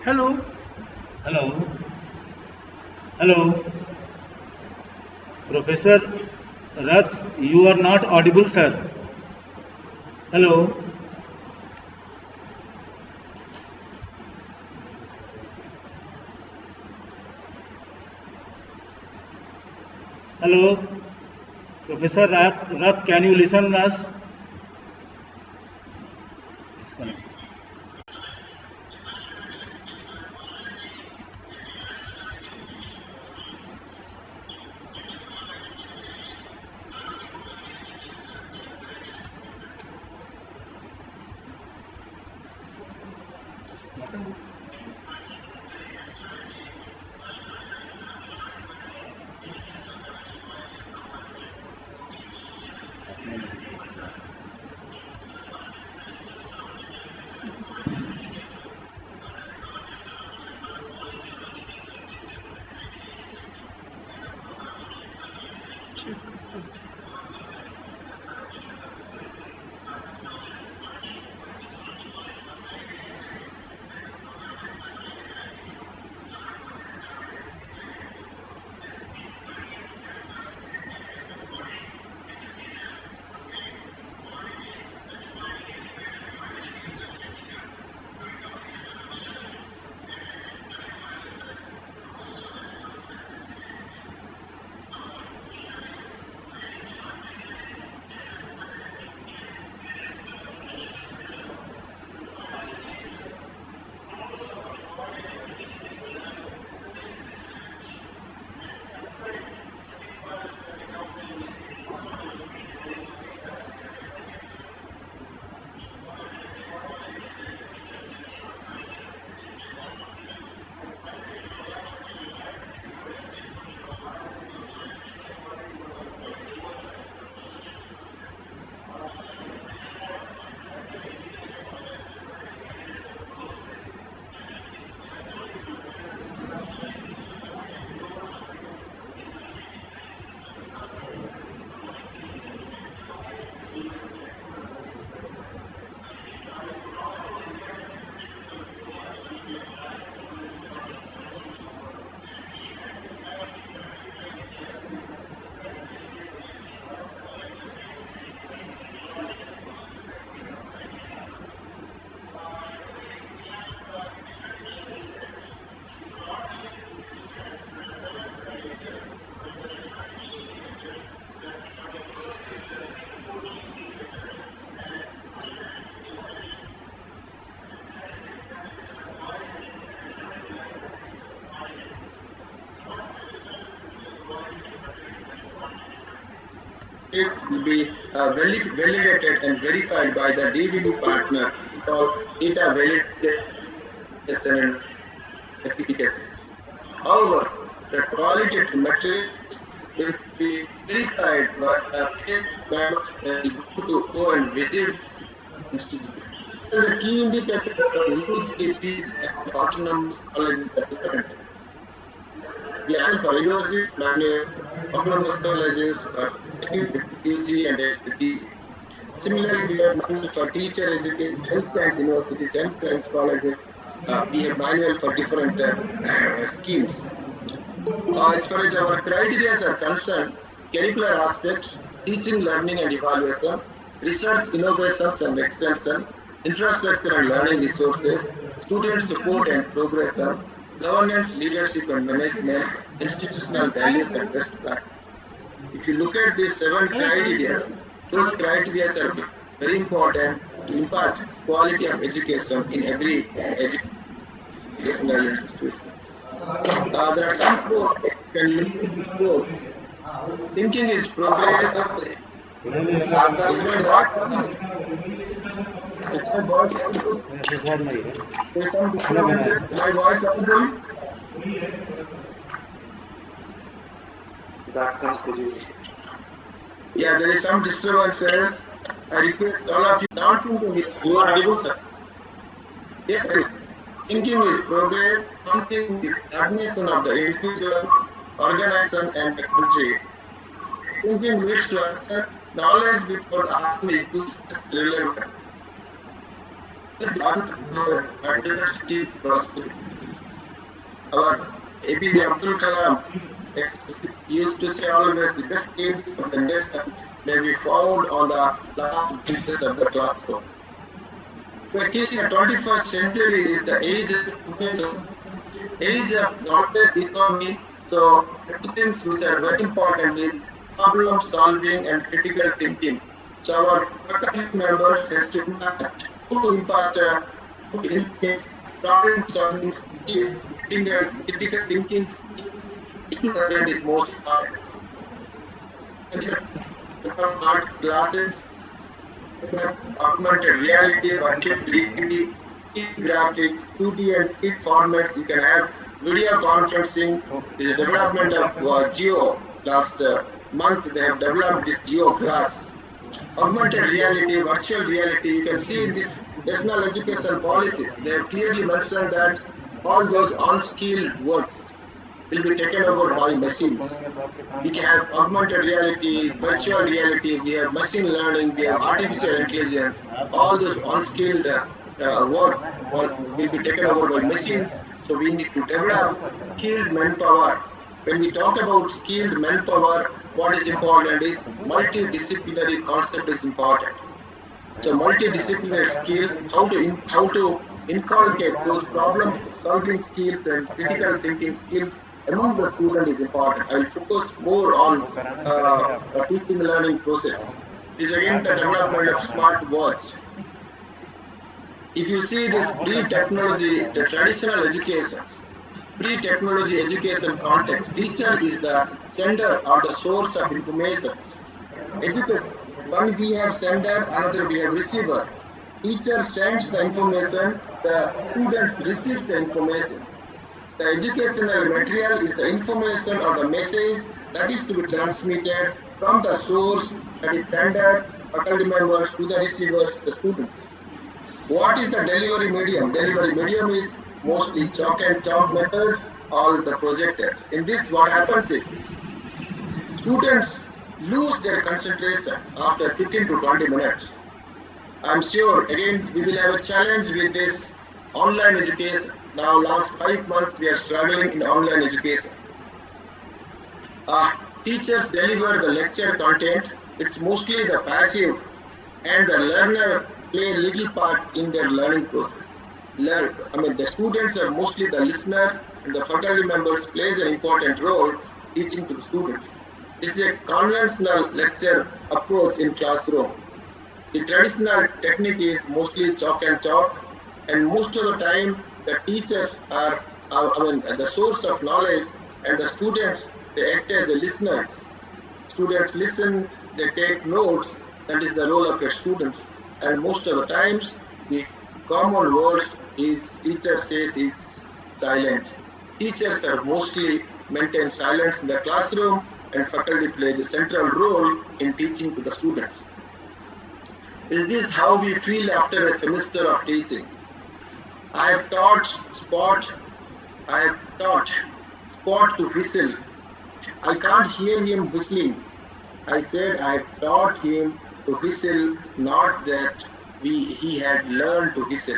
Hello. Hello. Hello. Professor Rath, you are not audible, sir. Hello. Hello. Professor Rath, can you listen us? Disconnect. It will be validated and verified by the DVD partners called data validation and certifications. However, the qualitative metrics will be verified by the peer members and go and visit institute. So the key indicators for huge APs and autonomous colleges are different. We have for universities, manual, autonomous colleges for UG and HPG. Similarly, we have manual for teacher education, health science universities, health science colleges. We have manual for different schemes. As far as our criteria are concerned, curricular aspects, teaching, learning and evaluation, research, innovations and extension, infrastructure and learning resources, student support and progression, governance, leadership and management, institutional values and best practice. If you look at these 7 criteria, those criteria are very important to impart quality of education in every educational institution. There are some quotes. Thinking is progress. Is my Is my voice audible? There is some disturbance. My voice audible? Yeah, there is some disturbances. I request all of you not thinking is you are audible, sir. Yes, sir. Thinking is progress, something with stagnation of the individual, organization, and the country. Thinking leads to action. Knowledge without action is useless, irrelevant. This is a diversity prosperity. Our APJ Abdul Kalam used to say always the best things of the nation may be found on the last benches of the classroom. The case in the 21st century is the age of information, age of knowledge economy. So two things which are very important is problem solving and critical thinking. So our faculty members has to impact problem solving, critical thinking is most important. Art classes, augmented reality, virtual reality, graphics, 2D and 3D formats. You can have video conferencing. This is development of Geo. Last month they have developed this Geo class. Augmented reality, virtual reality. You can see in this national education policies, they have clearly mentioned that all those unskilled works will be taken over by machines. We can have augmented reality, virtual reality, we have machine learning, we have artificial intelligence, all those unskilled works will be taken over by machines. So we need to develop skilled manpower. When we talk about skilled manpower, what is important is multidisciplinary concept is important. So multidisciplinary skills, how to inculcate those problem solving skills and critical thinking skills among the student is important. I will focus more on a teaching learning process. This is again the development of smart watch. If you see this pre-technology, the traditional educations, pre-technology education context, teacher is the sender or the source of informations. Educators, one we have sender, another we have receiver. Teacher sends the information, the students receive the information. The educational material is the information or the message that is to be transmitted from the source, that is sender, faculty members, to the receivers, the students. What is the delivery medium? Delivery medium is mostly chalk and chalk methods, all the projectors. In this, what happens is students lose their concentration after 15 to 20 minutes. I'm sure again we will have a challenge with this online education. Now last 5 months we are struggling in online education. Teachers deliver the lecture content. It's mostly the passive and the learner play little part in their learning process. The students are mostly the listener and the faculty members plays an important role teaching to the students. This is a conventional lecture approach in classroom. The traditional technique is mostly chalk and chalk, and most of the time the teachers are the source of knowledge, and the students, they act as listeners. Students listen, they take notes. That is the role of your students. And most of the times the common words is teacher says is silent. Teachers are mostly maintain silence in the classroom, and faculty plays a central role in teaching to the students. Is this how we feel after a semester of teaching? I have taught Spot to whistle. I can't hear him whistling. I said I have taught him to whistle, not that he had learned to whistle.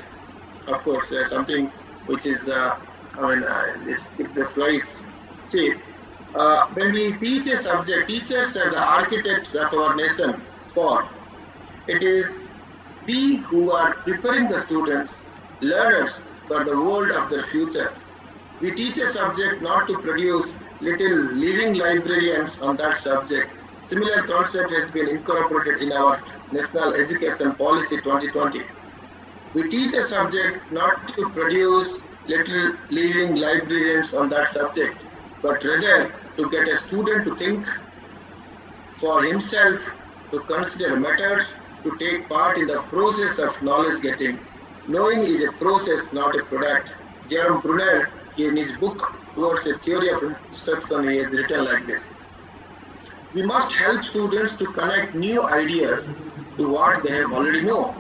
Of course, there's something which is, let's skip the slides. See, when we teach a subject, teachers are the architects of our nation. It is we who are preparing the students, learners for the world of their future. We teach a subject not to produce little living librarians on that subject. Similar concept has been incorporated in our National Education Policy 2020. We teach a subject not to produce little living librarians on that subject, but rather to get a student to think for himself, to consider matters, to take part in the process of knowledge getting. Knowing is a process, not a product. Jerome Brunner, in his book Towards a Theory of Instruction, he has written like this. We must help students to connect new ideas to what they have already know.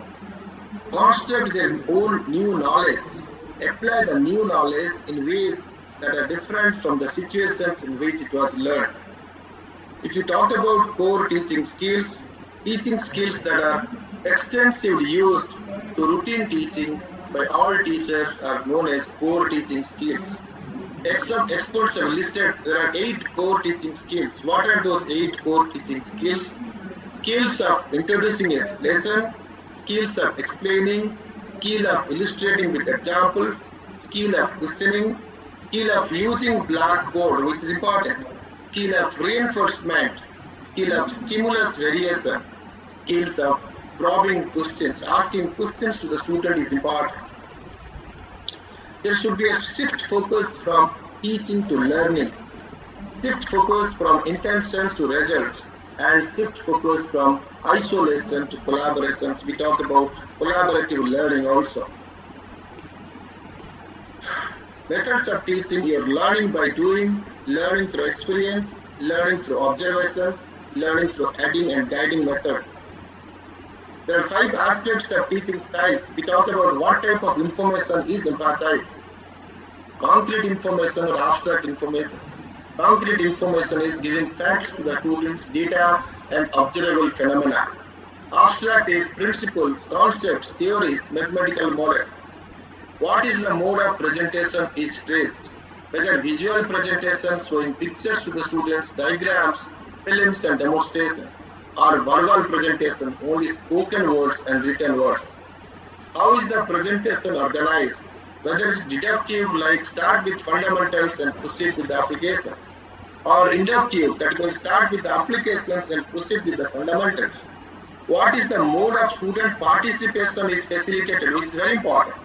Construct their own new knowledge. Apply the new knowledge in ways that are different from the situations in which it was learned. If you talk about core teaching skills that are extensively used to routine teaching by all teachers are known as core teaching skills. Experts have listed there are 8 core teaching skills. What are those 8 core teaching skills? Skills of introducing a lesson, skills of explaining, skill of illustrating with examples, skill of listening, skill of using blackboard, which is important, skill of reinforcement, skill of stimulus variation, skills of probing questions, asking questions to the student is important. There should be a shift focus from teaching to learning, shift focus from intentions to results, and shift focus from isolation to collaborations. We talk about collaborative learning also. Methods of teaching, you're learning by doing, learning through experience, learning through observations, learning through adding and guiding methods. There are 5 aspects of teaching styles. We talk about what type of information is emphasized. Concrete information or abstract information. Concrete information is giving facts to the students, data and observable phenomena. Abstract is principles, concepts, theories, mathematical models. What is the mode of presentation is traced. Whether visual presentations showing pictures to the students, diagrams, films and demonstrations, or verbal presentation, only spoken words and written words. How is the presentation organized? Whether it's deductive, like start with fundamentals and proceed with the applications, or inductive, that means start with the applications and proceed with the fundamentals. What is the mode of student participation is facilitated, which is very important.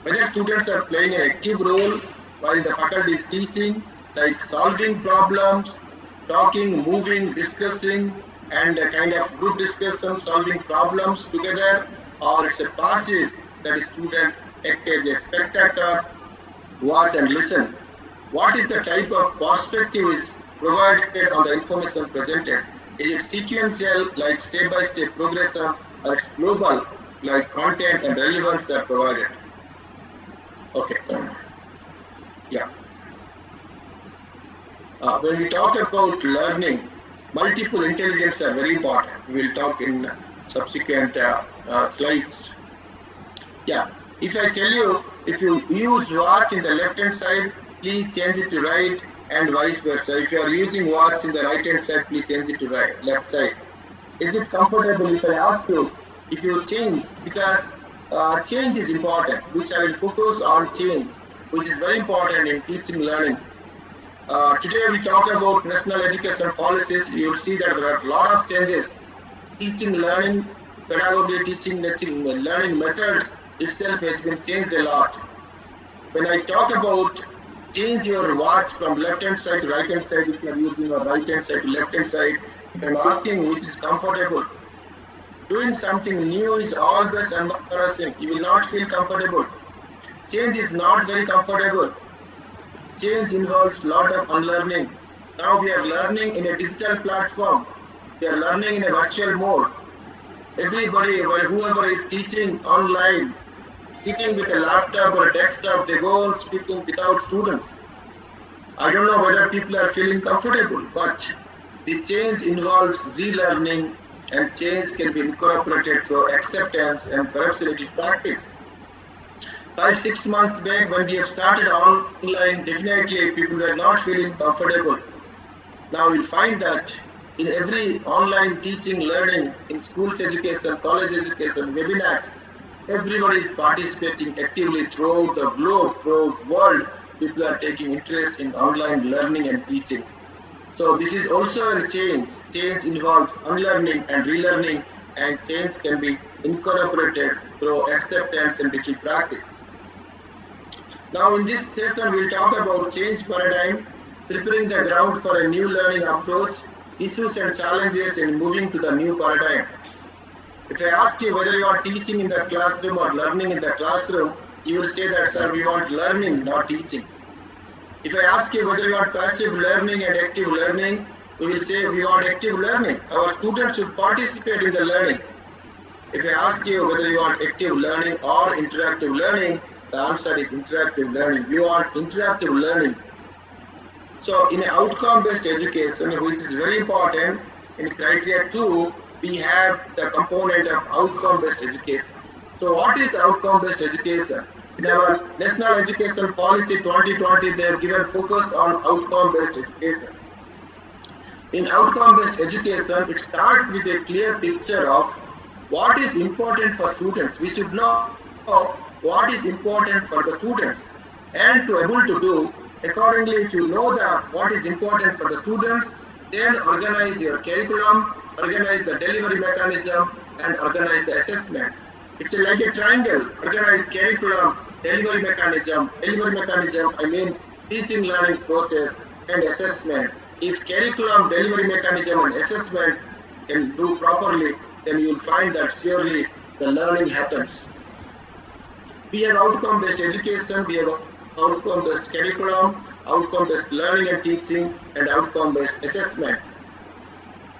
Whether students are playing an active role while the faculty is teaching, like solving problems, talking, moving, discussing, and a kind of group discussion, solving problems together, or it's a passive, that is student act as a spectator, watch and listen. What is the type of perspective is provided on the information presented? Is it sequential, like step-by-step progression, or it's global, like content and relevance are provided? Okay. Yeah. When we talk about learning, multiple intelligence are very important. We will talk in subsequent slides. Yeah. If I tell you, if you use watch in the left hand side, please change it to right, and vice versa. If you are using watch in the right hand side, please change it to right, left side. Is it comfortable if I ask you, if you change, because change is important, which I will focus on change, which is very important in teaching learning. Today we talk about national education policies. You will see that there are a lot of changes. Teaching, learning, pedagogy, teaching, learning methods itself has been changed a lot. When I talk about change your watch from left hand side to right hand side, if you are using your right hand side to left hand side, if I am asking which is comfortable, doing something new is always embarrassing. You will not feel comfortable. Change is not very comfortable. Change involves a lot of unlearning. Now we are learning in a digital platform. We are learning in a virtual mode. Everybody, whoever is teaching online, sitting with a laptop or a desktop, they go on speaking without students. I don't know whether people are feeling comfortable, but the change involves relearning, and change can be incorporated through acceptance and perhaps a little practice. 5-6 months back, when we have started online, definitely people were not feeling comfortable. Now you'll find that in every online teaching, learning, in schools education, college education, webinars, everybody is participating actively throughout the globe, throughout the world. People are taking interest in online learning and teaching. So this is also a change. Change involves unlearning and relearning, and change can be incorporated through acceptance and little practice. Now in this session, we'll talk about change paradigm, preparing the ground for a new learning approach, issues and challenges in moving to the new paradigm. If I ask you whether you are teaching in the classroom or learning in the classroom, you will say that, sir, we want learning, not teaching. If I ask you whether you want passive learning and active learning, we will say we want active learning. Our students should participate in the learning. If I ask you whether you want active learning or interactive learning, the answer is interactive learning. You want interactive learning. So in outcome-based education, which is very important, in criteria 2, we have the component of outcome-based education. So what is outcome-based education? In our National Education Policy 2020, they have given focus on outcome-based education. In outcome-based education, it starts with a clear picture of what is important for students. We should know what is important for the students, and to able to do accordingly. If you know what is important for the students, then organize your curriculum, organize the delivery mechanism, and organize the assessment. It's like a triangle: organize curriculum, delivery mechanism. Delivery mechanism, I mean teaching learning process, and assessment. If curriculum, delivery mechanism, and assessment can do properly, then you will find that surely the learning happens. We have outcome-based education, we have outcome-based curriculum, outcome-based learning and teaching, and outcome-based assessment.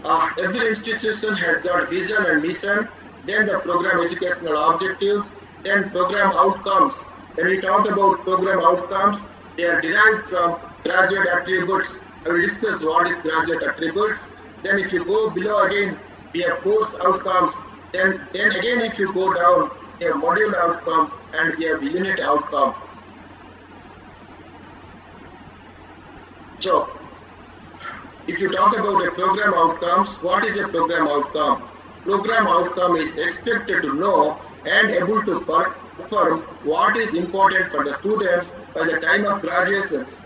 Every institution has got vision and mission, then the program educational objectives, then program outcomes. When we talk about program outcomes, they are derived from graduate attributes. I will discuss what is graduate attributes. Then if you go below again, we have course outcomes. Then again, if you go down, we have module outcome and we have unit outcome. So, if you talk about a program outcomes, what is a program outcome? Program outcome is expected to know and able to perform what is important for the students by the time of graduations.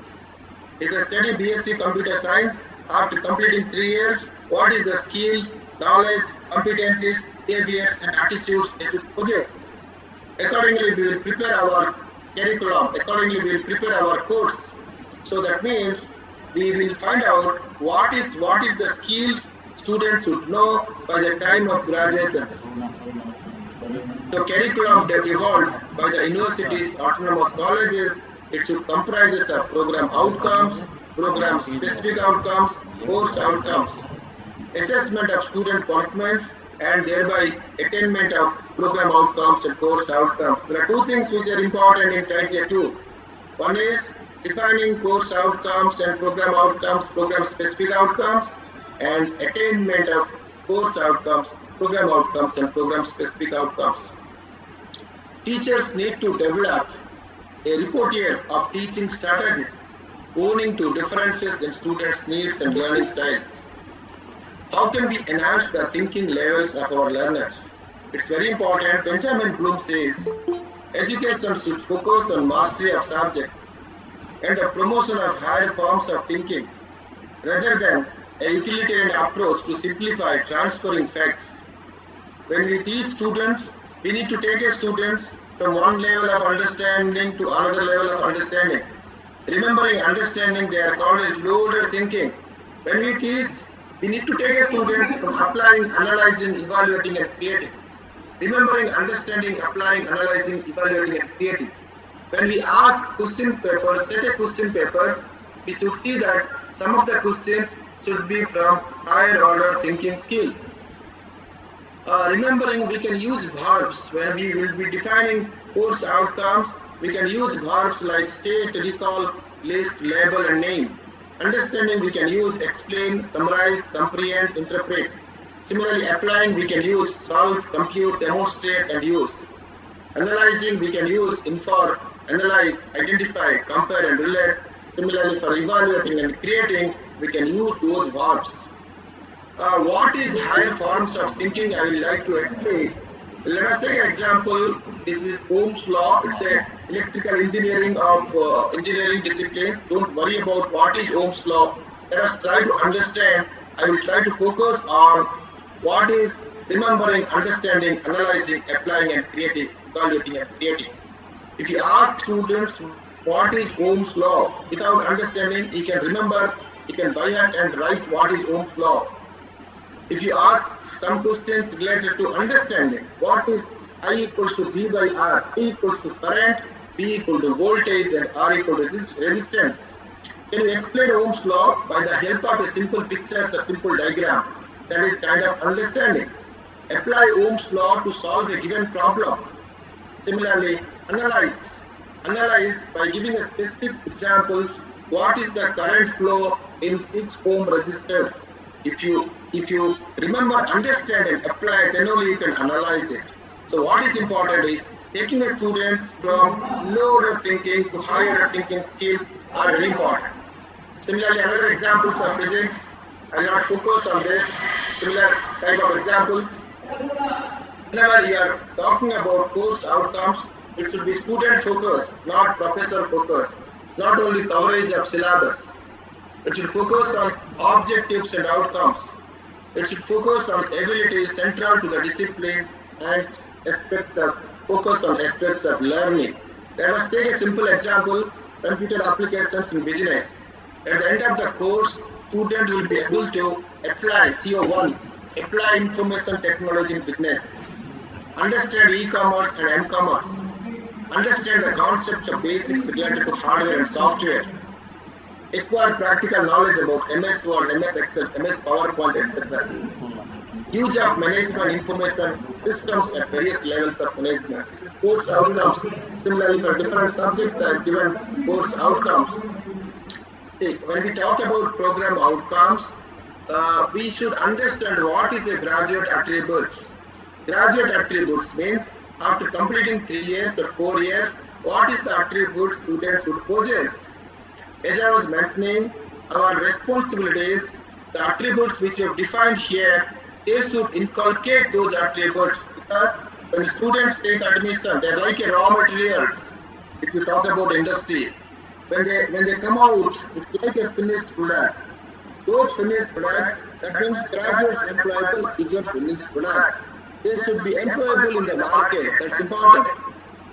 If you study BSc Computer Science, after completing 3 years, what is the skills, knowledge, competencies, behaviors, and attitudes they should possess? Accordingly, we will prepare our curriculum. Accordingly, we will prepare our course. So that means we will find out what is the skills students should know by the time of graduations. The curriculum that evolved by the universities, autonomous colleges, it should comprise of program outcomes, program specific outcomes, course outcomes, assessment of student performance, and thereby attainment of program outcomes and course outcomes. There are two things which are important in criteria 2. One is defining course outcomes and program specific outcomes, and attainment of course outcomes, program outcomes, and program specific outcomes. Teachers need to develop a repertoire of teaching strategies owing to differences in students' needs and learning styles. How can we enhance the thinking levels of our learners? It's very important. Benjamin Bloom says, education should focus on mastery of subjects and the promotion of higher forms of thinking, rather than a utilitarian approach to simplify transferring facts. When we teach students, we need to take a students from one level of understanding to another level of understanding. Remembering understanding, they are called as low-order thinking. When we teach, we need to take a students from applying, analyzing, evaluating, and creating. Remembering, understanding, applying, analyzing, evaluating, and creating. When we ask question papers, set a question papers, we should see that some of the questions should be from higher order thinking skills. Remembering, we can use verbs. When we will be defining course outcomes, we can use verbs like state, recall, list, label, and name. Understanding, we can use explain, summarize, comprehend, interpret. Similarly, applying, we can use solve, compute, demonstrate, and use. Analyzing, we can use infer, analyze, identify, compare, and relate. Similarly, for evaluating and creating, we can use those verbs. What is higher forms of thinking? I would like to explain. Let us take an example. This is Ohm's law. It's a electrical engineering of engineering disciplines. Don't worry about what is Ohm's law. Let us try to understand. I will try to focus on what is remembering, understanding, analyzing, applying, and creating, evaluating, and creating. If you ask students what is Ohm's law, without understanding, he can remember, he can by heart and write what is Ohm's law. If you ask some questions related to understanding, what is I equals to B by R, I equals to current, B equal to voltage, and R equal to this resistance. Can you explain Ohm's law by the help of a simple picture or simple diagram? That is kind of understanding. Apply Ohm's law to solve a given problem. Similarly, analyze. Analyze by giving a specific examples. What is the current flow in 6 ohm resistors? If you remember, understand and apply, then only you can analyze it. So what is important is taking the students from lower thinking to higher thinking skills are very important. Similarly, another examples of physics, I will not focus on this. Similar type of examples. Whenever you are talking about course outcomes, it should be student focused, not professor focused. Not only coverage of syllabus. It should focus on objectives and outcomes. It should focus on abilities central to the discipline and focus on aspects of learning. Let us take a simple example, computer applications in business. At the end of the course, student will be able to apply CO1, apply information technology in business, understand e-commerce and m-commerce, understand the concepts of basics related to hardware and software, acquire practical knowledge about MS Word, MS Excel, MS PowerPoint, etc. Use of management information systems at various levels of management. This is course outcomes. Similarly, for different subjects, I have given course outcomes. When we talk about program outcomes, we should understand what is a graduate attributes. Graduate attributes means after completing 3 years or 4 years, what is the attribute students should possess? As I was mentioning, our responsibilities, the attributes which we have defined here, they should inculcate those attributes, because when students take admission, they are like a raw materials. If you talk about industry, when they come out, it's like a finished product. Those finished products, that means graduates employable is your finished products. They should be employable in the market. That's important.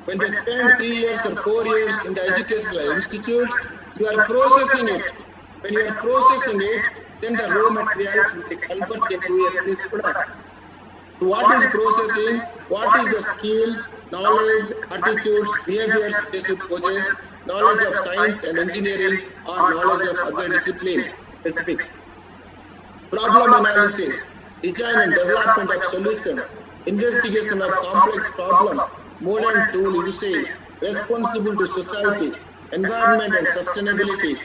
When they spend 3 years or 4 years in the educational institutes, you are processing it. When you are processing it, then the raw materials will be converted into a finished product. So what is processing? What is the skills, knowledge, attitudes, behaviors they should possess, knowledge of science and engineering, or knowledge of other discipline specific. Problem analysis, design and development of solutions, investigation of complex problems, modern tool usage, responsible to society, environment and sustainability,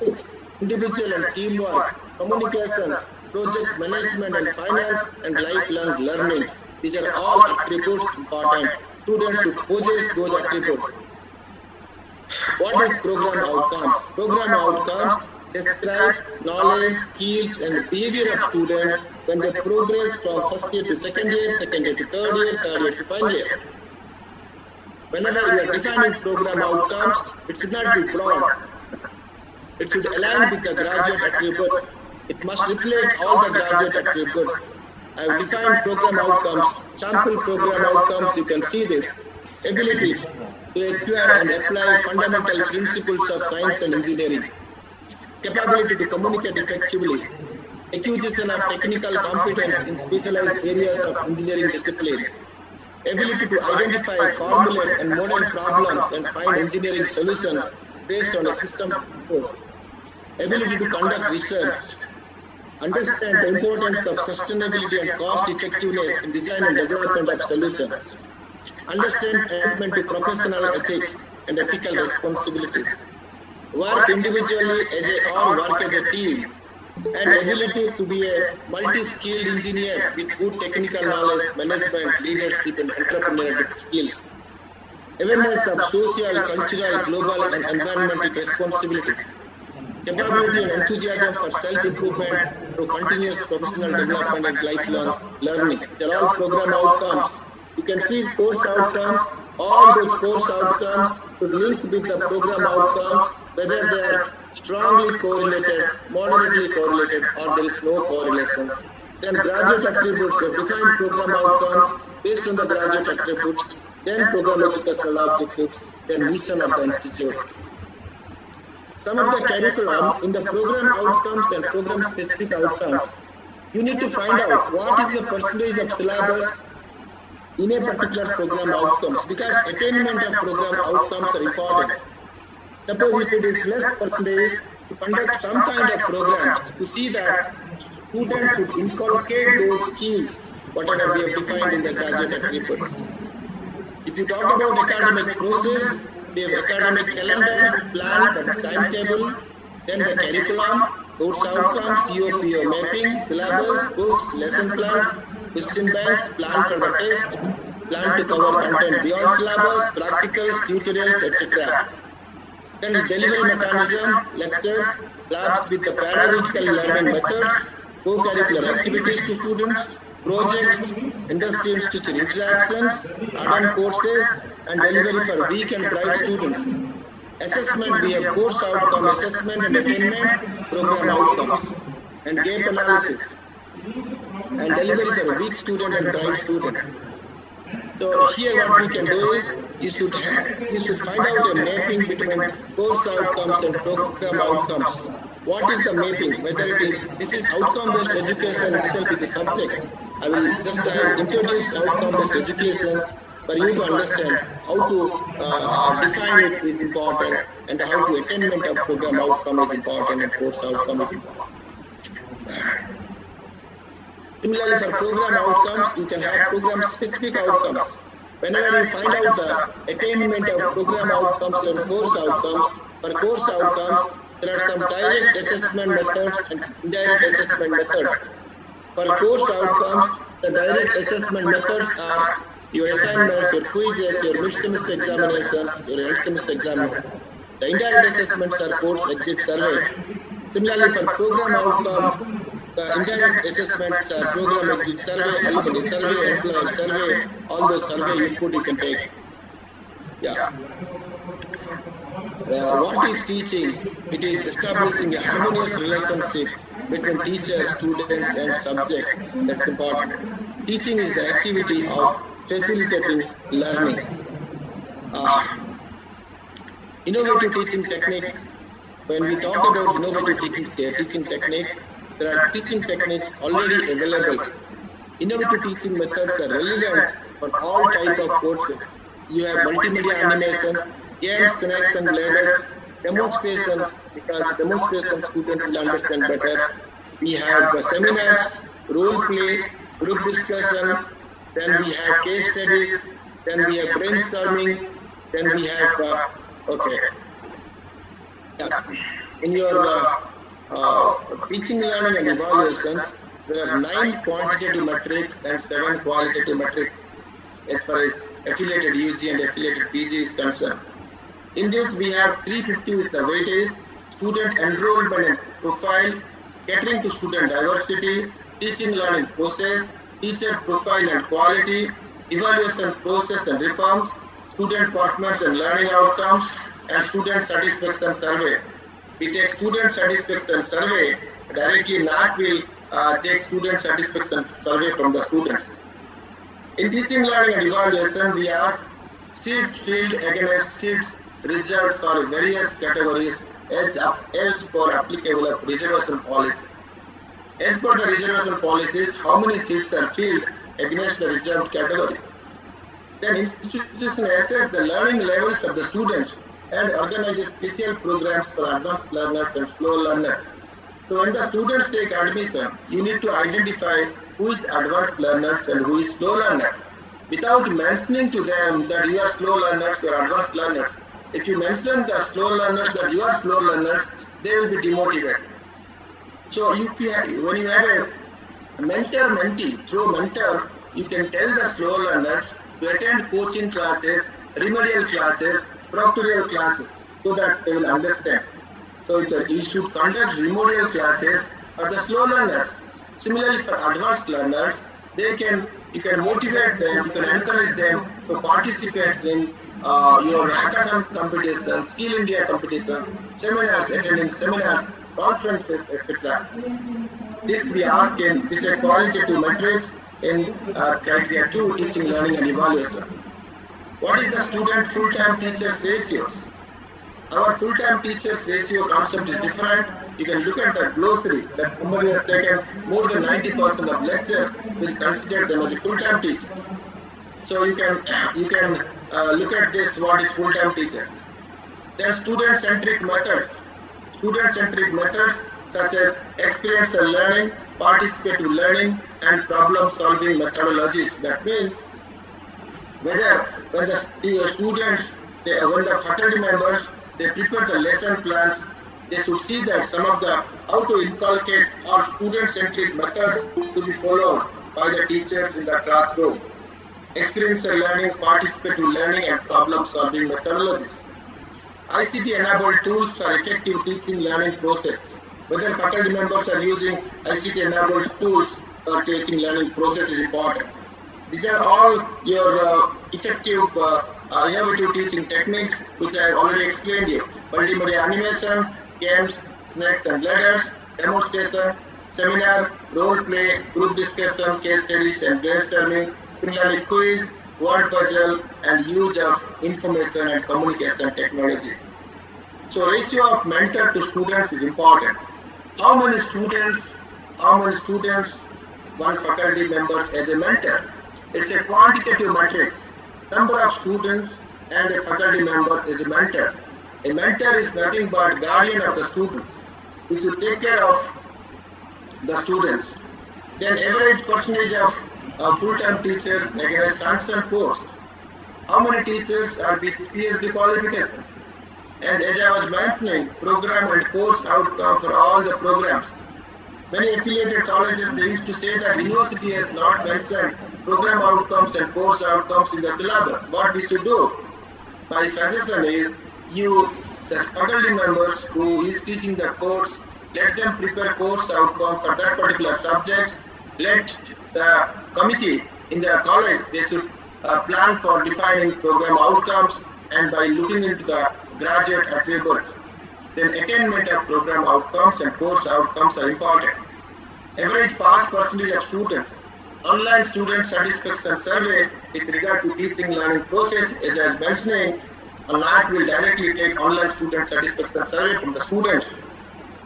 ethics, individual and teamwork, communications, project management and finance, and lifelong learning. These are all attributes important. Students should possess those attributes. What is program outcomes? Program outcomes describe knowledge, skills, and behavior of students when they progress from first year to second year to third year to final year. Whenever we are defining program outcomes, it should not be broad. It should align with the graduate attributes. It must reflect all the graduate attributes. I have defined program outcomes, sample program outcomes, you can see this. Ability to acquire and apply fundamental principles of science and engineering. Capability to communicate effectively. Acquisition of technical competence in specialized areas of engineering discipline. Ability to identify, formulate, and model problems and find engineering solutions based on a system approach. Ability to conduct research. Understand the importance of sustainability and cost effectiveness in design and development of solutions. Understand commitment to professional ethics and ethical responsibilities. Work individually or work as a team. And ability to be a multi-skilled engineer with good technical knowledge, management, leadership, and entrepreneurial skills. Awareness of social, cultural, global, and environmental responsibilities. Capability and enthusiasm for self-improvement through continuous professional development and lifelong learning. These are all program outcomes. You can see course outcomes. All those course outcomes should link with the program outcomes, whether they are strongly correlated, moderately correlated, or there is no correlations. Then graduate attributes, have defined program outcomes based on the graduate attributes, then program educational objectives, then mission of the institute. Some of the curriculum in the program outcomes and program specific outcomes. You need to find out what is the percentage of syllabus in a particular program outcomes, because attainment of program outcomes are important. Suppose if it is less percentage, to conduct some kind of programs to see that students should inculcate those skills, whatever we have defined in the graduate attributes. If you talk about academic process, we have academic calendar, plan, that is timetable, then the curriculum, course outcomes, COPO mapping, syllabus, books, lesson plans, question banks, plan for the test, plan to cover content beyond syllabus, practicals, tutorials, etc. Then delivery mechanism, lectures, labs with the pedagogical learning methods, co-curricular activities to students, projects, industry-institute interactions, add-on courses, and delivery for weak and bright students. Assessment, we have course outcome assessment and attainment, program outcomes, and gap analysis, and delivery for weak student and bright students. So here what we can do is, you should find out a mapping between course outcomes and program outcomes. What is the mapping? Whether this is outcome-based education itself is a subject. I will just introduce outcome-based education for you to understand how to define it is important, and how to attainment of program outcome is important and course outcome is important. Similarly, for program outcomes, you can have program-specific outcomes. Whenever you find out the attainment of program outcomes and course outcomes, for course outcomes, there are some direct assessment methods and indirect assessment methods. For course outcomes, the direct assessment methods are your assignments, your quizzes, your mid-semester examinations, your end-semester examinations. The indirect assessments are course exit survey. Similarly, for program outcome, the indirect assessments are program exit survey, alumni survey, employer survey, all those survey input you can take. Yeah. What is teaching? It is establishing a harmonious relationship between teacher, students, and subject. That's important. Teaching is the activity of facilitating learning. Innovative teaching techniques. When we talk about innovative teaching techniques, there are teaching techniques already available. Innovative teaching methods are relevant for all types of courses. You have multimedia animations, games, snacks and ladders, demonstrations, because demonstrations students will understand better. We have seminars, role play, group discussion, then we have case studies, then we have brainstorming, then we have, in your teaching, learning and evaluations, there are 9 quantitative metrics and 7 qualitative metrics as far as affiliated UG and affiliated PG is concerned. In this, we have 350 is the weightage, student enrollment and profile, catering to student diversity, teaching learning process, teacher profile and quality, evaluation process and reforms, student performance and learning outcomes, and student satisfaction survey. We take student satisfaction survey, directly NAAC will take student satisfaction survey from the students. In teaching, learning and evaluation, we ask seats filled against seats reserved for various categories as per applicable of reservation policies. As per the reservation policies, how many seats are filled against the reserved category. Then institution assess the learning levels of the students and organizes special programs for advanced learners and slow learners. So when the students take admission, you need to identify who is advanced learners and who is slow learners. Without mentioning to them that you are slow learners, you are advanced learners. If you mention the slow learners that you are slow learners, they will be demotivated. So if you have, when you have a mentor-mentee, through mentor, you can tell the slow learners to attend coaching classes, remedial classes, proctoral classes, so that they will understand. So you should conduct remedial classes for the slow learners. Similarly, for advanced learners, you can motivate them, you can encourage them to participate in your hackathon competitions, Skill India competitions, seminars, attending seminars, conferences, etc. This we ask in, this is a qualitative metrics in criteria 2, teaching, learning and evaluation. What is the student full-time teachers ratios? Our full-time teachers ratio concept is different. You can look at the glossary that somebody has taken more than 90% of lectures will consider them as full-time teachers. So you can look at this, what is full-time teachers. Then student-centric methods. Student-centric methods such as experiential learning, participative learning, and problem-solving methodologies. That means when the students, when the faculty members, they prepare the lesson plans, they should see that some of the how to inculcate our student-centric methods to be followed by the teachers in the classroom. Experiential learning, participative learning, and problem-solving methodologies. ICT-enabled tools for effective teaching learning process. Whether faculty members are using ICT-enabled tools for teaching learning process is important. These are all your effective innovative teaching techniques, which I already explained you. Multimedia animation, games, snakes and ladders, demonstration, seminar, role play, group discussion, case studies and brainstorming, similarly quiz, word puzzle, and use of information and communication technology. So ratio of mentor to students is important. How many students one faculty members as a mentor? It's a quantitative matrix. Number of students and a faculty member is a mentor. A mentor is nothing but guardian of the students. He should take care of the students. Then average percentage of full-time teachers against sanctioned post. How many teachers are with PhD qualifications? And as I was mentioning, program and course outcome for all the programs. Many affiliated colleges, they used to say that university has not mentioned program outcomes and course outcomes in the syllabus. What we should do? My suggestion is, the faculty members who is teaching the course, let them prepare course outcome for that particular subjects. Let the committee in the college, they should plan for defining program outcomes, and by looking into the graduate attributes, then attainment of program outcomes and course outcomes are important. Average pass percentage of students. Online student satisfaction survey with regard to teaching learning process, as I was mentioning, NAAC will directly take online student satisfaction survey from the students.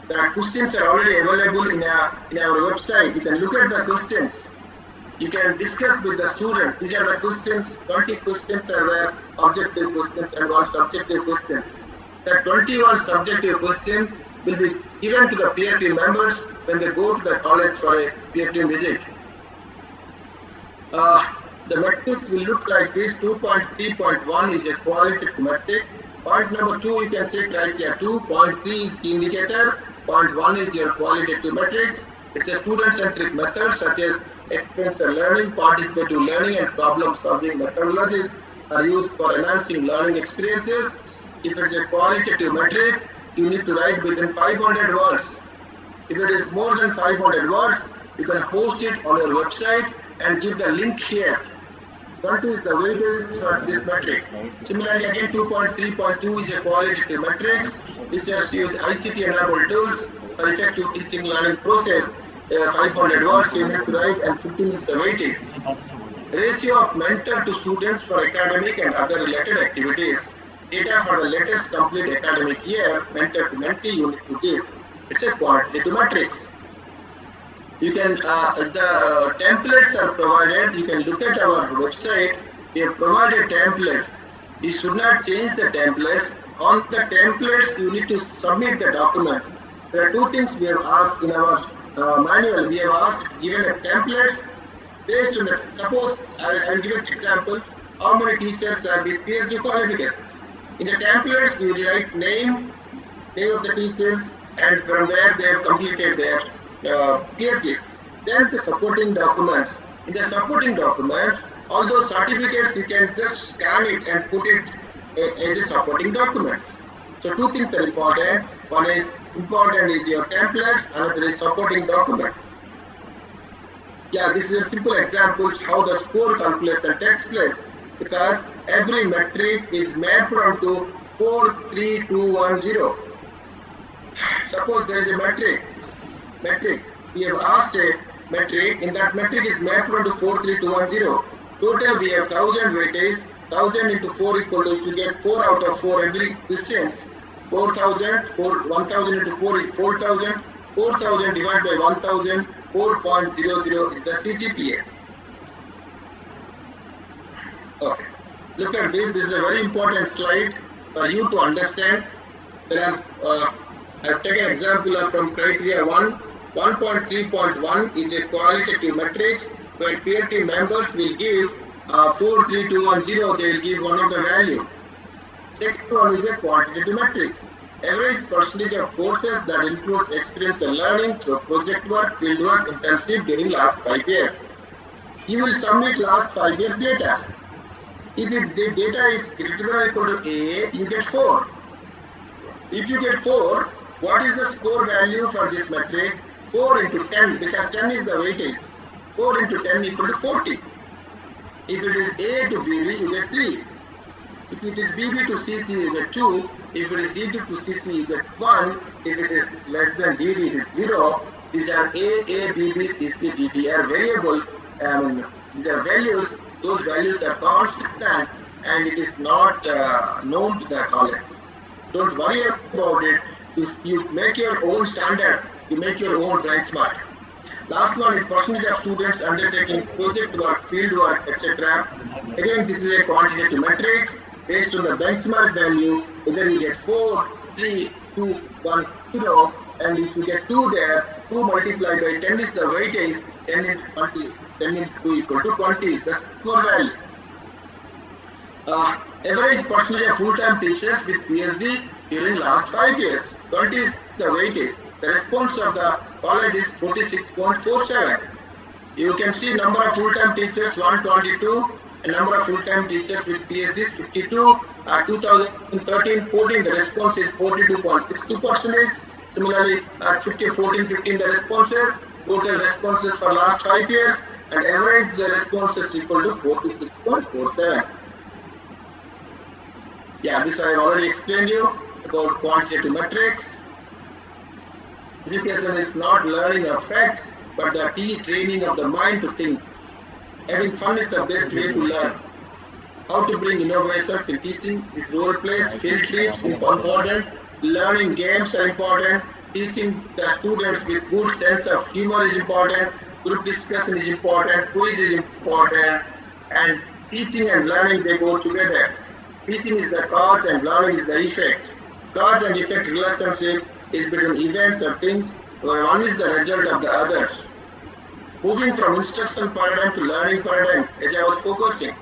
The questions are already available in our website. You can look at the questions. You can discuss with the student. These are the questions. 20 questions are there, objective questions and 1 subjective questions. The 21 subjective questions will be given to the peer team members when they go to the college for a peer team visit. The metrics will look like this. 2.3.1 is a qualitative matrix. Point number 2, you can say criteria 2. Point 3 is key indicator. Point 1 is your qualitative matrix. It's a student-centric method such as experiential learning, participative learning, and problem-solving methodologies are used for enhancing learning experiences. If it's a qualitative matrix, you need to write within 500 words. If it is more than 500 words, you can post it on your website and give the link here. 1 is the weightage for this metric. Similarly, again 2.3.2 is a qualitative matrix. Teachers use ICT-enabled tools for effective teaching learning process. 500 words you need to write, and 15 is the weightage. Ratio of mentor to students for academic and other related activities. Data for the latest complete academic year, mentor to mentee you need to give. It's a quantitative matrix. You can, the templates are provided. You can look at our website. We have provided templates. You should not change the templates. On the templates, you need to submit the documents. There are 2 things we have asked in our manual. We have asked, given a templates based on the, suppose I'll give examples. How many teachers are with PhD qualifications? In the templates, you write name of the teachers, and from where they have completed their PhDs. Then the supporting documents. In the supporting documents, all those certificates you can just scan it and put it as a supporting documents. So 2 things are important. One is important is your templates, another is supporting documents. Yeah, this is a simple examples how the score calculation takes place, because every metric is mapped onto 43210. Suppose there is a metric. We have asked a metric. In that metric is mapped onto 43210. Total we have 1000 weightage. 1000 into 4 equal to, if you get 4 out of 4 every questions, 4,000, 1,000 into 4 is 4,000. 4,000 divided by 1,000, 4.00 is the CGPA. Okay. Look at this. This is a very important slide for you to understand. I've taken an example from criteria 1. 1.3.1 is a qualitative matrix where peer team members will give 4, 3, 2, 1, 0. They will give one of the value. Second one is a quantitative matrix. Average percentage of courses that includes experience and learning through project work, field work, internship during last 5 years. You will submit last 5 years data. If the data is greater than or equal to A, you get 4. If you get 4, what is the score value for this metric? 4 into 10, because 10 is the weightage. 4 into 10 equal to 40. If it is A to BB, you get 3. If it is BB to CC, you get 2. If it is DD to CC, you get 1. If it is less than DD, it is 0. These are A, BB, CC, DD are variables. These are values. Those values are constant and it is not known to the college. Don't worry about it. You make your own standard. You make your own benchmark. Last one is percentage of students undertaking project work, field work, etc. Again, this is a quantitative matrix based on the benchmark value. Either you get 4, 3, 2, 1, 0, and if you get 2 there, 2 multiplied by 10 is the weightage, 10 into 20, 10 into 2 equal to 20 is the score value. Average percentage of full-time teachers with PhD during last 5 years, 20 is the weightage. The response of the college is 46.47. You can see number of full-time teachers 122, and number of full-time teachers with PhDs 52. 2013-14 the response is 42.62%. Similarly, at 14-15 the responses, total responses for last 5 years, and average responses equal to 46.47. Yeah, this I have already explained you about quantitative metrics. Education is not learning of facts, but the training of the mind to think. Having fun is the best way to learn. How to bring innovations in teaching is role plays, field trips is important, learning games are important, teaching the students with good sense of humor is important, group discussion is important, quiz is important, and teaching and learning, they go together. Teaching is the cause and learning is the effect. Cause and effect relationship is between events or things where one is the result of the others. Moving from instruction paradigm to learning paradigm, as I was focusing,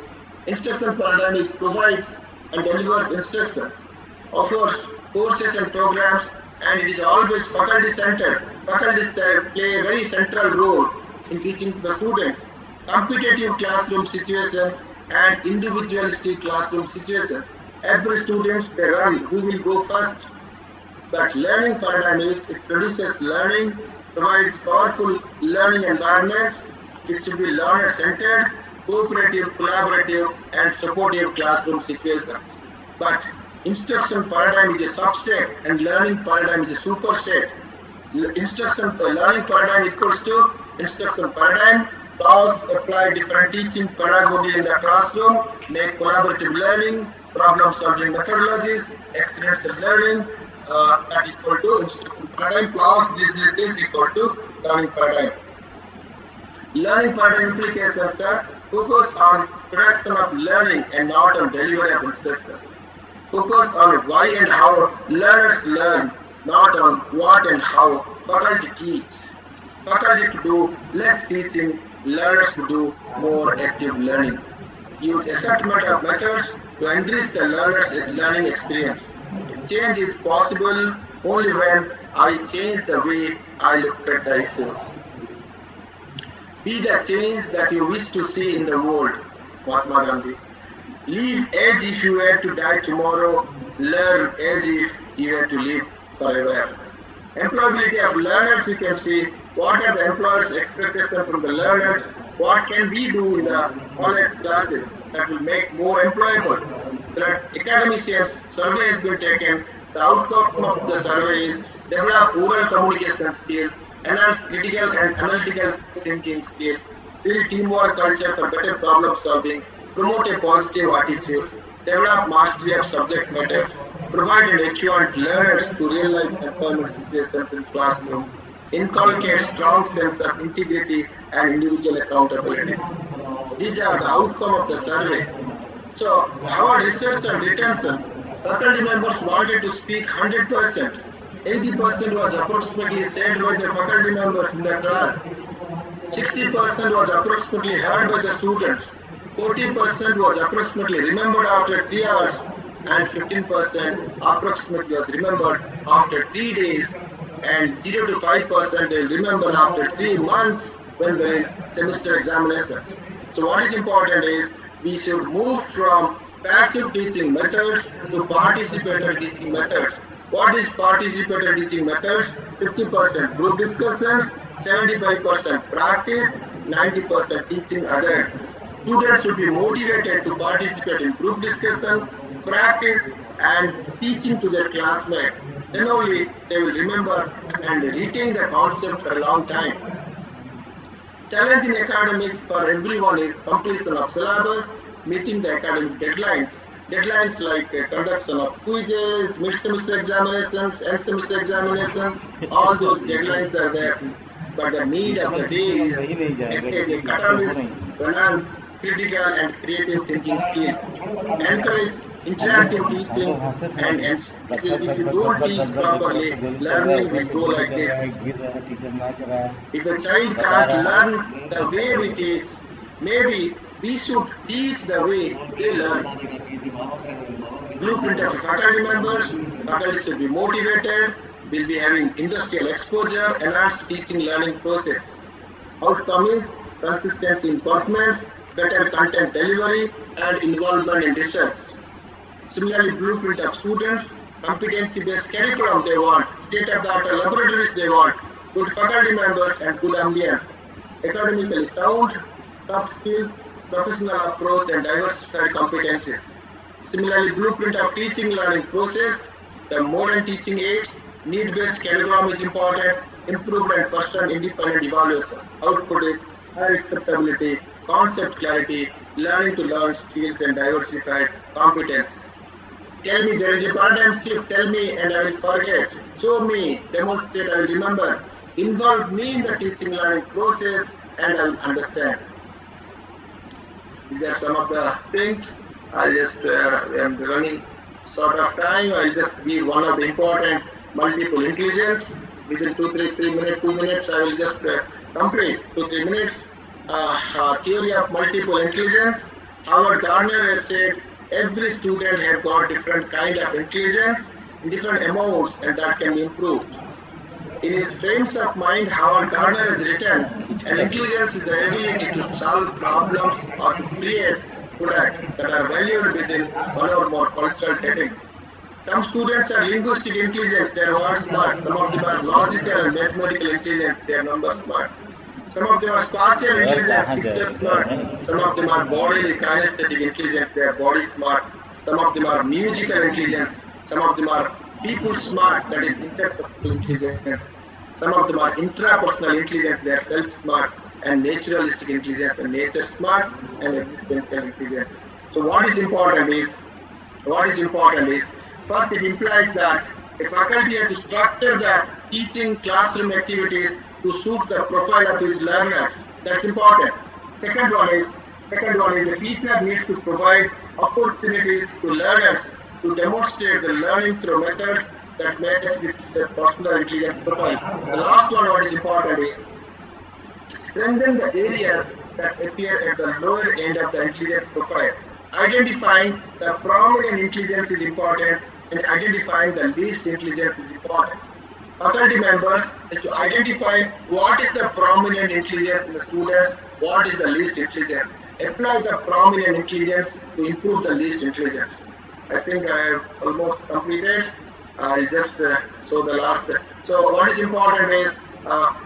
instruction paradigm is provides and delivers instructions, offers courses and programs, and it is always faculty centered. Faculty play a very central role in teaching to the students. Competitive classroom situations and individualistic classroom situations. Every student, they run who will go first. But learning paradigm is, it produces learning, provides powerful learning environments. It should be learner-centered, cooperative, collaborative, and supportive classroom situations. But instruction paradigm is a subset and learning paradigm is a superset. Learning paradigm equals to instruction paradigm. Laws apply different teaching pedagogy in the classroom, make collaborative learning, problem-solving methodologies, experiential learning, that equal to instruction paradigm plus this equal to learning paradigm. Learning paradigm implications are focus on production of learning and not on delivery of instruction. Focus on why and how learners learn, not on what and how faculty teach. Faculty to do less teaching, learners to do more active learning. Use assessment of methods to enrich the learner's learning experience. Change is possible only when I change the way I look at the issues. Be the change that you wish to see in the world, Mahatma Gandhi. Live as if you were to die tomorrow, learn as if you were to live forever. Employability of learners, you can see what are the employers' expectations from the learners, what can we do in the college classes that will make more employable. There are academicians, survey has been taken, the outcome of the survey is develop oral communication skills, enhance critical and analytical thinking skills, build teamwork culture for better problem solving, promote a positive attitude, develop mastery of subject matters, provide and acquaint learners to real-life employment situations in classroom, inculcate strong sense of integrity and individual accountability. These are the outcome of the survey. So, our research on retention, faculty members wanted to speak 100%. 80% was approximately said by the faculty members in the class. 60% was approximately heard by the students. 40% was approximately remembered after 3 hours, and 15% approximately was remembered after 3 days, and 0 to 5% they remember after 3 months when there is semester examinations. So what is important is we should move from passive teaching methods to participatory teaching methods. What is participatory teaching methods? 50% group discussions, 75% practice, 90% teaching others. Students should be motivated to participate in group discussion, practice, and teaching to their classmates. Then only they will remember and retain the concept for a long time. Challenge in academics for everyone is completion of syllabus, meeting the academic deadlines. Deadlines like conduction of quizzes, mid-semester examinations, end-semester examinations, all those deadlines are there. But the need of the day is a catalyst, finance, critical and creative thinking skills. Encourage interactive teaching, and if you don't teach properly, learning will go like this. If a child can't learn the way we teach, maybe we should teach the way they learn. Blueprint of faculty members, faculty should be motivated, will be having industrial exposure, enhanced teaching learning process. Outcome is consistency in performance, better content delivery, and involvement in research. Similarly, blueprint of students, competency-based curriculum they want, state-of-the-art laboratories they want, good faculty members and good ambience, academically sound, soft skills, professional approach and diversified competencies. Similarly, blueprint of teaching learning process, the modern teaching aids, need-based curriculum is important, improved and person-independent evaluation. Output is higher acceptability, concept clarity, learning to learn skills and diversified competencies. Tell me there is a paradigm shift, tell me and I will forget. Show me, demonstrate, I will remember. Involve me in the teaching learning process and I will understand. These are some of the things. I just am running short of time. I'll just give one of the important multiple intelligence. Within 2 minutes, I will just complete 2-3 minutes. Theory of multiple intelligence. Howard Gardner has said every student has got different kind of intelligence in different amounts and that can be improved. In his frames of mind, Howard Gardner has written, an intelligence is the ability to solve problems or to create products that are valued within one or more cultural settings. Some students are linguistic intelligence, they are word smart. Some of them are logical and mathematical intelligence, they are number smart. Some of them are spatial intelligence, picture smart. Some of them are bodily kinesthetic intelligence, they are body smart. Some of them are musical intelligence. Some of them are people smart, that is interpersonal intelligence. Some of them are intrapersonal intelligence, they are self smart, and naturalistic intelligence, the nature smart, and existential intelligence. So what is important is, first it implies that a faculty has to structure the teaching classroom activities to suit the profile of his learners. That's important. Second one is the teacher needs to provide opportunities to learners to demonstrate the learning through methods that match with the personal intelligence profile. The last one, what is important is strengthen the areas that appear at the lower end of the intelligence profile. Identifying the prominent intelligence is important and identifying the least intelligence is important. Faculty members is to identify what is the prominent intelligence in the students, what is the least intelligence. Apply the prominent intelligence to improve the least intelligence. I think I have almost completed. I'll just show the last. So what is important is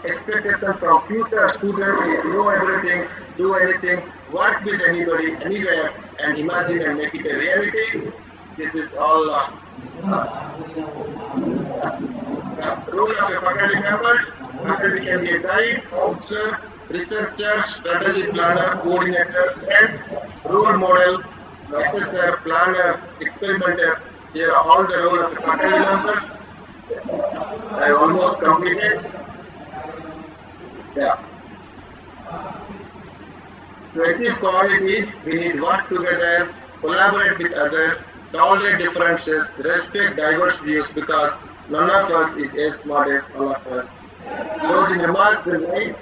expectation from future students is know everything, do anything, work with anybody, anywhere, and imagine and make it a reality. This is all the role of a faculty members. Faculty can be a guide, counselor, researcher, strategic planner, coordinator, and role model the assessor, planner, experimenter. Here are all the role of the faculty members. I almost completed. Yeah. To achieve quality, we need work together, collaborate with others, tolerate differences, respect diverse views because none of us is as smart as all of us. Closing remarks in life,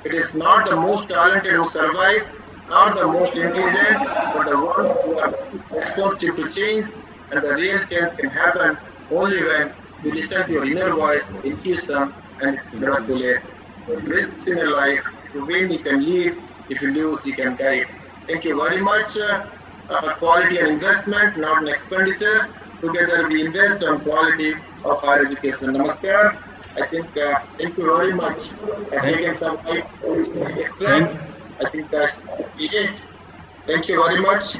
it is not the most talented who survive, nor the most intelligent, but the ones who are responsive to change, and the real change can happen only when you listen to your inner voice, intuition, and it's never too late. So risks in your life, if you win, you can lead, if you lose, you can guide. Thank you very much. Quality and investment, not an expenditure. Together we invest on quality of higher education. Namaskar. I think, thank you very much. I've Thank, taken some 5 minutes extra. thank, I think I should it. Thank you very much.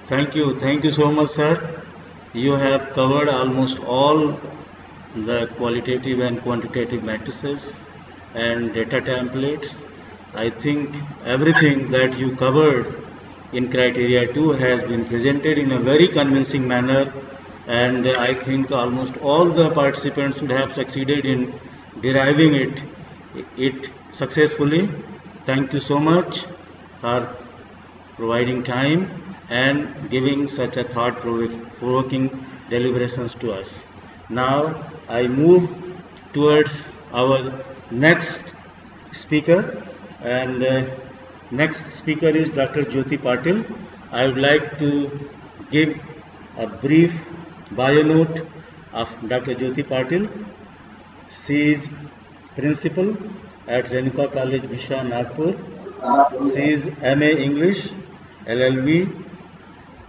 thank you so much, sir. You have covered almost all the qualitative and quantitative matrices and data templates. I think everything that you covered in criteria 2 has been presented in a very convincing manner, and I think almost all the participants would have succeeded in deriving it successfully. Thank you so much for providing time and giving such a thought-provoking deliberations to us. Now I move towards our next speaker, and next speaker is Dr. Jyoti Patil. I would like to give a brief bio note of Dr. Jyoti Patil. She is principal at Renuka College, Visha, Nagpur. She is MA English, LLB,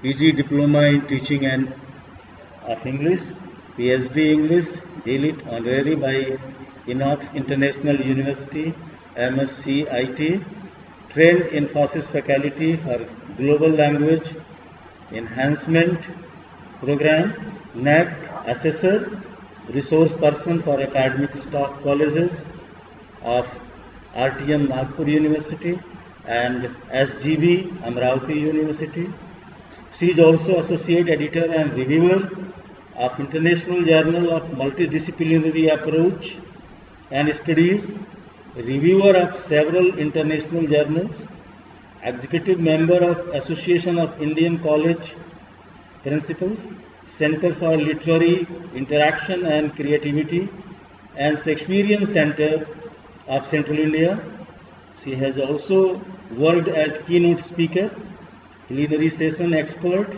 PG Diploma in Teaching and of English, PhD English, DLIT honorary by NAAC International University, MSc IT, trained in Infosys faculty for Global Language Enhancement Program, NAAC Assessor, Resource Person for Academic Staff Colleges of RTM Nagpur University and SGB Amravati University. She is also Associate Editor and Reviewer of International Journal of Multidisciplinary Approach and Studies, Reviewer of several international journals, Executive Member of Association of Indian College Principals, Center for Literary Interaction and Creativity, and Shakespearean Center of Central India. She has also worked as keynote speaker, plenary session expert,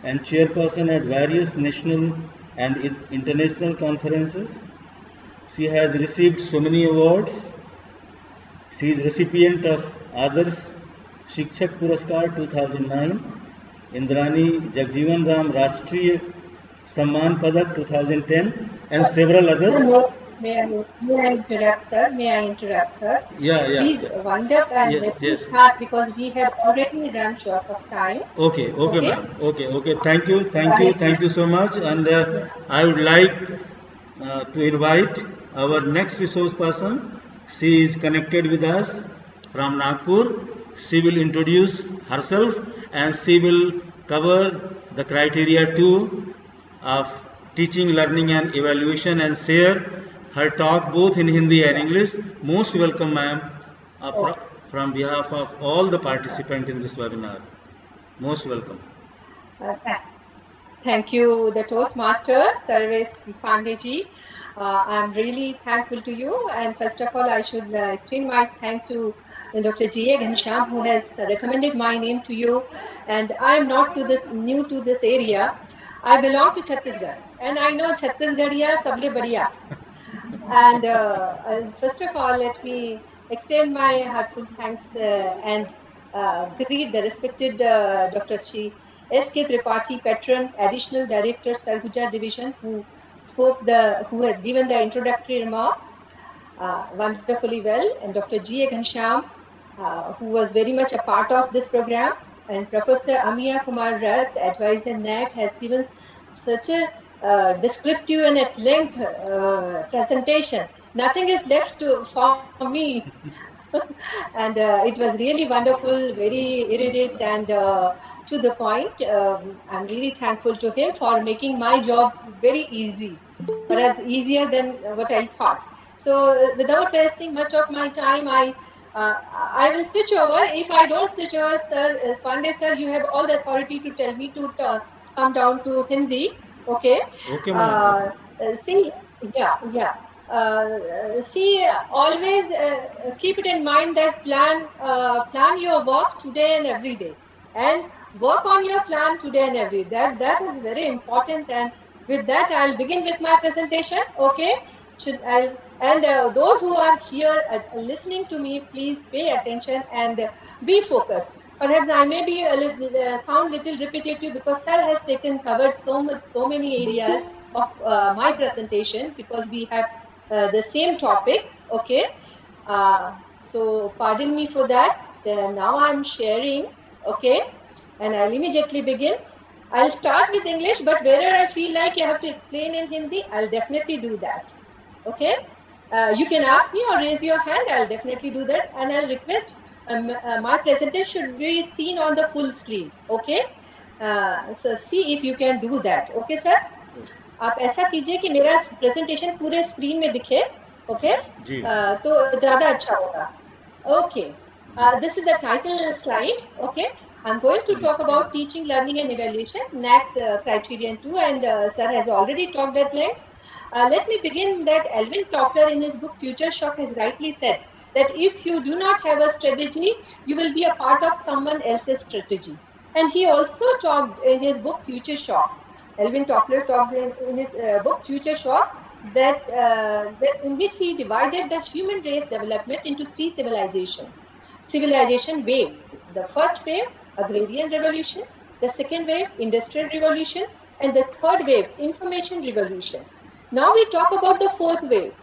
and chairperson at various national and international conferences. She has received so many awards. She is recipient of Adarsh Shikshak Puraskar 2009, Indrani Jagjivan Ram Rashtriya Samman Padak 2010, and several others. May I interrupt, sir? May I interrupt, sir? Yeah, yeah. Please wind up and Yes, let me yes. start because we have already run short of time. Okay, okay, Okay? ma'am. Okay. Thank you so much. And I would like to invite our next resource person. She is connected with us from Nagpur. She will introduce herself and she will cover the criteria 2 of teaching, learning and evaluation and share her talk both in Hindi and English. Most welcome, ma'am, from behalf of all the participants in this webinar. Most welcome. Thank you, the Toastmaster, Sarvesh Pandeyji. I'm really thankful to you. And first of all, I should extend my thanks to Dr. G.A. Ghansham, who has recommended my name to you. And I'm not new to this area. I belong to Chhattisgarh. And I know Chhattisgarhiya sable badiya. And first of all, let me extend my heartfelt thanks and greet the respected Dr. Shri S.K. Tripathi, Patron, Additional Director, Sarguja Division, who has given the introductory remarks wonderfully well, and Dr. G.A. Ghansham, who was very much a part of this program, and Professor Amiya Kumar Rath, advisor NAAC, has given such a descriptive and at length presentation. Nothing is left for me And it was really wonderful, very erudite and to the point. I'm really thankful to him for making my job very easy, perhaps easier than what I thought. So, without wasting much of my time, uh, I will switch over. If I don't switch over, sir, Pandey sir, you have all the authority to tell me to come down to Hindi. Okay. Okay, madam. Uh, see, yeah. See, always keep it in mind that plan your work today and every day, and work on your plan today and every day. That is very important. And with that, I'll begin with my presentation. Okay, and those who are here listening to me, please pay attention and be focused. Perhaps I may be sound little repetitive because sir has taken covered so many areas of my presentation because we have the same topic. Okay, so pardon me for that. Now I'm sharing. Okay, and I'll immediately begin. I'll start with English, but wherever I feel like you have to explain in Hindi, I'll definitely do that. Okay, you can ask me or raise your hand. I'll definitely do that, and I'll request my presentation should be seen on the full screen. Okay, so see if you can do that. Okay, sir. आप ऐसा कीजिए कि मेरा presentation पूरे screen में दिखे. Okay, जी. तो ज्यादा अच्छा होगा. Okay, this is the title slide. Okay, I'm going to talk about teaching, learning, and evaluation, NAAC's criterion 2, and sir has already talked at length. Let me begin that Alvin Toffler in his book Future Shock has rightly said that if you do not have a strategy, you will be a part of someone else's strategy. And he also talked in his book Future Shock. Alvin Toffler talked in his book Future Shock that in which he divided the human race development into three civilization waves. The first wave, agrarian revolution; the second wave, industrial revolution; and the third wave, information revolution. Now we talk about the fourth wave,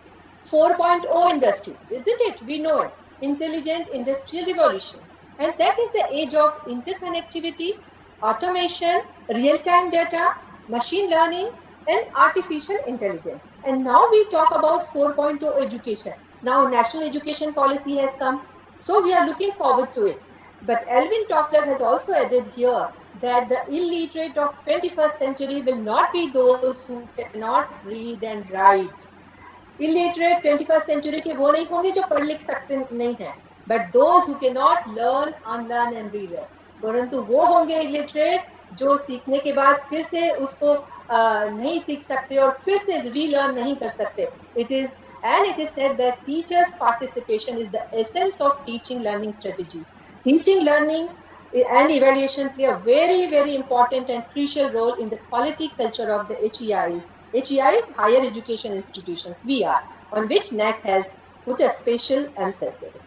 4.0 industry, isn't it? We know it. Intelligent industrial revolution. And that is the age of interconnectivity, automation, real-time data, machine learning, and artificial intelligence. And now we talk about 4.0 education. Now national education policy has come, so we are looking forward to it. But Alvin Toffler has also added here that the illiterate of 21st century will not be those who cannot read and write. Illiterate 21st century के वो नहीं होंगे जो पढ़ लिख सकते नहीं हैं, but those who cannot learn, unlearn and relearn. परंतु वो होंगे illiterate जो सीखने के बाद फिर से उसको नहीं सीख सकते और फिर से relearn नहीं कर सकते. It is said that teachers' participation is the essence of teaching learning strategy. Teaching, learning, and evaluation play a very, very important and crucial role in the quality culture of the HEIs. HEIs, higher education institutions, VR, on which NAAC has put a special emphasis.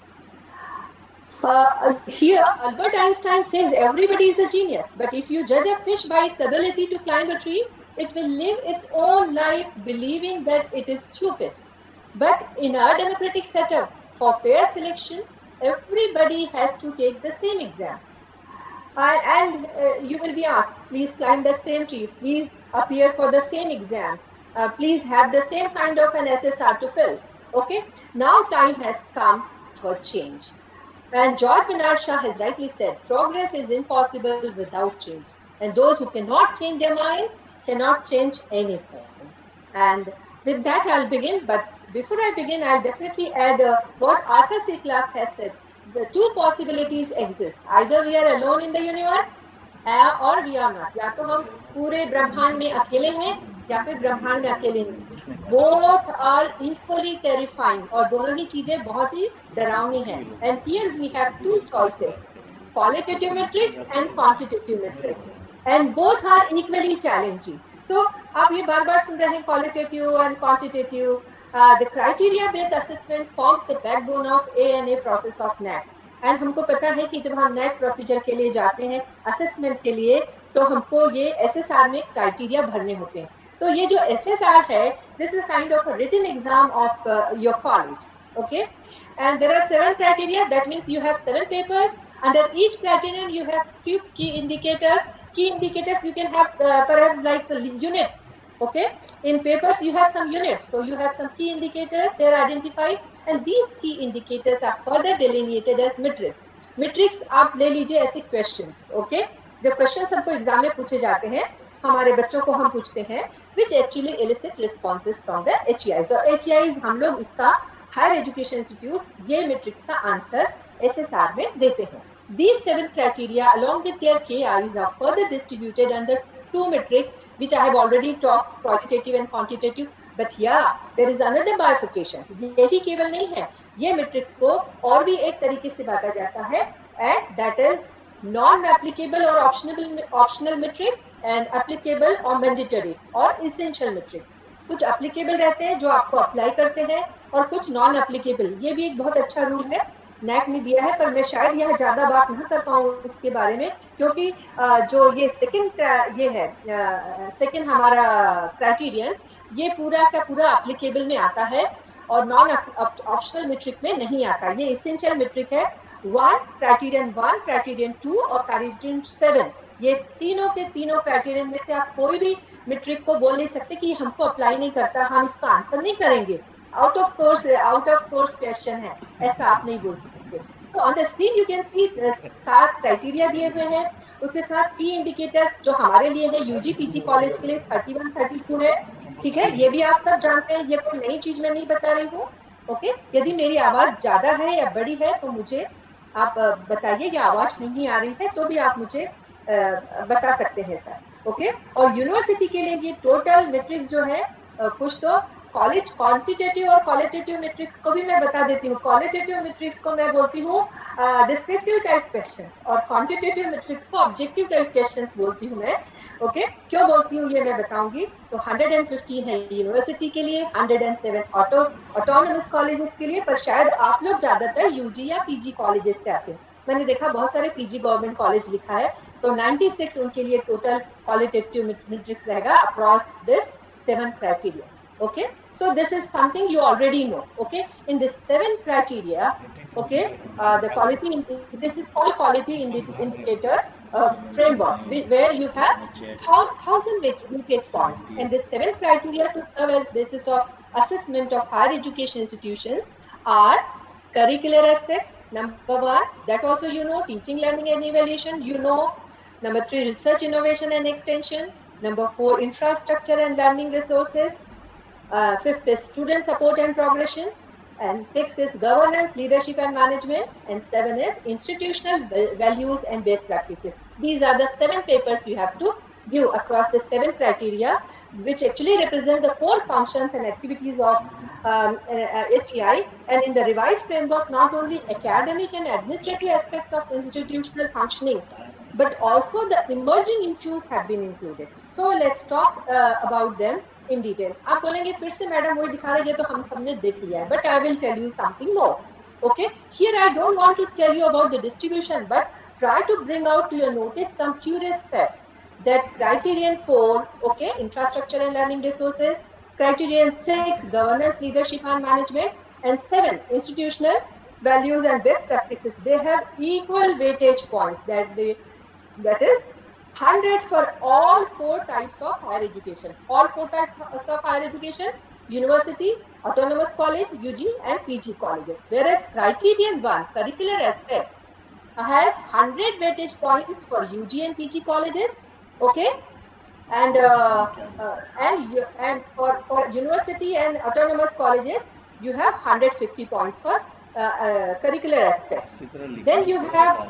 Here, Albert Einstein says everybody is a genius, but if you judge a fish by its ability to climb a tree, it will live its own life believing that it is stupid. But in our democratic setup, for fair selection, everybody has to take the same exam. And you will be asked, please climb that same tree, please appear for the same exam, please have the same kind of an SSR to fill. Okay, now time has come for change. And George Bernard Shaw has rightly said, progress is impossible without change. And those who cannot change their minds cannot change anything. And with that, I'll begin. But before I begin, I'll definitely add what Arthur C. Clarke has said. The two possibilities exist. Either we are alone in the universe or we are not. या तो हम पूरे ब्रह्मांड में अकेले हैं या फिर ब्रह्मांड में अकेले नहीं. Both are equally terrifying और दोनों ही चीजें बहुत ही डरावनी हैं. And here we have two choices, qualitative metrics and quantitative metrics. And both are equally challenging. So आप ये बार बार सुन रहे हैं qualitative and quantitative. The criteria based assessment forms the backbone of ANA process of NAAC. And हमको पता है कि जब हम NAAC प्रोसीजर के लिए जाते हैं असेसमेंट के लिए तो हमको ये SSR में क्राइटेरिया भरने होते हैं. तो ये जो SSR है, this is kind of a written exam of your college. Okay, and there are 7 criteria. That means you have 7 papers. Under each criterion you have few key indicators. Key indicators you can have perhaps like the units. Okay, in papers you have some units, so you have some key indicators. They are identified, and these key indicators are further delineated as metrics. metrics आप ले लीजिए ऐसे questions, okay? जब questions हमको exam में पूछे जाते हैं, हमारे बच्चों को हम पूछते हैं which actually elicit responses from the HEIs, और HEIs हम लोग इसका हायर एजुकेशन इंस्टीट्यूट ये मैट्रिक्स का आंसर SSR में देते हैं. These 7 criteria along with their KIs are further distributed under 2 metrics which I have already talked, qualitative and quantitative. But yeah, there is another bifurcation. यही केवल नहीं है, ये मैट्रिक्स को और भी एक तरीके से बांटा जाता है, and that is non-applicable or optional metrics and applicable or mandatory or essential metrics. कुछ applicable रहते हैं जो आपको अप्लाई करते हैं और कुछ नॉन एप्लीकेबल. ये भी एक बहुत अच्छा रूल है नैक ने दिया है, पर मैं शायद यह ज्यादा बात ना कर पाऊँ इसके बारे में, क्योंकि जो ये सेकंड ये है सेकंड हमारा क्राइटेरियन, ये पूरा का पूरा एप्लीकेबल में आता है और नॉन ऑप्शनल मेट्रिक में नहीं आता. ये एसेंशियल मेट्रिक है. 1, क्राइटेरियन 1, क्राइटेरियन 2 और क्राइटेरियन 7. ये तीनों के तीनों क्राइटेरियन में से आप कोई भी मेट्रिक को बोल नहीं सकते कि हमको अप्लाई नहीं करता, हम इसका आंसर नहीं करेंगे, आउट ऑफ कोर्स क्वेश्चन है, ऐसा आप नहीं बोल सकते. तो on the screen you can see 7 criteria दिए हुए हैं, उसके साथ की इंडिकेटर्स जो हमारे लिए है यूजी पीजी कॉलेज के लिए 31 32 है. ठीक है, ये भी आप सब जानते हैं, ये कोई नई चीज मैं नहीं बता रही हूँ. ओके, यदि मेरी आवाज ज्यादा है या बड़ी है तो मुझे आप बताइए, या आवाज नहीं आ रही है तो भी आप मुझे बता सकते हैं सर. ओके, और यूनिवर्सिटी के लिए ये टोटल मैट्रिक्स जो है कुछ तो कॉलेज क्वांटिटेटिव और क्वालिटेटिव मैट्रिक्स को भी मैं बता देती हूँ. क्वालिटेटिव मैट्रिक्स को मैं बोलती हूँ डिस्क्रिप्टिव टाइप क्वेश्चंस और क्वांटिटेटिव मैट्रिक्स को ऑब्जेक्टिव टाइप क्वेश्चंस बोलती हूँ मैं. ओके, क्यों बोलती हूँ ये मैं बताऊंगी. तो 115 है यूनिवर्सिटी के लिए, 107 ऑटोनोमस कॉलेजेस के लिए, पर शायद आप लोग ज्यादातर यूजी या पीजी कॉलेजेस से आते हैं. मैंने देखा बहुत सारे पीजी गवर्नमेंट कॉलेज लिखा है, तो 96 उनके लिए टोटल क्वालिटेटिव मैट्रिक्स रहेगा across this 7 criteria. Okay, so this is something you already know. Okay, in this 7 criteria, okay, the quality, this is called quality indicator framework, where you have 1000 weightage points, and this 7 criteria to serve as basis of assessment of higher education institutions are curricular aspect, number 1, that also you know, teaching, learning and evaluation, you know. Number 3, research, innovation and extension. Number 4, infrastructure and learning resources. 5th is student support and progression. And 6th is governance, leadership and management. And 7 is institutional values and best practices. These are the 7 papers you have to view across the 7 criteria, which actually represent the core functions and activities of HEI. And in the revised framework, not only academic and administrative aspects of institutional functioning, but also the emerging issues have been included. So let's talk about them in detail. आप बोलेंगे फिर से madam वही दिखा रही है, तो हम सबने देख लिया है, but I will tell you something more. Okay, here I don't want to tell you about the distribution, but try to bring out to your notice some curious facts. That criterion 4, okay, infrastructure and learning resources, criterion 6, governance, leadership and management, and 7, institutional values and best practices. They have equal weightage points, that is 100 for all 4 types of higher education. All 4 types of higher education: university, autonomous college, UG and PG colleges. Whereas criterion 1, curricular aspect, has 100 weightage points for UG and PG colleges. Okay, and for university and autonomous colleges, you have 150 points for curricular aspects. Then you have,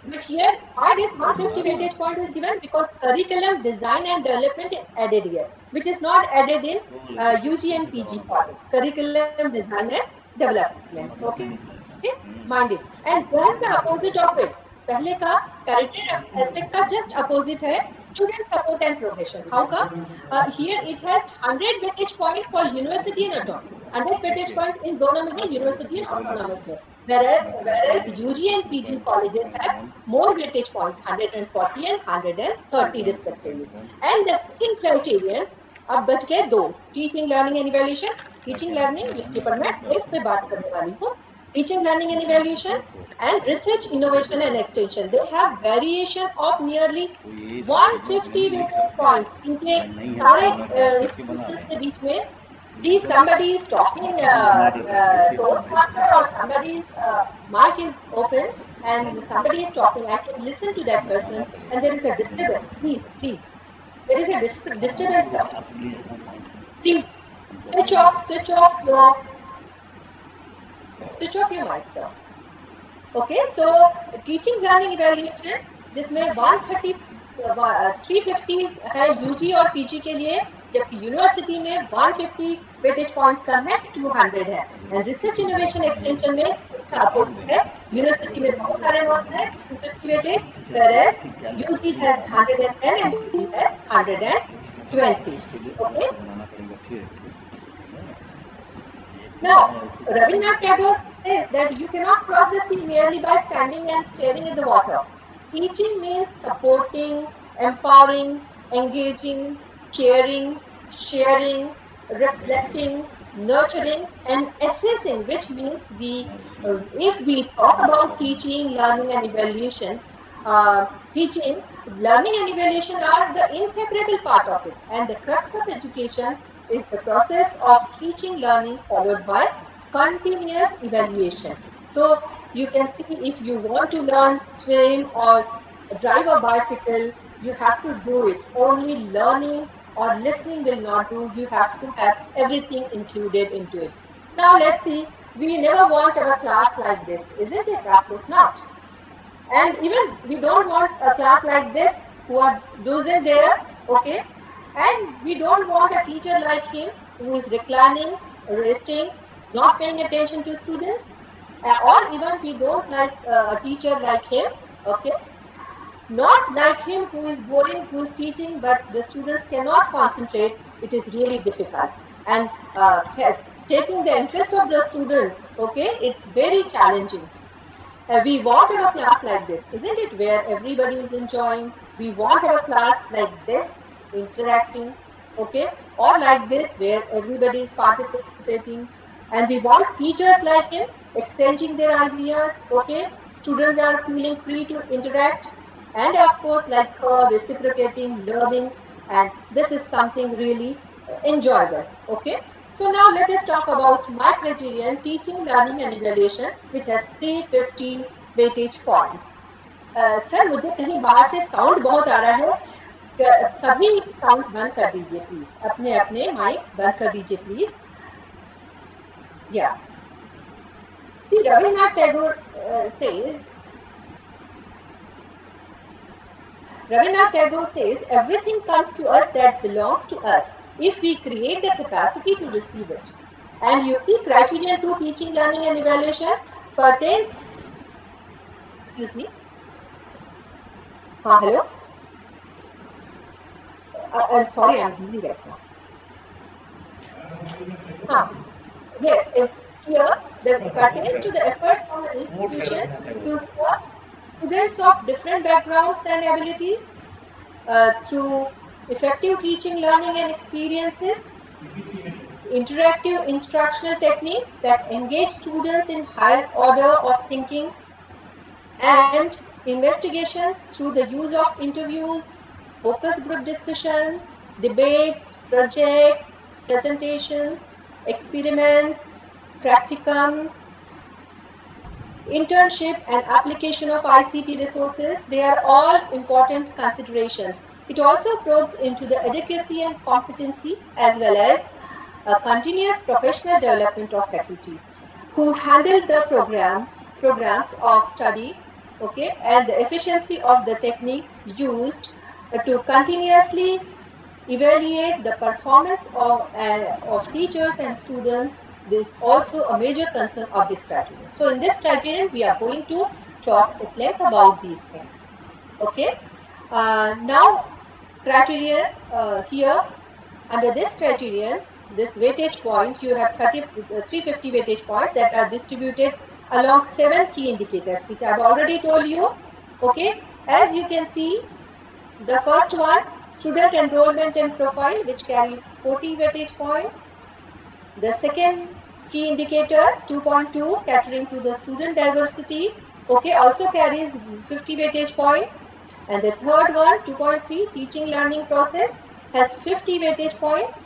but here why this 150 weightage point is given? Because curriculum design and development is added here, which is not added in UG and PG college. Curriculum design and development. Okay, mind it. And just the opposite of it, पहले का curricular aspect का just opposite है student support and progression. How come? Here it has 100 weightage point for university and autonomous. 100 weightage point in दोनों में है, university and autonomous में. Whereas UG and PG colleges have more weightage points, 140 and 130 respectively. And the second criterion, अब बच गए 2, teaching, learning and evaluation. Teaching, learning, जिसके पर मैं एक पे बात करने वाली हूँ. Teaching, learning and evaluation and research, innovation and extension. They have variation of nearly 150 weightage points. इनके सारे के बीच में somebody is talking Toastmaster, or somebody's mic is open and somebody is talking. I can listen to that person and there is a disturbance. Please. There is a disturbance, sir. Please switch off your mic, sir. Okay, so teaching learning evaluation जिसमें 350 है UG और PG के लिए, जबकि university में 150 weightage points कम है, 200 है। And research innovation extension में इसका अपोजिट है, यूनिवर्सिटी में बहुत सारे नोट्स है 250 weightage, whereas UG has 110 and PG has 120. Okay. Now, Rabindranath Tagore says that you cannot cross the sea merely by standing and staring at the water. Teaching means supporting, empowering, engaging, caring, sharing, reflecting, nurturing, and assessing, which means if we talk about teaching, learning, and evaluation, teaching, learning, and evaluation are the inseparable part of it, and the crux of education is the process of teaching, learning, followed by continuous evaluation. So you can see, if you want to learn swim or drive a bicycle, you have to do it. Only learning or listening will not do. You have to have everything included into it. Now let's see, we never want our class like this, isn't it? Of course not. And even we don't want a class like this who are dozen there, okay? And we don't want a teacher like him who is reclining, resting, not paying attention to students, or even we don't like a teacher like him, okay? Not like him who is boring, who is teaching, but the students cannot concentrate. It is really difficult. And taking the interest of the students, okay, it's very challenging. We want our class like this, isn't it? Where everybody is enjoying. We want our class like this, interacting, okay, or like this, where everybody is participating. And we want teachers like him, exchanging their ideas, okay. Students are feeling free to interact, and of course, like her, reciprocating, learning, and this is something really enjoyable, okay. So now let us talk about my criterion, teaching, learning, and evaluation, which has 350 weightage points. Sir मुझे कहीं बाहर से sound बहुत आ रहा है, सभी sound बंद कर दीजिए प्लीज, अपने अपने माइक्स बंद कर दीजिए प्लीज। या See, Rabindranath Tagore says, everything comes to us that belongs to us if we create the capacity to receive it. And you see, criterion to teaching, learning, and evaluation pertains. Excuse me. Hello. I'm sorry, I'm busy right now. Yes, here the pertains to the effort of an institution to serve students of different backgrounds and abilities through effective teaching, learning, and experiences, interactive instructional techniques that engage students in higher order of thinking, and investigation through the use of interviews, focus group discussions, debates, projects, presentations, experiments, practicum, internship, and application of ICT resources. They are all important considerations. It also probes into the adequacy and competency, as well as a continuous professional development of faculty who handle the programs of study, okay, and the efficiency of the techniques used to continuously evaluate the performance of teachers and students. This is also a major concern of this criterion. So in this criterion, we are going to talk at length about these things. Okay. Now, criterion here, under this criterion, this weightage point, you have 350 weightage points that are distributed along 7 key indicators, which I have already told you. Okay. As you can see, the first one, student enrollment and profile, which carries 40 weightage points. The second key indicator, 2.2, catering to the student diversity, okay, also carries 50 weightage points. And the third one, 2.3, teaching learning process, has 50 weightage points.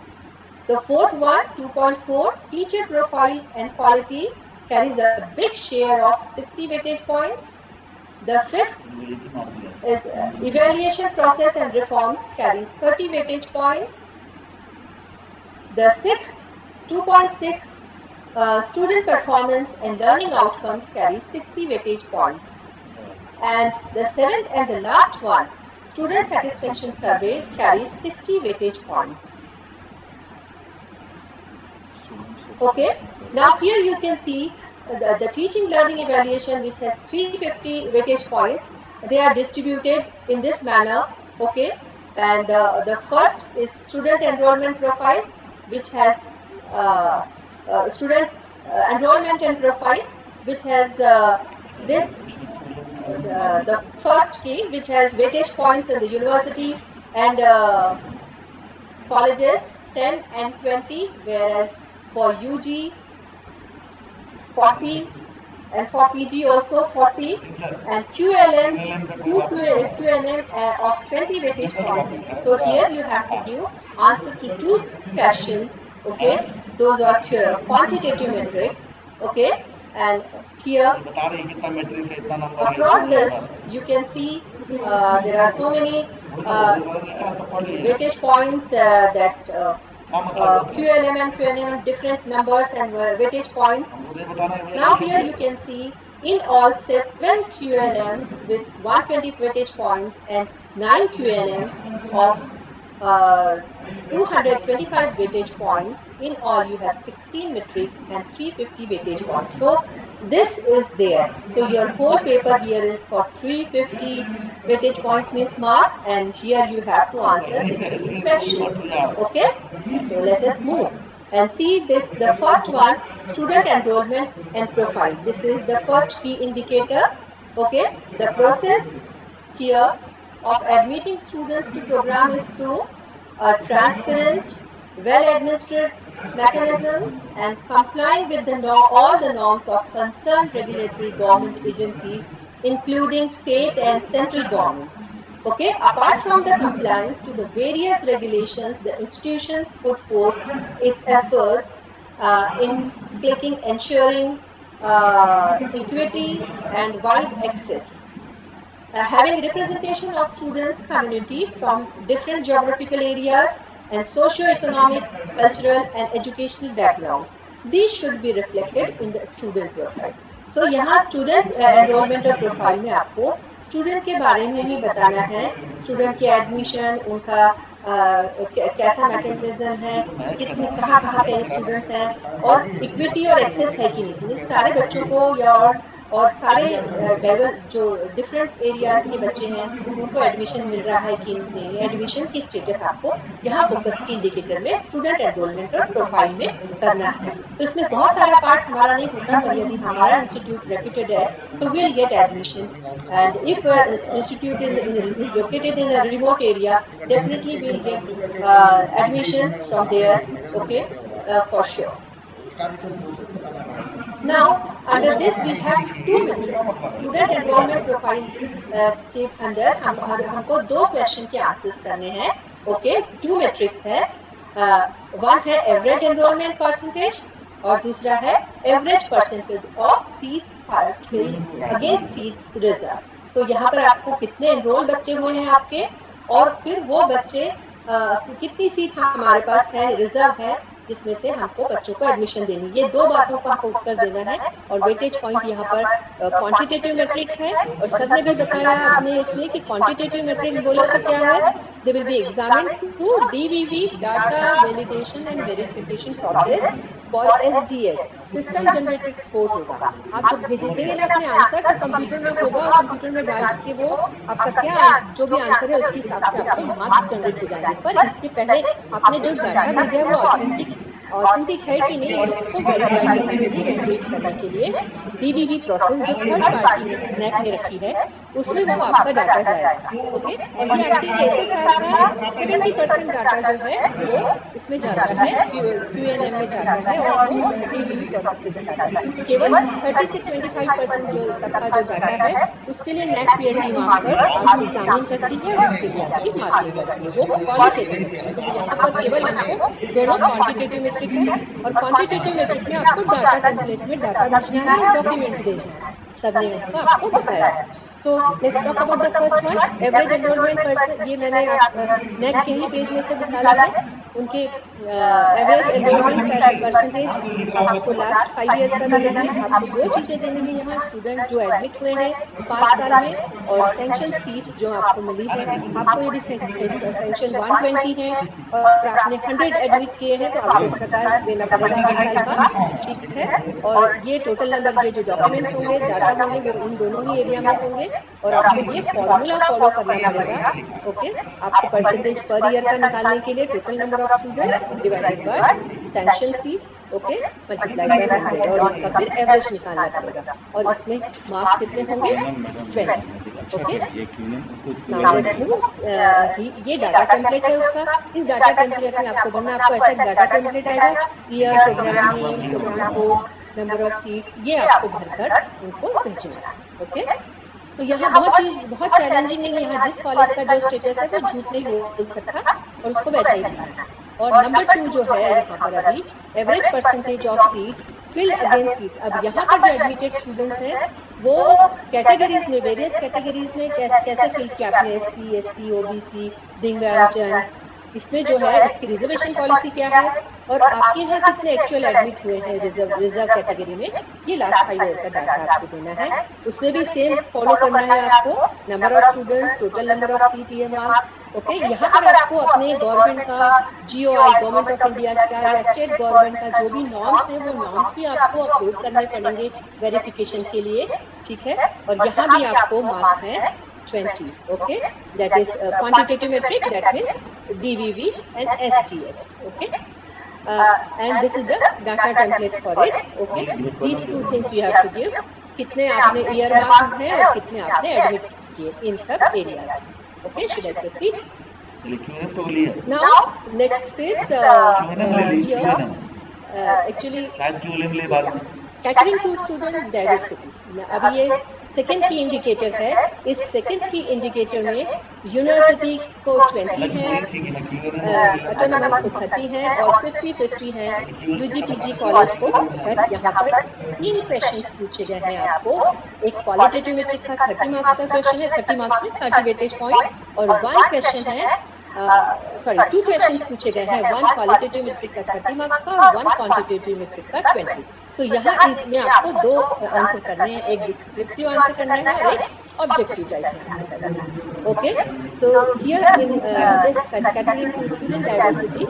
The fourth one, 2.4, teacher profile and quality, carries a big share of 60 weightage points. The fifth is evaluation process and reforms, carries 30 weightage points. The sixth, 2.6, student performance and learning outcomes, carries 60 weightage points. And the seventh and the last one, student satisfaction survey, carries 60 weightage points. Okay, now here you can see the teaching learning evaluation, which has 350 weightage points. They are distributed in this manner. Okay, and the first is student enrollment profile, which has student enrollment and profile, which has this the first key, which has weightage points in the university and colleges 10 and 20, whereas for UG 40 and for PG also 40, and QLM 2 QLM of 20 weightage points. So here you have to give answer to two questions. Okay, those are quantitative metrics. Okay, and here across this you can see there are so many weightage points that QLM and QLM different numbers and weightage points. Now here you can see in all 7 QLMs with 120 weightage points and 9 QLMs of 225 weightage points. In all you have 16 metrics and 350 weightage points. So this is there. So your whole paper here is for 350 weightage points means marks, and here you have to answer 16 questions. Okay, so let us move and see this. The first one, student enrollment and profile. This is the first key indicator. Okay, the process here of admitting students to program is through a transparent, well-administered mechanism and complying with all the norms of concerned regulatory government agencies, including state and central government. Okay, apart from the compliance to the various regulations, the institutions put forth its efforts in ensuring equity and wide access. Having representation of students community from different geographical areas and socio-economic, cultural and educational background. These should be reflected in the student profile. So यहाँ student enrollment और profile में आपको student के बारे में भी बताना है, student के admission, उनका कैसा मैकेनिज्म है, कितने कहाँ पे स्टूडेंट्स हैं और इक्विटी और एक्सेस है कि नहीं, सारे बच्चों को या और सारे जो डिफरेंट एरियाज के बच्चे हैं उनको एडमिशन मिल रहा है कि नहीं, एडमिशन की स्टेटस आपको यहाँ फोकस की इंडिकेटर में स्टूडेंट एनरोलमेंट और प्रोफाइल में करना है. तो इसमें बहुत सारा पार्ट हमारा नहीं होता, पर यदि हमारा इंस्टीट्यूट रेप्यूटेड है तो will get admission, and if institute is located in a remote area definitely will get admissions from there. Okay, for sure. Now, under this we have two metrics. Student enrollment profile के अंदर हमको दो question के answers करने हैं. Okay, two metrics है. One है average enrollment percentage और दूसरा है average percentage of seats fill against seats reserve. तो यहाँ पर आपको कितने एनरोल बच्चे हुए हैं आपके, और फिर वो बच्चे कितनी सीट हमारे पास है रिजर्व है जिसमें से हमको बच्चों को एडमिशन देनी. ये दो बातों का हमको उत्तर देना है. और वेटेज पॉइंट यहाँ पर क्वांटिटेटिव मैट्रिक्स है, और सर ने भी बताया आपने इसमें कि क्वांटिटेटिव मैट्रिक्स बोला तो क्या है, they will be examined through DVV data validation and verification process for SGS, system generated score होगा. आप जब भेजेंगे ना अपने आंसर तो कंप्यूटर में होगा, और कंप्यूटर में डाल के वो आपका क्या जो भी आंसर है उसके हिसाब से आपको मार्क्स जनरेट हो जाएंगे. पर इसके पहले आपने जो डाटा भेजा है वो ऑथेंटिक ऑथेंटिक है कि नहीं इसको वेरीफाई करने के लिए, वैलिडेट करने के लिए डीवीवी प्रोसेस जो थर्ड पार्टी नेक ने रखी है उसमें वो आपका डाटा जाएगा। ओके, और ये आपके केसेस का 70% डाटा जो है वो इसमें जाता है, क्यूएनएम में जाता है और वो डीवीवी प्रोसेस से जाता है। केवल 30 से 25% जो तक का जो डाटा है उसके लिए नेक पीयर टीम आकर आपको एग्जामिन करती है और उसके लिए आपकी मार्किंग करती है, वो क्वालिटेटिव है। तो यहाँ पर केवल हमको दोनों क्वांटिटेटिव मेट्रिक है और क्वांटिटेटिव मेट्रिक में आपको डाटा टेम्पलेट में डाटा भेजना है और डॉक्यूमेंट्स भेजना है, सर ने उसका आपको बताया है। सो let's talk about the first one, average enrolment person. ये मैंने नेक्स्ट के ही पेज में से निकाला है, उनके एवरेज एनरोलमेंट परसेंटेज आपको लास्ट 5 इयर्स का देना है। आपको दो चीजें देनी है यहाँ, स्टूडेंट जो एडमिट हुए हैं 5 साल में और सैंक्शन सीट्स जो आपको मिली है। आपको यदि सैंक्शन 120 है और आपने 100 एडमिट किए हैं तो आपको इस प्रकार देना पड़ेगा हर साल का, ठीक है। और ये टोटल नंबर, ये जो डॉक्यूमेंट्स होंगे, डाटा होंगे, वो इन दोनों ही एरिया में होंगे और आपको ये फॉर्मूला फॉलो करना पड़ेगा। ओके, आपको परसेंटेज पर ईयर का निकालने के लिए total number of students divided by sanction seats, okay, multiply by 100 और इसका फिर एवरेज निकालना पड़ेगा और इसमें मार्क्स कितने होंगे, 20। Okay, now let's move. ये डाटा टेम्पलेट है उसका, इस डाटा टेम्पलेट में आपको भरना, आपको ऐसा डाटा टेम्पलेट आएगा, year, program name, program code, number of seats, ये आपको भरकर उनको भेजना है। ओके, तो यहाँ बहुत चैलेंजिंग है, यहाँ जिस कॉलेज का जो स्टेटस है वो झूठ नहीं बोल सकता और उसको वैसा ही भरना है। और नंबर 2 जो है यहाँ पर अभी average percentage of seat fill again seat. अब यहाँ पर जो एडमिटेड स्टूडेंट्स हैं वो कैटेगरीज में, वेरियस कैटेगरीज में कैसे फिल किया आपने, SC, ST, OBC, दिव्यांगजन, इसमें जो है इसकी रिजर्वेशन पॉलिसी क्या है और आपके यहाँ कितने एक्चुअल एडमिट हुए हैं रिजर्व कैटेगरी में, ये लास्ट 5 ईयर का डाटा आपको देना है। उसमें भी सेम फॉलो करना है आपको, number of students, total number of seat, EMR। Okay, यहाँ पर आपको अपने गवर्नमेंट का GOI, गवर्नमेंट ऑफ इंडिया का या स्टेट गवर्नमेंट का जो भी नॉर्म्स है वो नॉर्म्स भी आपको अपलोड करने पड़ेंगे वेरिफिकेशन के लिए, ठीक है। और यहाँ भी आपको मार्क्स है 20, okay, that is quantitative metric, that means DVV and SGS, okay, and this is the data template for it, okay. These two things you have to give, कितने आपने ईयर मार्क है और कितने आपने एडमिट किए इन सब areas. Okay, should I proceed? Now next is here actually catering to student diversity। अभी ये सेकेंड की इंडिकेटर है, इस सेकेंड की इंडिकेटर में यूनिवर्सिटी को 20 है, ऑटोनॉमस को 30 है और 50-50 है UG PG कॉलेज को। यहाँ पर 3 क्वेश्चन पूछे गए हैं आपको, एक क्वालिटेटिव मेट्रिक का 30 मार्क्स का क्वेश्चन है, 30 मार्क्स में 30 वेटेज पॉइंट, और 1 क्वेश्चन है, सॉरी 2 क्वेश्चन पूछे गए हैं, 1 क्वालिटेटिव मेट्रिक का 30 मार्क्स का और 1 क्वांटिटेटिव मेट्रिक का 20। तो यहाँ इसमें आपको 2 आंसर करने हैं, एक डिस्क्रिप्टिव आंसर करना है और एक ऑब्जेक्टिव टाइप आंसर करना है। Okay, so here in this catering to student diversity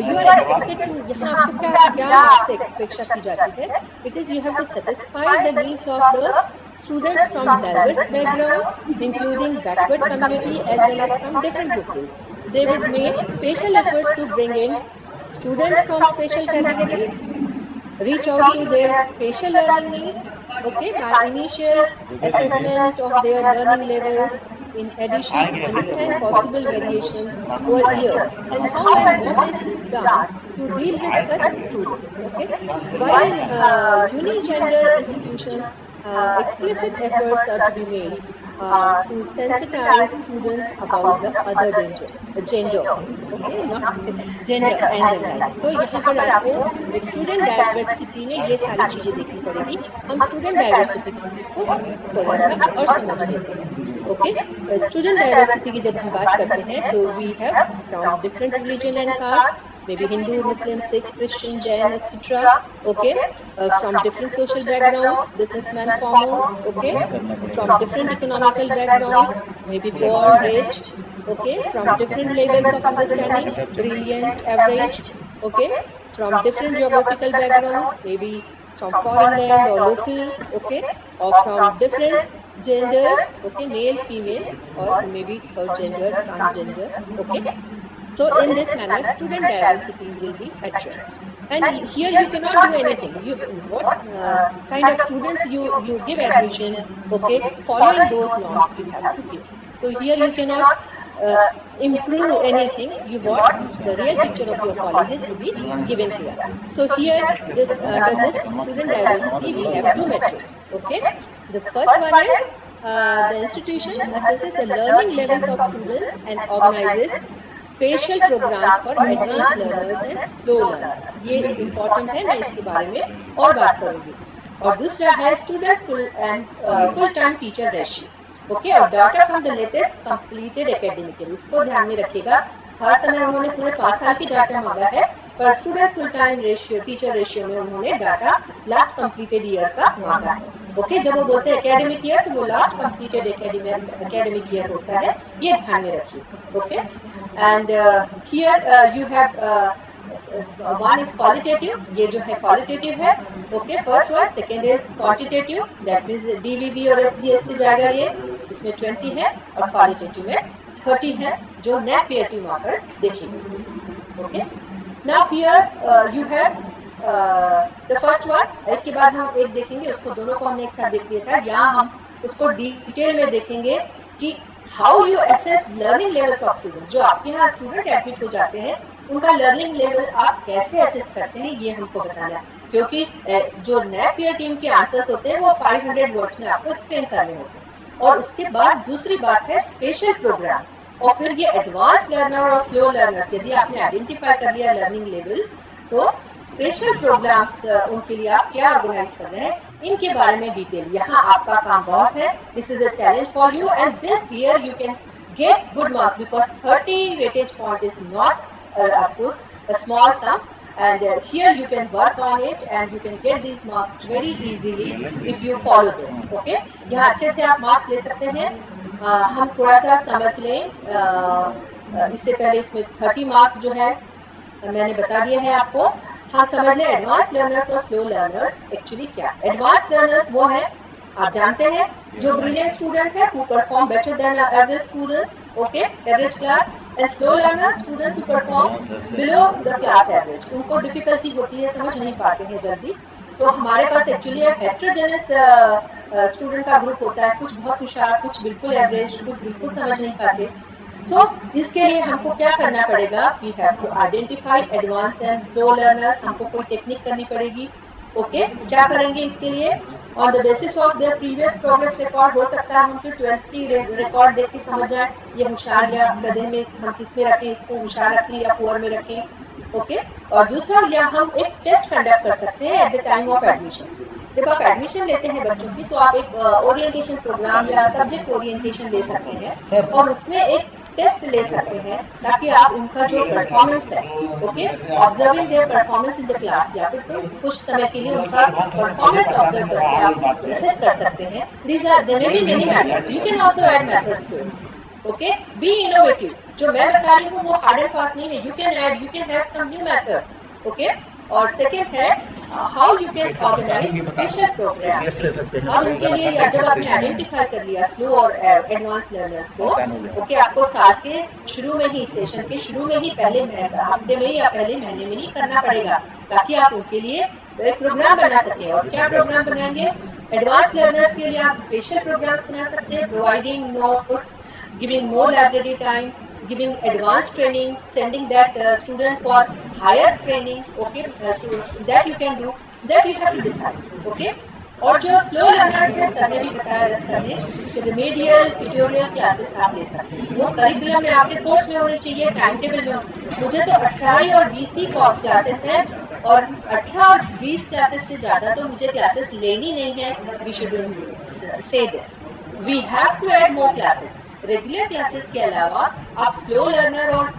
you are expected to, यहाँ आपको क्या आपसे अपेक्षा की जाती है, it is you have to satisfy the needs of the students from diverse background including backward community as well as from different groups. They would make special efforts to bring in students from special categories, reach out to their special learning needs, okay, by initial assessment of their learning levels, in addition to understand possible variations over years and how and what is done to deal with such students, okay. While in unigender institutions, explicit efforts are to be made to sensitize students about the other gender, okay, not gender and the like. So यहाँ पर आपको student diversity में ये सारी चीजें देखनी पड़ेगी। हम स्टूडेंट डाइवर्सिटी को थोड़ा सा और समझ लेते हैं। ओके, स्टूडेंट डाइवर्सिटी की जब हम बात करते हैं तो we have from different religion and caste, maybe Hindu, Muslim, Sikh, Christian, Jain, etc. Okay, from different social background, businessman, farmer, okay, from different economical background, maybe poor, rich, okay, from different levels of understanding, brilliant, average, okay, from different geographical background, maybe from foreign land or local, okay, or from different genders, okay, male, female, or maybe third gender, transgender, okay. So in this manner, student diversity will be addressed. And here you cannot do anything. You what kind of students you give admission, okay? Following those norms you have to give. So here you cannot uh, improve anything. You what the real picture of your college is to be given here. So here this under this student diversity we have two metrics. Okay, the first one is the institution assesses the learning levels of students and organizes special programs for advance learners and slow learners. ये important है, मैं इसके बारे में और बात करूंगी। और दूसरा है student full time teacher ratio. Okay, और data from the latest completed academic year, इसको ध्यान में रखिएगा। हर समय उन्होंने पूरे 5 साल की डाटा मांगा है, पर student full time ratio teacher ratio में उन्होंने डाटा लास्ट कंप्लीटेड ईयर का मांगा है। ओके, जब वो बोलते हैं एकेडमिक ईयर तो वो लास्ट कंप्लीटेड एकेडमिक ईयर होता है, ये ध्यान में रखिए। Okay, and here you have one is qualitative, ये जो है qualitative है। okay, first one, second is quantitative, that means DVB और SGS से जाएगा ये, इसमें 20 है और qualitative में 30 है जो NAAC PAT marker देखेंगे। okay, now here you have the first one, एक के बाद हम एक देखेंगे, उसको दोनों को हमने एक साथ देख लिया था। यहाँ हम उसको डिटेल में देखेंगे कि how you assess learning levels of student. जो आपके यहाँ स्टूडेंट एडमिट हो जाते हैं उनका लर्निंग लेवल आप कैसे असेस करते हैं, ये हमको बताना है। क्योंकि जो NAAC टीम के आंसर्स होते हैं वो 500 वर्ड्स में आपको एक्सप्लेन करने होते हैं। और उसके बाद दूसरी बात है स्पेशल प्रोग्राम, और फिर ये एडवांस लर्नर और स्लो लर्नर, यदि आपने आइडेंटिफाई कर लिया लर्निंग लेवल तो स्पेशल प्रोग्राम्स उनके लिए आप क्या ऑर्गेनाइज कर रहे हैं, इनके बारे में डिटेल। यहाँ आपका काम बहुत है, this is a challenge for you and this year you can get good marks because 30 weightage point is not of course a small sum, and here you can work on it and you can get these marks very easily if you follow them. Okay, यहाँ अच्छे से आप marks ले सकते हैं। हम थोड़ा सा समझ लें, इससे पहले इसमें 30 मार्क्स जो है मैंने बता दिए हैं आपको। हाँ, समझ लें एडवांस लर्नर्स और स्लो लर्नर्स एक्चुअली क्या। एडवांस लर्नर्स वो हैं, आप जानते हैं, जो ब्रिलियंट स्टूडेंट है who perform better than average students, okay, average class. And slow learner students who perform below the class average, उनको डिफिकल्टी होती है, समझ नहीं पाते हैं जल्दी। तो हमारे पास एक्चुअली हेटेरोजेनस स्टूडेंट का ग्रुप होता है, कुछ बहुत होशियार, कुछ बिल्कुल एवरेज, कुछ बिल्कुल समझ नहीं पाते। सो इसके लिए हमको क्या करना पड़ेगा, we have to identify advance and slow learners. हमको कोई टेक्निक करनी पड़ेगी। ओके, क्या करेंगे इसके लिए, on the basis of their previous progress record. हो सकता है हम तो 12th की रिकॉर्ड देख के समझ जाए ये होशियार या गधे में हम किस में रखें, इसको होशियार रखें या पुअर में रखें। ओके, और दूसरा या हम एक टेस्ट कंडक्ट कर सकते हैं at the time of admission. जब आप एडमिशन लेते हैं बच्चों की तो आप एक ओरिएंटेशन प्रोग्राम या सब्जेक्ट ओरिएंटेशन ले सकते हैं और उसमें एक टेस्ट ले सकते हैं ताकि आप उनका जो परफॉर्मेंस है, okay, observing their performance in the class, या फिर कुछ समय के लिए उनका परफॉर्मेंस ऑब्जर्व करके आप असेस कर सकते हैं। These are there may be many methods, you can also add methods to it. Okay, be innovative. जो मैं बता रही हूँ वो हार्ड एंड फास्ट नहीं है, you can add, you can have some new methods. Okay, और सेकेंड है how you can organize special program. अब इनके लिए या जब आपने आइडेंटिफाई कर लिया स्लो और एडवांस लर्नर्स को, ओके, आपको साल के शुरू में ही, सेशन के शुरू में ही, पहले हफ्ते में या पहले महीने में ही करना पड़ेगा ताकि आप उनके लिए एक प्रोग्राम बना सकें। और क्या प्रोग्राम बनाएंगे, एडवांस लर्नर्स के लिए आप स्पेशल प्रोग्राम बना सकते हैं, providing notes, giving more library time, giving advanced training, sending that student for higher training, okay, that you can do, that you have to decide, okay। और जो slow learners है, sir ने भी बताया sir ने कि रिमेडियल ट्यूटोरियल क्लासेस आप ले सकते हैं, वो करिकुलम में आपके कोर्स में होनी चाहिए, टाइम टेबल में। मुझे तो 18 और 20 ही क्लासेस हैं और 18 और 20 क्लासेस से ज़्यादा तो मुझे क्लासेस लेनी नहीं है। We should say this, we have to add more classes. Regular classes के अलावा आप स्लो लर्नर और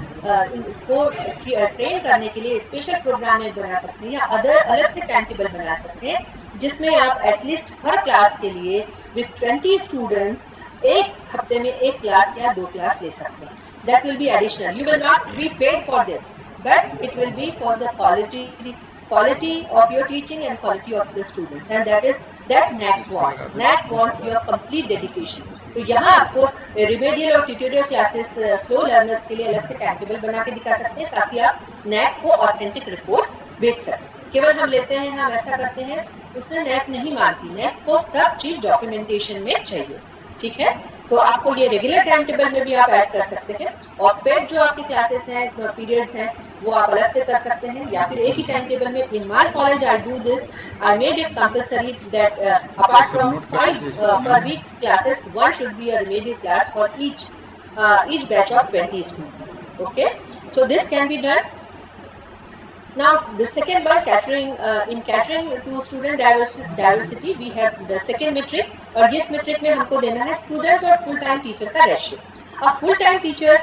को ट्रेन करने के लिए स्पेशल प्रोग्राम बना सकते हैं या अलग से टाइम टेबल बना सकते हैं जिसमें आप एटलीस्ट हर क्लास के लिए विथ 20 स्टूडेंट एक हफ्ते में एक क्लास या 2 क्लास ले सकते हैं। That will be additional, you will not be paid for this, but it will be for the quality of your teaching and quality of the students, and that is that NAAC wants your complete dedication. तो यहाँ आपको remedial और tutorial classes slow learners के लिए अलग से time table बना के दिखा सकते हैं ताकि आप NAAC को ऑथेंटिक रिपोर्ट भेज सकें। केवल हम लेते हैं, हम ऐसा करते हैं, उसने NAAC नहीं मानती, NAAC को सब चीज डॉक्यूमेंटेशन में चाहिए, ठीक है। तो आपको ये रेगुलर टाइम टेबल में भी आप ऐड कर सकते हैं, और फिर जो आपकी क्लासेस हैं, पीरियड्स हैं, वो आप अलग से कर सकते हैं, या फिर एक ही टाइम टेबल में। In my college I do this, I made it compulsory that apart from 5 per week classes, one should be a remedial class for each batch of 20 students. Okay, so this can be done. Now the second one, catering, in catering to student diversity we have the second metric, और इस metric में हमको देना है student और full time teacher का ratio। अब full time teacher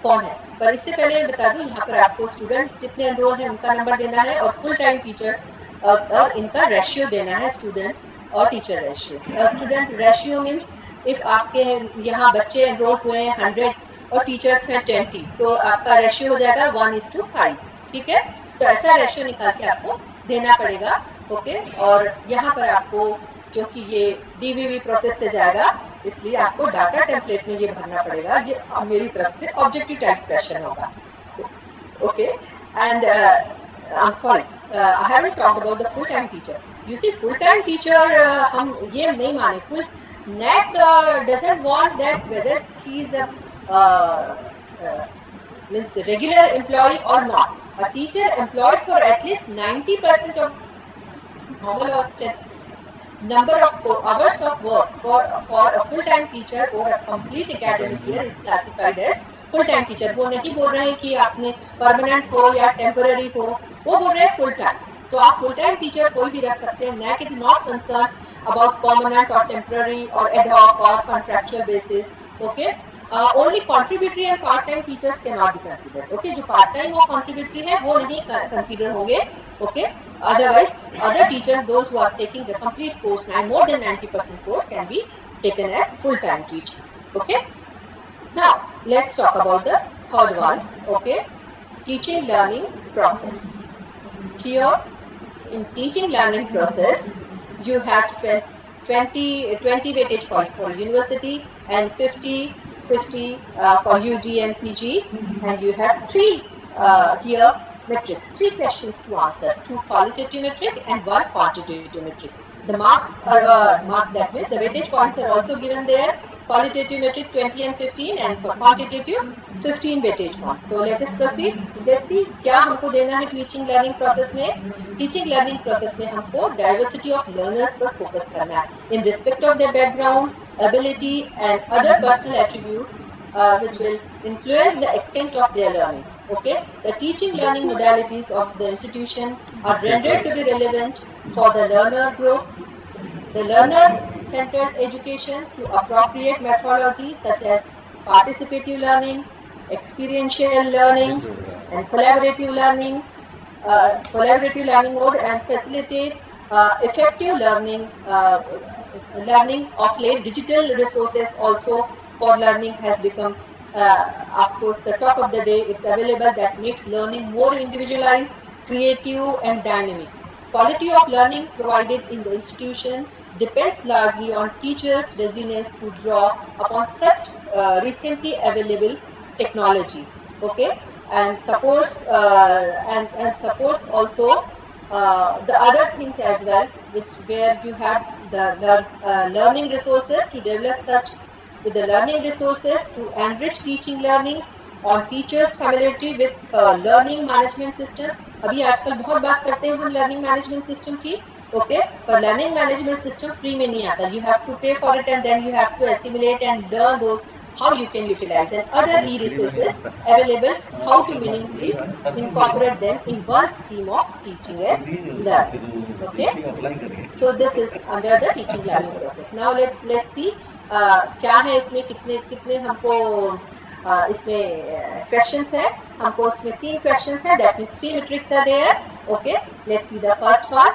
कौन है, पर इससे पहले मैं बता दूं, यहाँ पर आपको स्टूडेंट जितने एनरोल हैं उनका नंबर देना है, और फुल टाइम टीचर्स और इनका रेशियो देना है, स्टूडेंट और teacher ratio. Student ratio means if आपके यहाँ बच्चे एनरोल हुए हैं 100 और टीचर्स हैं 20, तो आपका रेशियो हो जाएगा 1:5, ठीक है। तो ऐसा रेशियो निकाल के आपको देना पड़ेगा। ओके, और यहाँ पर आपको, क्योंकि ये डीवीवी प्रोसेस से जाएगा, इसलिए आपको डाटा टेम्पलेट में ये भरना पड़ेगा। ये मेरी तरफ से ऑब्जेक्टिव टाइप क्वेश्चन होगा। Okay, and I am sorry, I haven't talked about the full time teacher. You see, full time teacher हम ये नहीं माने, full NAAC doesn't want that whether he is a means regular employee or not. A teacher employed for at least 90% of normal or number of hours of work for a full-time teacher or a complete academic year is classified as full-time teacher। वो नहीं बोल रहे हैं कि आपने permanent हो या temporary हो, वो बोल रहे हैं full-time। तो आप full-time teacher कोई भी रख सकते हैं। NAAC is not concerned about permanent or temporary or ad hoc or contractual basis. Okay, only contributory and part-time teachers cannot be considered. Okay, जो part-time और contributory है वो नहीं consider होंगे। Okay, otherwise other teachers, those who are taking the complete course and more than 90% course, can be taken as full-time teaching. Okay, now let's talk about the third one. Okay, teaching learning process. Here in teaching learning process you have 20 weightage for university and 50 for UG and PG, and you have here metrics, 3 questions to answer, 2 qualitative metric and 1 quantitative metric. The marks are marked that way. The weightage points are also given there. Qualitative metric 20 and 15, and for quantitative 15 weightage points. So let us proceed. Let's see क्या हमको देना है teaching learning process में। Teaching learning process में हमको diversity of learners पर focus करना है, in respect of their background, ability and other personal attributes which will influence the extent of their learning. Okay, the teaching learning modalities of the institution are rendered to be relevant for the learner group. The learner-centered education through appropriate methodology such as participative learning, experiential learning, and collaborative learning mode, and facilitate effective learning of late. Digital resources also for learning has become, of course, the talk of the day. It's available, that makes learning more individualized, creative, and dynamic. Quality of learning provided in the institution depends largely on teachers' readiness to draw upon such recently available technology. Okay, and supports supports also the other things as well, where you have the learning resources to develop such, with the learning resources to enrich teaching learning, on teachers familiarity with learning management system. अभी आजकल बहुत बात करते हैं हम learning management system की। Okay, पर learning management system free में नहीं आता, you have to pay for it and then you have to assimilate and learn those, how you can utilize, and other e-resources available, how to meaningfully incorporate them in one scheme of teaching and learning. Okay, so this is under the teaching learning process. Now let's see क्या है इसमें, कितने हमको इसमें questions है। हमको इसमें 3 questions है, that means 3 metrics are there. Okay, let's see the first one.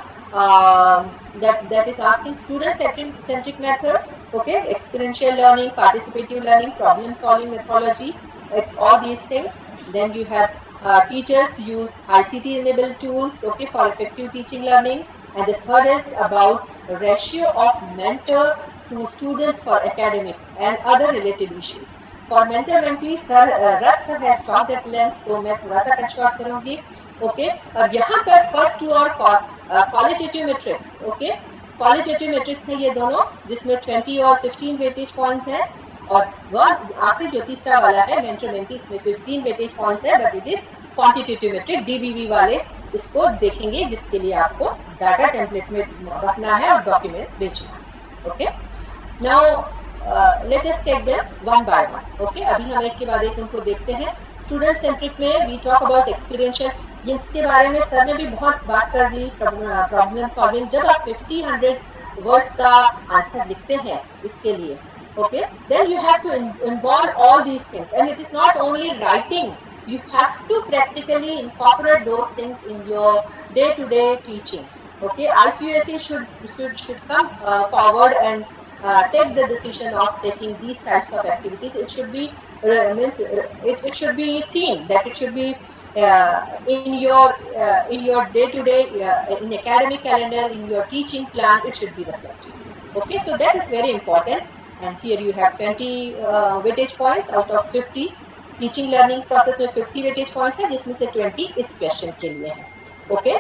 That is asking student-centric method. Okay, experiential learning, participative learning, problem-solving methodology, all these things. Then you have teachers use ICT-enabled tools. Okay, for effective teaching learning. And the third is about ratio of mentor to students for academic and other related issues. For mentor mentee sir Rath has talked at length, तो मैं थोड़ा सा cut short करूंगी. Okay, और यहाँ पर first to और qualitative matrix. Okay, qualitative matrix है ये दोनों, जिसमें 20 और 15 वेटेज पॉइंट्स है, और वह आखिरी जो तीसरा वाला है मेंटर मेंटी, इसमें 15 वेटेज पॉइंट्स है, but it is quantitative metric. DBV वाले इसको देखेंगे, जिसके लिए आपको डाटा टेम्पलेट में रखना है और डॉक्यूमेंट्स भेजना है. Okay, now let us take them one by one. Okay, अभी हम एक के बाद एक उनको देखते हैं. स्टूडेंट सेंट्रिक में वी टॉक अबाउट एक्सपीरियंशियल. इसके बारे में सर ने भी बहुत बात कर दी. प्रॉब्लम सॉल्विंग, जब आप 50-100 वर्ड्स का आंसर लिखते हैं इसके लिए, okay, then you have to involve all these things, and it is not only writing, you have to practically incorporate those things in your day-to-day teaching. Okay, IQAC should come forward and take the decision of taking these types of activities. It should be it should be seen that it should be in your day-to-day in academic calendar, in your teaching plan, it should be reflected. Okay, so that is very important. And here you have 20 weightage points out of 50. Teaching learning process में 50 weightage points है, जिसमें से 20 इस question के लिए है. Okay,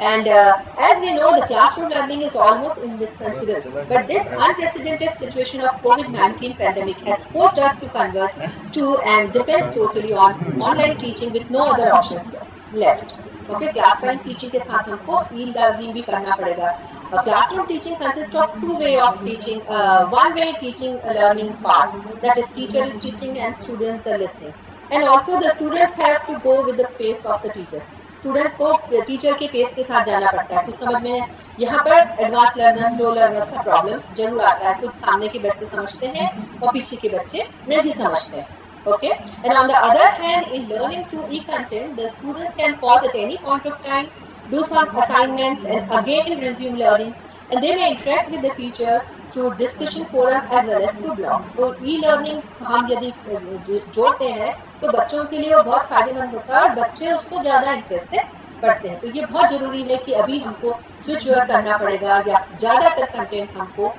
and as we know, the classroom learning is almost indispensable, but this unprecedented situation of COVID-19 pandemic has forced us to convert to and depend totally on online teaching with no other options left. Okay, classroom teaching के साथ हमको e-learning भी करना पड़ेगा. Classroom teaching consists of two way of teaching. One way teaching a learning part, that is teacher is teaching and students are listening, and also the students have to go with the pace of the teacher. Student को teacher के pace के साथ जाना पड़ता है. कुछ समझ में यहाँ पर एडवांस लर्नर स्लो लर्नर्स का प्रॉब्लम जरूर आता है. कुछ सामने के बच्चे समझते हैं और पीछे के बच्चे नहीं समझते हैं. Okay, and on the other hand, in learning through e-content, the students can pause at any point of time, do some assignments, and again resume learning, and they may interact with the teacher through discussion forum as well as through blogs. तो e-learning हम यदि जोड़ते हैं तो बच्चों के लिए वो बहुत फायदेमंद होता है और बच्चे उसको ज़्यादा इंटरेस्ट से पढ़ते हैं. तो ये बहुत ज़रूरी है कि अभी हमको स्विच ओवर करना पड़ेगा, या ज़्यादातर कंटेंट हमको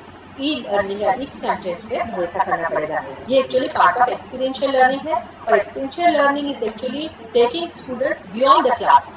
ई-लर्निंग या ई-कंटेंट पे भरोसा करना पड़ेगा. ये actually part of experiential learning है, और experiential learning is actually taking students beyond the class.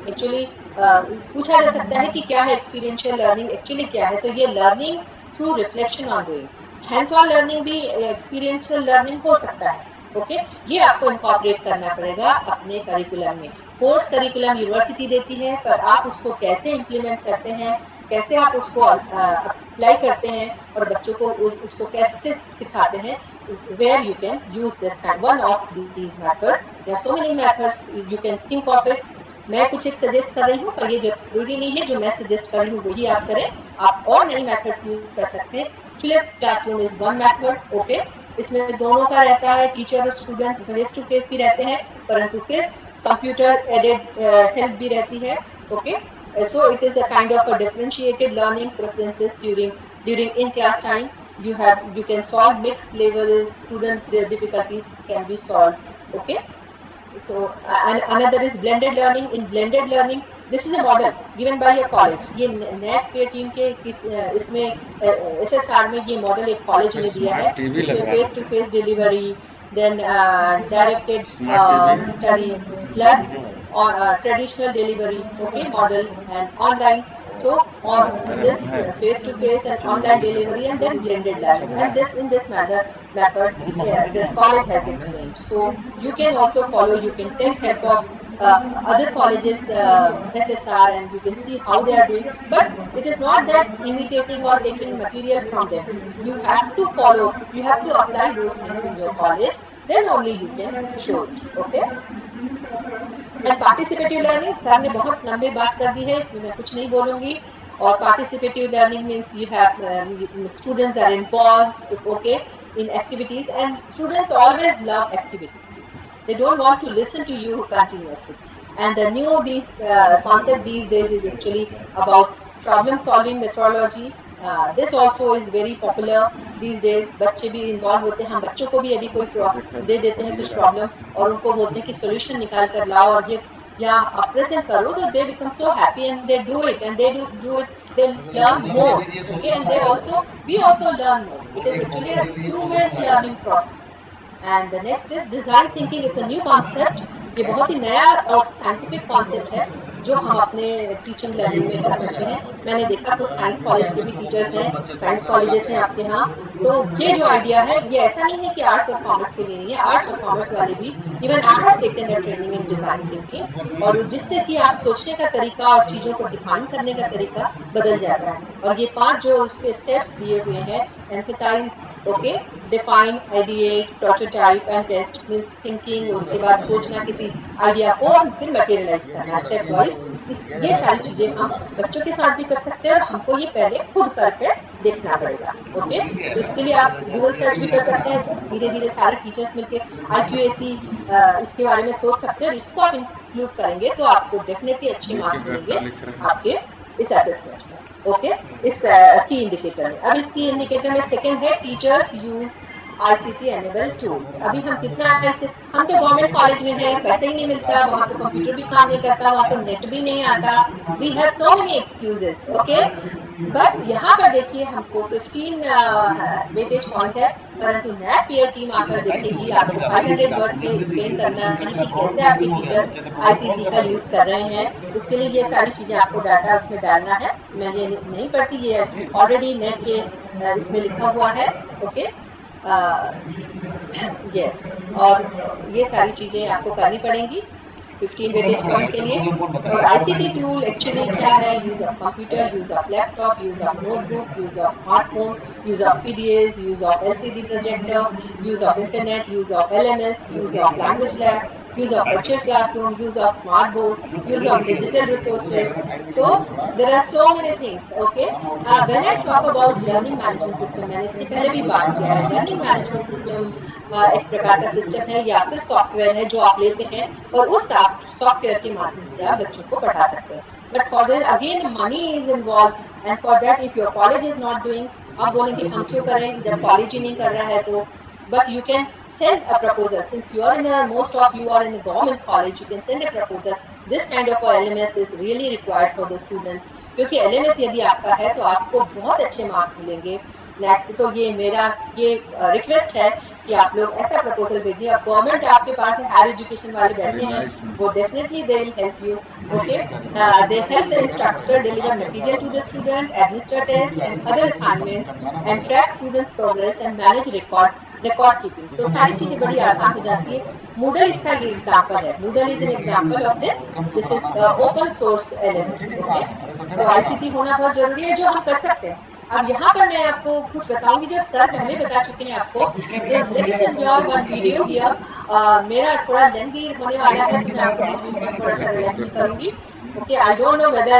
Actually पूछा जा सकता है कि क्या है एक्सपीरियंशियल लर्निंग, एक्चुअली क्या है. तो ये learning through reflection on doing. Hands on learning भी एक्सपीरियंशियल लर्निंग हो सकता है. ओके, ये आपको इनकॉर्पोरेट करना पड़ेगा अपने करिकुलम में. कोर्स करिकुलम यूनिवर्सिटी देती है, पर आप उसको कैसे इम्प्लीमेंट करते हैं, कैसे आप उसको अप्लाई करते हैं और बच्चों को उसको कैसे सिखाते हैं, where you can use this kind one of these methods. There are so many methods you can think of it. मैं कुछ एक सजेस्ट कर रही हूँ, पर ये जरूरी नहीं है जो मैं सजेस्ट कर रही हूँ वही आप करें. आप और नई मेथड्स यूज कर सकते हैं. Flip classroom is one method. Okay, इसमें दोनों का रहता है, टीचर और स्टूडेंट फेस टू फेस भी रहते हैं, परंतु फिर कंप्यूटर एडेड हेल्प भी रहती है. Okay, so it is a kind of a differentiated learning preferences during in class time. You can solve mixed levels student difficulties can be solved. Okay, so another is blended learning. In blended learning, this is a model given by a college. ये NAAC के team के इसमें SSR में ये model एक college ने दिया है, इसमें face to face delivery, then directed study plus traditional delivery, okay, model, and online. So on this face-to-face and online delivery, and then blended learning, and this in this method this college has explained. So you can also follow. You can take help of other colleges SSR, and you can see how they are doing. But it is not that imitating or taking material from them. You have to follow. You have to apply those things in your college. Then only you can show it. Okay. And participative learning, sir ने बहुत लंबी बात कर दी है, इसमें मैं कुछ नहीं बोलूँगी. और participative learning means you have students are involved, okay, in activities, and students always love activities. They don't want to listen to you continuously. And the new concept these days is actually about problem solving methodology. This also is very popular these days. बच्चे भी involve होते हैं. हम बच्चों को भी यदि कोई दे देते हैं कुछ प्रॉब्लम और उनको बोलते हैं कि सोल्यूशन निकाल कर लाओ, और ये या प्रेजेंट करो, तो they become so happy and they do it and they do it, they learn more. Okay, and they also, we also learn more. It is actually a two-way learning process. And the next is design thinking. It's a new concept. ये बहुत ही नया और scientific concept है जो हम अपने teaching learning में कर सकते हैं। मैंने देखा कुछ साइंस कॉलेज के भी टीचर्स हैं, साइंस कॉलेजेस हैं आपके यहाँ, तो ये जो आइडिया है ये ऐसा नहीं है कि आर्ट्स और कॉमर्स के लिए नहीं है, आर्ट्स और कॉमर्स वाले भी, even I have taken a training in design thinking, और जिससे कि आप सोचने का तरीका और चीजों को डिफाइन करने का तरीका बदल जाता है। और ये 5 जो उसके स्टेप्स दिए हुए हैं, empathize, okay, define, ideate, prototype and test, means thinking, उसके बाद सोचना किसी आइडिया को और फिर मटेरियलाइज करना स्टेप वाइज। ये सारी चीजें हम बच्चों के साथ भी कर सकते हैं और हमको ये पहले खुद करके देखना पड़ेगा। ओके, तो इसके लिए आप गूगल सर्च भी कर सकते हैं, धीरे धीरे सारे टीचर्स मिलके IQAC इसके बारे में सोच सकते हैं, इसको आप इंक्लूड करेंगे तो आपको डेफिनेटली अच्छे मार्क्स मिलेंगे आपके इस असेसमेंट में। ओके, इस की इंडिकेटर में। अब इसकी इंडिकेटर में सेकंड है teachers use ICT enable tools. अभी हम कितना ऐसे, हम तो गवर्नमेंट कॉलेज में हैं, पैसे ही नहीं मिलता, वहाँ तो कंप्यूटर भी काम नहीं करता, वहाँ तो नेट भी नहीं आता, we have so many excuses. Okay, but यहाँ पर देखिए हमको 15 वेटेज पॉइंट है, परंतु NAAC पीयर टीम आकर देखेगी, आपको 500 वर्ड्स में एक्सप्लेन करना है कि कैसे आपके टीचर ICT का यूज कर रहे हैं। उसके लिए ये सारी चीजें आपको डाटा उसमें डालना है। मैं ये नहीं पढ़ती, ये ऑलरेडी नेट के इसमें लिखा हुआ है। ओके, यस, और ये सारी चीजें आपको करनी पड़ेंगी 15 वेटेज पॉइंट के लिए। और ICT टूल एक्चुअली क्या है? Use of computer, use of laptop, use of notebook, use of smartphone, use of PDAs, use of LCD projector, use of internet, use of LMS, use of language lab, use of virtual classroom, use of smart board, use of digital resources. So there are so many things. Okay, when I talk about learning management system, मैंने इससे पहले भी बात किया है, learning management system एक प्रकार का सिस्टम है या फिर सॉफ्टवेयर है जो आप लेते हैं और उस सॉफ्टवेयर के माध्यम से आप बच्चों को पढ़ा सकते हैं। But for that again money is involve, and for that if your college is not doing, आप बोलेंगे हम क्यों करें जब कॉलेज ही नहीं कर रहा है, तो but you can send a proposal. Since you are in a, most of you are in a government college, you can send a proposal. This kind of a LMS is really required for the students, क्योंकि LMS यदि आपका है तो आपको बहुत अच्छे marks मिलेंगे next. तो ये मेरा ये रिक्वेस्ट है कि आप लोग ऐसा प्रपोजल भेजिए। अब गवर्नमेंट आपके पास है, हायर एजुकेशन वाले बैठे हैं, वो definitely they will help you. Okay, they help the instructor deliver material to the student, administer test and other assignments and track students progress and manage record keeping. तो सारी चीजें बड़ी आसान हो जाती है। मूडल इसका ये एग्जाम्पल है, Moodle is an example of this is open source LMS। Okay, तो ICT होना बहुत जरूरी है जो हम कर सकते हैं। अब यहाँ पर मैं आपको कुछ बताऊंगी जो सर पहले बता चुके हैं आपको। Let's enjoy one video here. मेरा थोड़ा लेंथी होने वाला है तो मैं आपको बीच बीच में थोड़ा सा रिलैक्स भी करूंगी। Okay, I don't know whether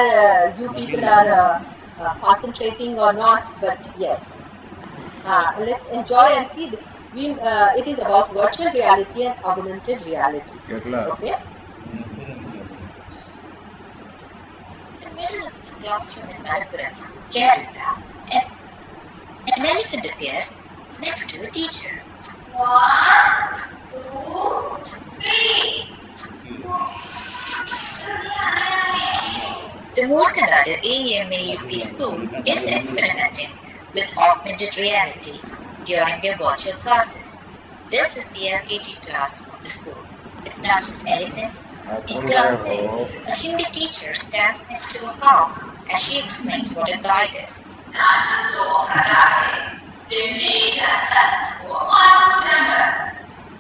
you people are concentrating or not, but yes, let's enjoy and see. It is about virtual reality and augmented reality. Okay. The middle of the classroom in Malappuram, Kerala, an elephant appears next to a teacher. 1, 2, 3. The Moorkanadu AEMAUP school is experimenting with augmented reality during their virtual classes. This is the LKG class of the school. It's not just elephants. In class 6, a Hindi teacher stands next to a cow as she explains what a guide is.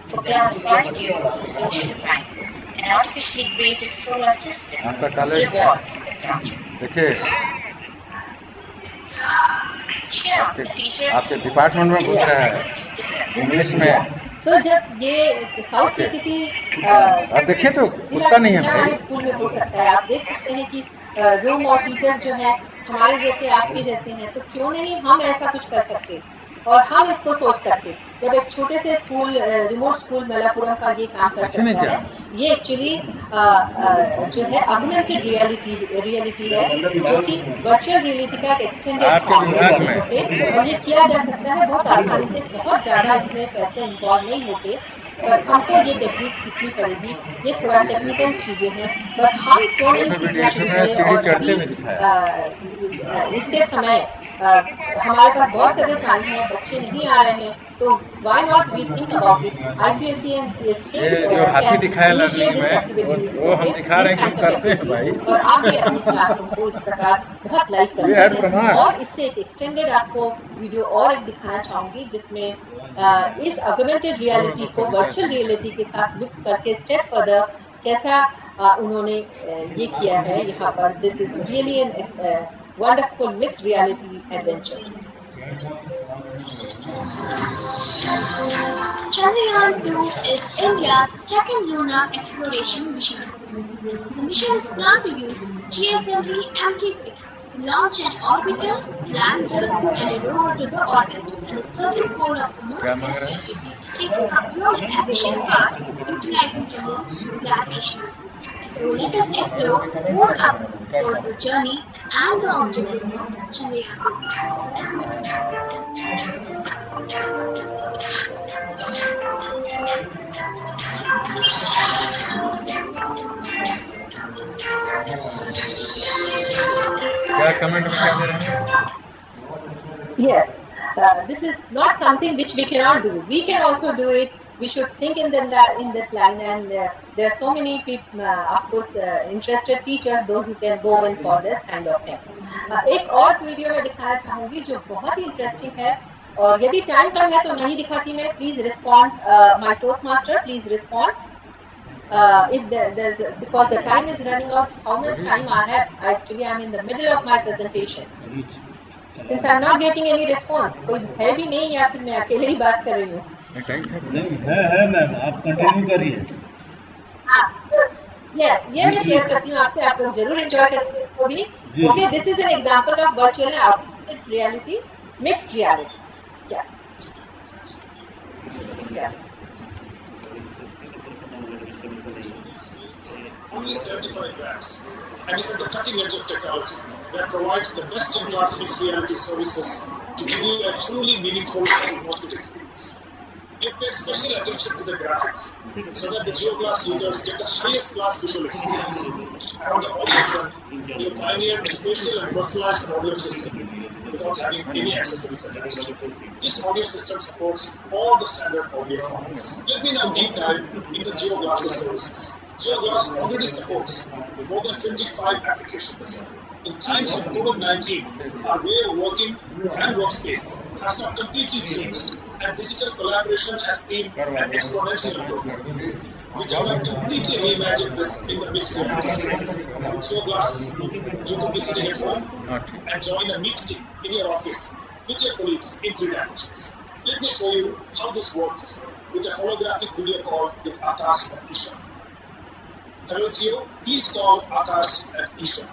For class 5 students of social sciences, an artificially created solar system revolves in the classroom. आपके department में पूछ रहा है English में। तो जब ये south के किसी आप देखिए तो कुत्ता नहीं है स्कूल में हो सकता है, आप देख सकते हैं कि रूम और टीचर्स जो है हमारे जैसे आपके जैसे हैं, तो क्यों नहीं हम ऐसा कुछ कर सकते और हम इसको सोच सकते। जब एक छोटे से स्कूल, रिमोट स्कूल मलापुरम का ये काम कर सकता है, ये एक्चुअली जो है ऑगमेंटेड रियलिटी है, जो कि वर्चुअल रियलिटी का एक एक्सटेंडेड फॉर्म है। और ये किया जा सकता है बहुत आसानी से, बहुत ज़्यादा इसमें पैसे इन्वॉल्व नहीं होते। पर हमको ये टेक्निक सीखनी पड़ेगी। ये थोड़ा टेक्निकल चीजें हैं, पर हम क्यों नहीं सीखना शुरू करें। और अभी इसके समय हमारे पास बहुत सारे टाइम है, बच्चे नहीं आ रहे हैं, तो why not we think about it? IPSC and CSC can initiate this activity, okay, these kinds of activities, और आप भी अपनी क्लासरूम को इस प्रकार बहुत लाइक कर सकते हैं। और इससे एक एक्सटेंडेड आपको वीडियो और एक दिखाना चाहूंगी, जिसमें इस ऑगमेंटेड रियलिटी को वर्चुअल रियलिटी के साथ मिक्स करके स्टेप फर्दर कैसा उन्होंने ये किया है यहाँ पर। This is really an wonderful mixed reality adventure. Chandrayaan-2 is India's second lunar exploration mission. The mission is planned to use GSLV Mk3 to launch an orbiter, lander, and a rover to the orbit and the southern pole of the moon is taking a pure and efficient path utilizing the moon's gravitational pull. So let us explore more about the journey and the objectives of Chandrayaan-2. क्या comment में क्या दे रहे हैं? Yes, this is not something which we cannot do. We can also do it. We should think in this line, and there are so many people, of course, interested teachers, those who can go in for this kind of thing. एक और video में दिखाना चाहूंगी जो बहुत ही interesting है, और यदि टाइम कम है तो नहीं दिखाती मैं। Please respond my toast master, please respond if because the time is running out. How much time I have? Actually, I'm in the middle of my presentation. Since I'm not getting any response, कोई है भी नहीं या फिर मैं अकेले ही बात कर रही हूँ? नहीं है मैम, आप कंटिन्यू करिए। ये मैं शेयर करती हूँ आपसे, आप लोग जरूर एंजॉय करेंगे इसको भी। Okay, this is an example of virtual augmented reality, mixed reality. Only 75 grams, and is at the cutting edge of technology that provides the best-in-class mixed reality services to give you a truly meaningful and immersive experience. We pay special attention to the graphics so that the GeoGlass users get the highest class visual experience. And on the audio front, we have pioneered a spatial and personalized audio system without having any accessories attached. This audio system supports all the standard audio formats. Let me now deep dive into GeoGlass's services. GeoGlass already supports more than 25 applications. In times of COVID-19, our way of working and workspace has now completely changed, and digital collaboration has seen an exponential growth. We can now completely reimagine this in the mixed reality space. With GeoGlass, you could be sitting at home and join a meeting in your office with your colleagues in 3 dimensions. Let me show you how this works with a holographic video call with Akash and Isha. Hello Geo, please call Akash and Isha.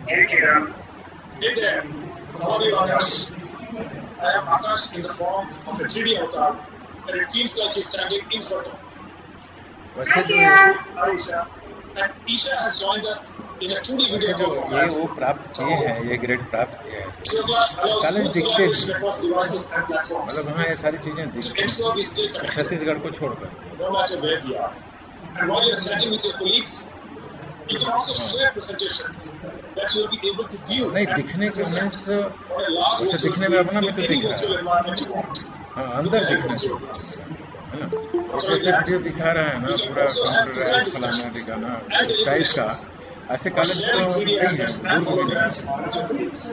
Hey Kira. Hey there. How are you, Akash? I am Akash in the form of a 3D avatar, and it feels like he's standing in front of me. Hi Kira. Hi Isha. And Isha has joined us in a 2D video call format. ये वो प्राप्त किए हैं, ये grade प्राप्त किए हैं। GeoGlass allows smooth collaboration across devices and platforms. मतलब वहाँ ये सारी चीजें To ensure we stay connected, Chhattisgarh को छोड़कर। no matter where we are. And while you're chatting with your colleagues, you can also share presentations that you'll be able to view नहीं and दिखने के present means on a large उसे virtual दिखने में screen अपना in में तो any दिख रहा virtual है। environment you want. हाँ With अंदर the help दिखने of से GeoGlass. है ना। जैसे वीडियो दिखा रहा है ना पूरा कंप्यूटराइज फलाना दिखाना इस टाइप का, ऐसे Or कॉलेज sharing तो 3D नहीं assets है, and दूर भी नहीं holograms है। with your colleagues.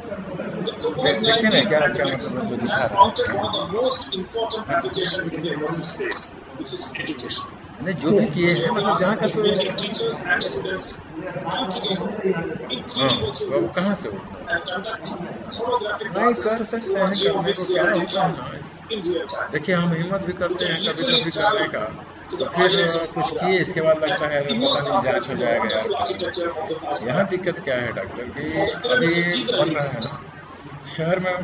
The देखते ना COVID-19 क्या क्या pandemic मतलब जो दिखा has रहा prompted है। one of the most important applications in the immersive space, which is education. नहीं जो भी किए हैं मतलब GeoGlass जहाँ का is तो making teachers and students come together in 3D virtual वो rooms कहाँ से होता है? and conduct holographic नहीं classes कर सकते through our हैं, करने को GeoMixed क्या reality होता है cloud ना। in real time. देखिए हम हिम्मत भी We करते can हैं कभी literally कभी travel करने का, to तो the फिर islands of कुछ Agra किए इसके बाद लगता है and पता immerse नहीं जांच ourselves हो in the जाएगा wonderful यार। architecture of the Taj यहाँ Mahal. दिक्कत क्या है डॉक्टर कि Or the अभी pyramids of Giza बन in रहा है Egypt. ना शहर में,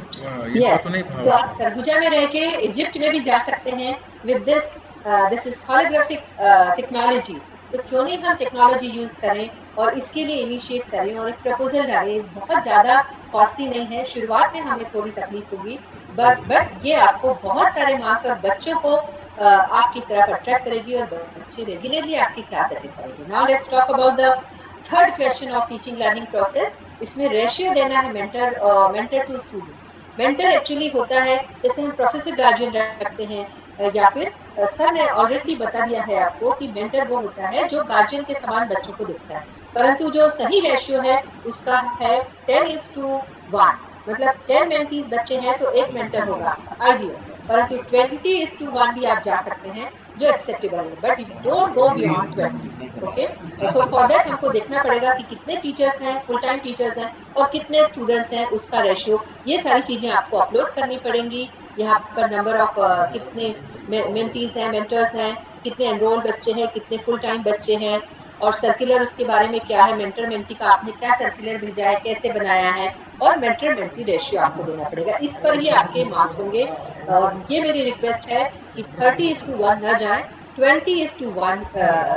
ये Yes, तो नहीं तो भाव आप तरबूजा में रह के इजिप्ट में भी जा सकते हैं with this this is holographic technology. तो क्यों नहीं हम टेक्नोलॉजी यूज करें और इसके लिए इनिशिएट करें और एक प्रपोजल डालें। बहुत ज़्यादा कॉस्टली नहीं है, शुरुआत में हमें थोड़ी तकलीफ होगी, बट ये आपको बहुत सारे मार्क्स और बच्चों को आपकी तरफ अट्रैक्ट करेगी और बच्चे रेगुलरली आपकी क्लास अटेंड करेंगे। Now let's talk about the third question of teaching learning process. इसमें रेशियो देना है mentor to student. Mentor actually होता है, जैसे हम प्रोफेसर गार्जियन रखते हैं या फिर सर ने ऑलरेडी बता दिया है आपको कि मेंटर वो होता है जो गार्जियन के समान बच्चों को देखता है, परंतु जो सही रेशियो है उसका है 10:1। मतलब 10 मेंटीज बच्चे हैं तो एक मेंटर होगा आइडियल, परंतु 20:1 भी आप जा सकते हैं जो एक्सेप्टेबल है, but don't go beyond 20। Okay, so for that हमको देखना पड़ेगा कि कितने टीचर्स हैं, फुल टाइम टीचर्स हैं और कितने स्टूडेंट्स हैं, उसका रेशियो, ये सारी चीजें आपको अपलोड करनी पड़ेंगी। यहाँ पर नंबर ऑफ कितने मेंटीज हैं, मेंटर्स हैं, कितने एनरोल बच्चे हैं, कितने फुल टाइम बच्चे हैं, और सर्कुलर उसके बारे में क्या है, मेंटर मेंटी का आपने क्या सर्कुलर भेजा है, कैसे बनाया है, और मेंटर मेंटी रेशियो आपको देना पड़ेगा। इस पर ही आपके मार्क्स होंगे। और ये मेरी रिक्वेस्ट है कि 30:1 न जाए, 20:1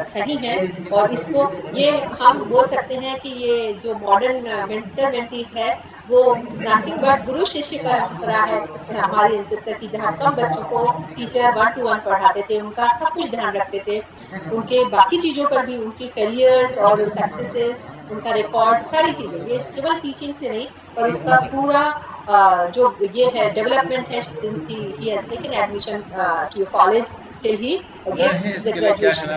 सही है। और इसको ये हम बोल सकते हैं कि ये जो मॉडर्न मेंटर मेंटी है वो नथिंग बट गुरु शिष्य परंपरा है हमारी एंसेस्टर की, जहाँ कम बच्चों को टीचर 1-to-1 पढ़ाते थे, उनका सब कुछ ध्यान रखते थे, उनके बाकी चीजों पर भी, उनकी फेलियर्स और सक्सेसेस, उनका रिकॉर्ड, सारी चीजें, ये केवल टीचिंग से नहीं पर उसका पूरा जो ये है डेवलपमेंट है since he has taken admission to your college till he gets the graduation,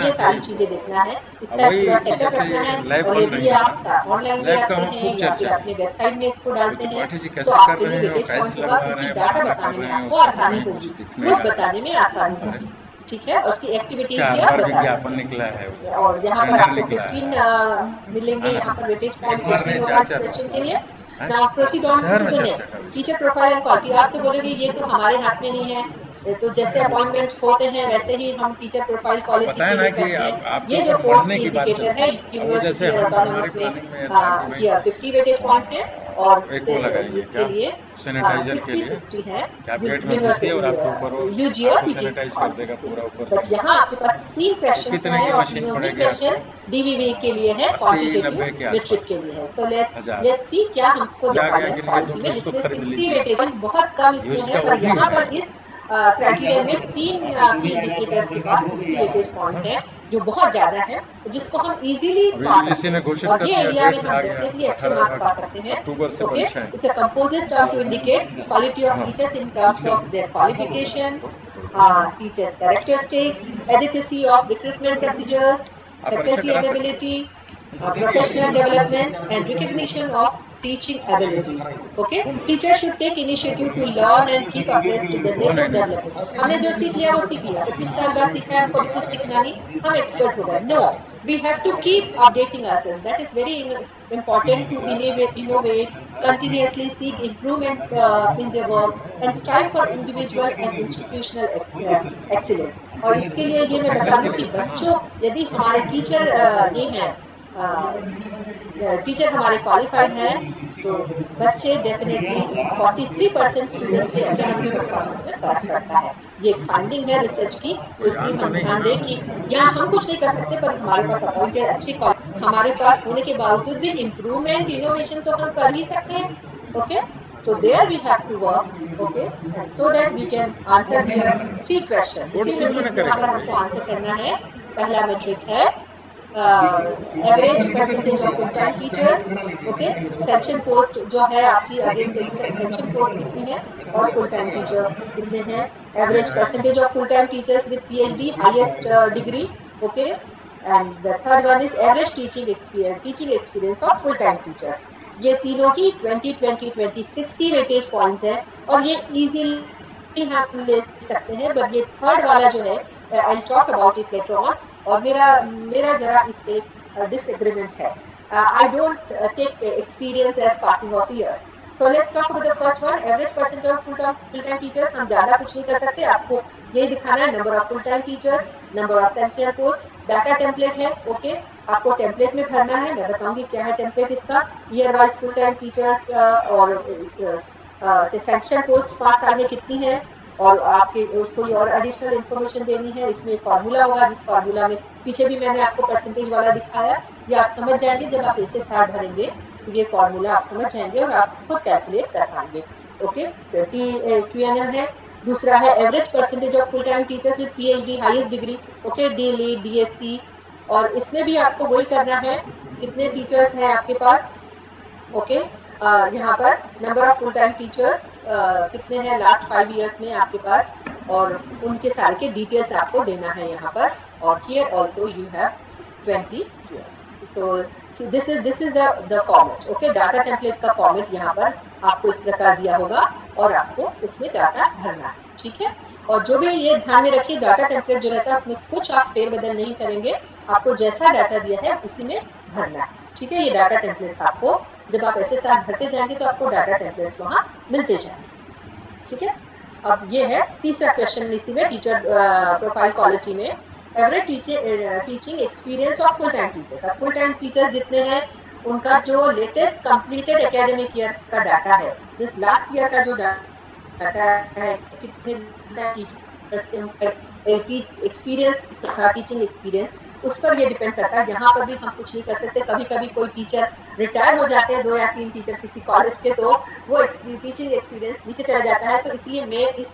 ये सारी चीजें देखना है, इसका पूरा सेटअप रखना है। और यदि आप ऑनलाइन में रखते हैं या फिर अपने वेबसाइट में इसको डालते हैं तो आपके लिए वेटेज पॉइंट होगा, क्योंकि डाटा बताने में आपको आसानी होगी, ग्रुप बताने में आसानी होगी, ठीक है। और उसकी एक्टिविटीज भी आप बताएंगे और यहाँ पर आपको 15 मिलेंगे, यहाँ पर वेटेज पॉइंट 15 होगा इस क्वेश्चन के लिए। Now proceed on to the next, teacher profile and quality. आप तो बोलोगे ये तो हमारे हाथ में नहीं है, तो जैसे अपॉइंटमेंट्स होते हैं वैसे ही हम टीचर प्रोफाइल क्वालिटी के लिए करते हैं। ये जो फोर्थ इंडिकेटर है यूनिवर्सिटी और ऑटोनॉमस में ये 50 वेटेज पॉइंट है और इसके लिए 60 है यूजी और पीजी। बट यहाँ आपके पास 3 क्वेश्चन है और तीनों ही क्वेश्चन डीवीवी के लिए है, क्वांटिटेटिव मेट्रिक के लिए है। सो लेट्स सी क्या हमको दिखा रहा है क्वालिटी में, जिसमें 60 वेटेज बहुत कम इसमें है, पर यहाँ पर इस क्राइटेरिया में 3 की इंडिकेटर्स के बाद 60 वेटेज पॉइंट है जो बहुत ज्यादा है, जिसको हम इजीली पा सकते हैं और ये एरिया में हम डेफिनेटली अच्छे मार्क्स पा सकते हैं। Okay, it's a composite term to indicate quality of teachers in terms of their qualification, teachers characteristics, adequacy of recruitment procedures, faculty availability, professional development and recognition of teaching ability. Okay, teachers should take initiative to learn and keep abreast to the latest development. हमने जो सीख लिया वो सीख लिया, 25 साल बाद सीखा है, हमको कुछ सीखना नहीं, हम एक्सपर्ट हो गए। No, we have to keep updating ourselves. That is very important to innovate, continuously seek improvement in their work and strive for individual and institutional excellence. और इसके लिए ये मैं बता दूं कि बच्चों, यदि हमारे टीचर ये हैं, टीचर हमारे क्वालिफाइड हैं, तो बच्चे डेफिनेटली 43% स्टूडेंट के एकेडमिक परफॉर्मेंस में फर्क पड़ता है। ये फाइंडिंग है रिसर्च की, तो इसलिए हम ध्यान दें कि यहाँ हम कुछ नहीं कर सकते, पर हमारे पास अपॉइंटेड अच्छी हमारे पास होने के बावजूद भी इम्प्रूवमेंट, इनोवेशन तो हम कर ही सकते हैं। Okay, so there we have to work, okay, so that we can answer here 3 questions। 3 metrics यहाँ पर हमको आंसर करना है। पहला मेट्रिक है average percentage of full time teacher. Okay, section post जो है आपकी, अगेन सेक्शन पोस्ट कितनी है और फुल टाइम टीचर कितने हैं। Average percentage of full time teachers with PhD highest degree. Okay, and the third one is average teaching experience of full time teachers. ये तीनों ही 20-20-20 60 वेटेज पॉइंट्स है और ये इजीली हम ले सकते हैं। बट ये थर्ड वाला जो है, I will talk about it later on, और मेरा जरा इस पे डिसएग्रीमेंट है। I don't take experience as passing of year. So let's talk about the first one, average percent of full time teachers. हम ज्यादा कुछ नहीं कर सकते, आपको यही दिखाना है, number of full time teachers, number of सेंशियल post, data template है। ओके, आपको टेम्पलेट में भरना है, मैं बताऊंगी क्या है टेम्पलेट इसका। Year wise full time teachers और सेंक्शन पोस्ट 5 साल में कितनी है, और आपके कोई और एडिशनल इन्फॉर्मेशन देनी है, इसमें फॉर्मूला होगा, जिस फॉर्मूला में पीछे भी मैंने आपको परसेंटेज वाला दिखाया, ये आप समझ जाएंगे जब आप ऐसे सार भरेंगे तो ये फॉर्मूला आप समझ जाएंगे और आप खुद कैलकुलेट कर पाएंगे। ओके, 20 QNM है। दूसरा है average percentage of full time teachers with PhD highest degree, okay, DLE DSc, और इसमें भी आपको वही करना है, कितने टीचर्स हैं आपके पास, ओके, यहाँ पर number of full time teachers कितने हैं लास्ट 5 इयर्स में आपके पास, और उनके सारे के डिटेल्स आपको देना है यहाँ पर, और here also you have 20 so this is the format, okay, data template का फॉर्मेट यहाँ पर आपको इस प्रकार दिया होगा और आपको उसमें डाटा भरना है, ठीक है। और जो भी ये ध्यान में रखिए, डाटा टेम्पलेट जो रहता है उसमें कुछ आप फेरबदल नहीं करेंगे, आपको जैसा डाटा दिया है उसी में भरना है, ठीक है। ये डाटा टेम्पलेट्स आपको जब आप ऐसे साथ भरते जाएंगे तो आपको डाटा टेम्पलेट्स वहाँ मिलते जाएंगे, ठीक है। अब ये है तीसरा क्वेश्चन इसी में, टीचर प्रोफाइल क्वालिटी में, average teaching experience of full time teacher. Full time teacher जितने हैं उनका जो लेटेस्ट कंप्लीटेड एकेडमिक ईयर का डाटा है, जिस लास्ट ईयर का जो डाटा है, कितने एक्सपीरियंस था, टीचिंग एक्सपीरियंस, उस पर ये डिपेंड करता है। यहाँ पर भी हम कुछ नहीं कर सकते, कभी कभी कोई टीचर रिटायर हो जाते हैं, 2 या 3 टीचर किसी कॉलेज के, तो वो टीचिंग एक्सपीरियंस नीचे चला जाता है, तो इसलिए मैं इस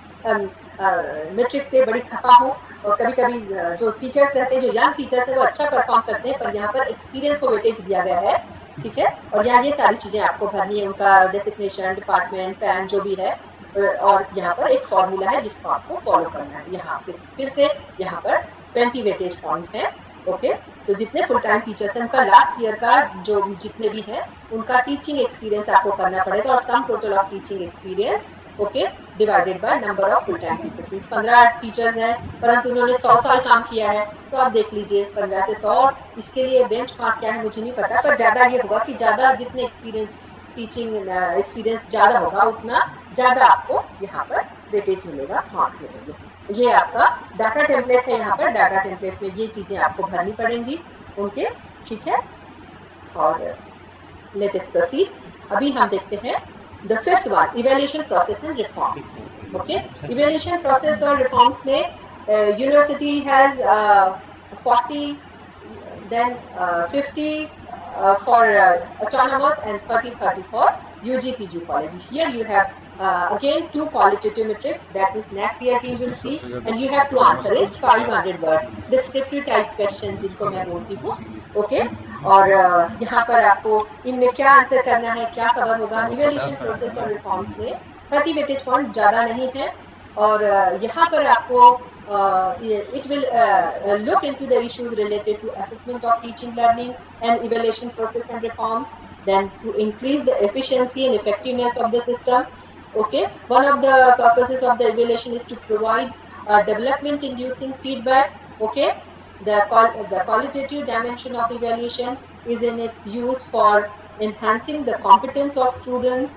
मेट्रिक से बड़ी खफा हूँ। और कभी कभी जो टीचर्स रहते हैं, जो यंग टीचर्स है, वो अच्छा परफॉर्म करते हैं, पर यहाँ पर एक्सपीरियंस को वेटेज दिया गया है, ठीक है। और यहाँ ये सारी चीजें आपको भरनी है, उनका डेसिग्नेशन, डिपार्टमेंट, पैन जो भी है, और यहाँ पर एक फॉर्मूला है जिसको आपको फॉलो करना है। यहाँ फिर से यहाँ पर 20 वेटेज पॉइंट है, ओके। सो जितने फुल टाइम टीचर्स हैं उनका लास्ट ईयर का जो जितने भी हैं उनका टीचिंग एक्सपीरियंस आपको करना पड़ेगा, और sum total of teaching experience, okay, divided by number of full time teachers. Means 15 teachers हैं परंतु उन्होंने 100 साल काम किया है, तो आप देख लीजिए 15 से 100, इसके लिए बेंच मार्क क्या है मुझे नहीं पता, पर ज्यादा ये होगा कि ज्यादा जितने एक्सपीरियंस टीचिंग एक्सपीरियंस ज्यादा होगा उतना ज्यादा आपको यहाँ पर वेटेज मिलेगा, मार्क्स मिलेंगे। ये आपका डाटा टेम्पलेट है, यहाँ पर डाटा टेम्पलेट में ये चीजें आपको भरनी पड़ेंगी उनके, ठीक है। और लेट अस प्रोसीड। अभी हम देखते हैं the fifth one, evaluation process and reforms, okay. Evaluation process और रिफॉर्म्स में university has 40, then 50 for autonomous and 30 for UG PG colleges. Here you have again 2 qualitative metrics, that is NAAC peer team will see, and you have to answer it 500 word descriptive type questions जिनको मैं बोलती हूँ, okay. और यहाँ पर आपको इनमें क्या आंसर करना है, क्या कवर होगा। इवैल्यूएशन प्रोसेस और रिफॉर्म्स में 30 वेटेज पॉइंट ज्यादा नहीं है, और यहाँ पर आपको it will look into the issues related to assessment of teaching, learning, and evaluation process and reforms. Then to increase the efficiency and effectiveness of the system. Okay, one of the purposes of the evaluation is to provide development-inducing feedback. Okay, the qualitative dimension of evaluation is in its use for enhancing the competence of students.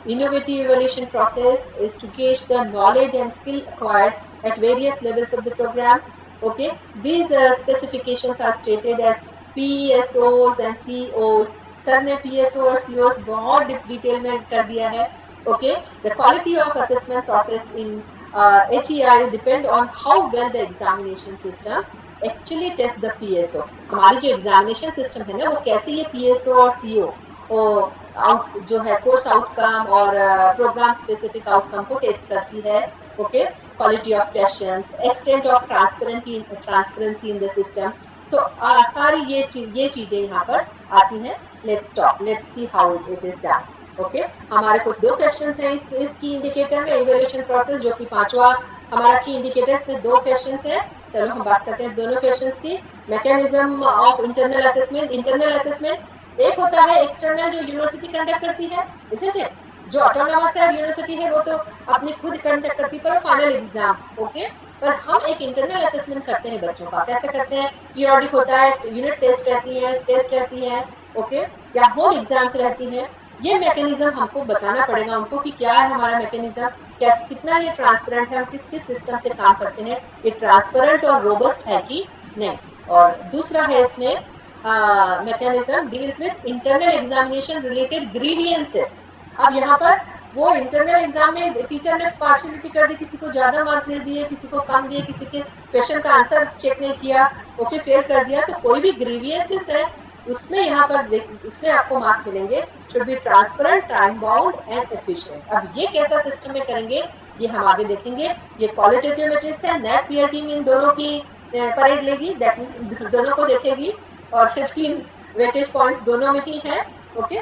Innovative evaluation process is to gauge the knowledge and skill acquired at various levels of the programs. Okay, these specifications are stated as PSOs and COs. Sir ने PSO और COs बहुत detail में कर दिया है, okay. The quality of assessment process in HEI depend on how well the examination system actually test the PSO. हमारी जो examination system है ना, वो कैसे ये PSO और CO आउट जो है कोर्स आउटकम और प्रोग्राम स्पेसिफिक आउटकम को टेस्ट करती है, okay. Quality of questions, extent of transparency in the system. So सारी ये चीजें यहाँ पर आती हैं। Let's see how it is done, okay. हमारे कुछ 2 क्वेश्चंस हैं इसकी इंडिकेटर में, इवैल्यूएशन प्रोसेस जो कि 5वां हमारा की इंडिकेटर्स में 2 क्वेश्चंस हैं। चलो हम बात करते हैं दोनों क्वेश्चंस की। Mechanism of internal assessment. Internal assessment एक होता है एक्सटर्नल जो यूनिवर्सिटी कंडक्ट करती है, इजंट इट। जो ऑटोनोमस है यूनिवर्सिटी है वो तो अपनी खुद कंडक्ट करती है फाइनल एग्जाम, ओके। पर हम एक इंटरनल असेसमेंट करते हैं बच्चों का, कैसे करते हैं, पीरियोडिक होता है, यूनिट टेस्ट रहती है, ओके, या होम एग्जाम्स रहती हैं। ये मैकेनिज्म हमको बताना पड़ेगा उनको कि क्या है हमारा मैकेनिज्म, कितना ये ट्रांसपेरेंट है, हम किस किस सिस्टम से काम करते हैं, ये ट्रांसपेरेंट और रोबस्ट है कि नहीं। और दूसरा है इसमें mechanism deals with internal examination related grievances. अब यहाँ पर वो इंटरनल एग्जाम में टीचर ने पार्शियलिटी कर दी, किसी को ज्यादा मार्क्स दे दिए, किसी को कम दिए, किसी के क्वेश्चन का आंसर चेक नहीं किया, ओके फेल कर दिया, तो कोई भी ग्रीवियंसेस है उसमें यहाँ पर उसमें आपको मार्क्स मिलेंगे। Should be transparent, time bound and efficient. अब ये कैसा सिस्टम में करेंगे ये हम आगे देखेंगे। ये क्वालिटेटिव मैट्रिक्स है, नेट पीयर टीम इन दोनों की परेड लेगी, दैट मीन्स दोनों को देखेगी, और 15 वेटेज पॉइंट्स दोनों में ही है। ओके,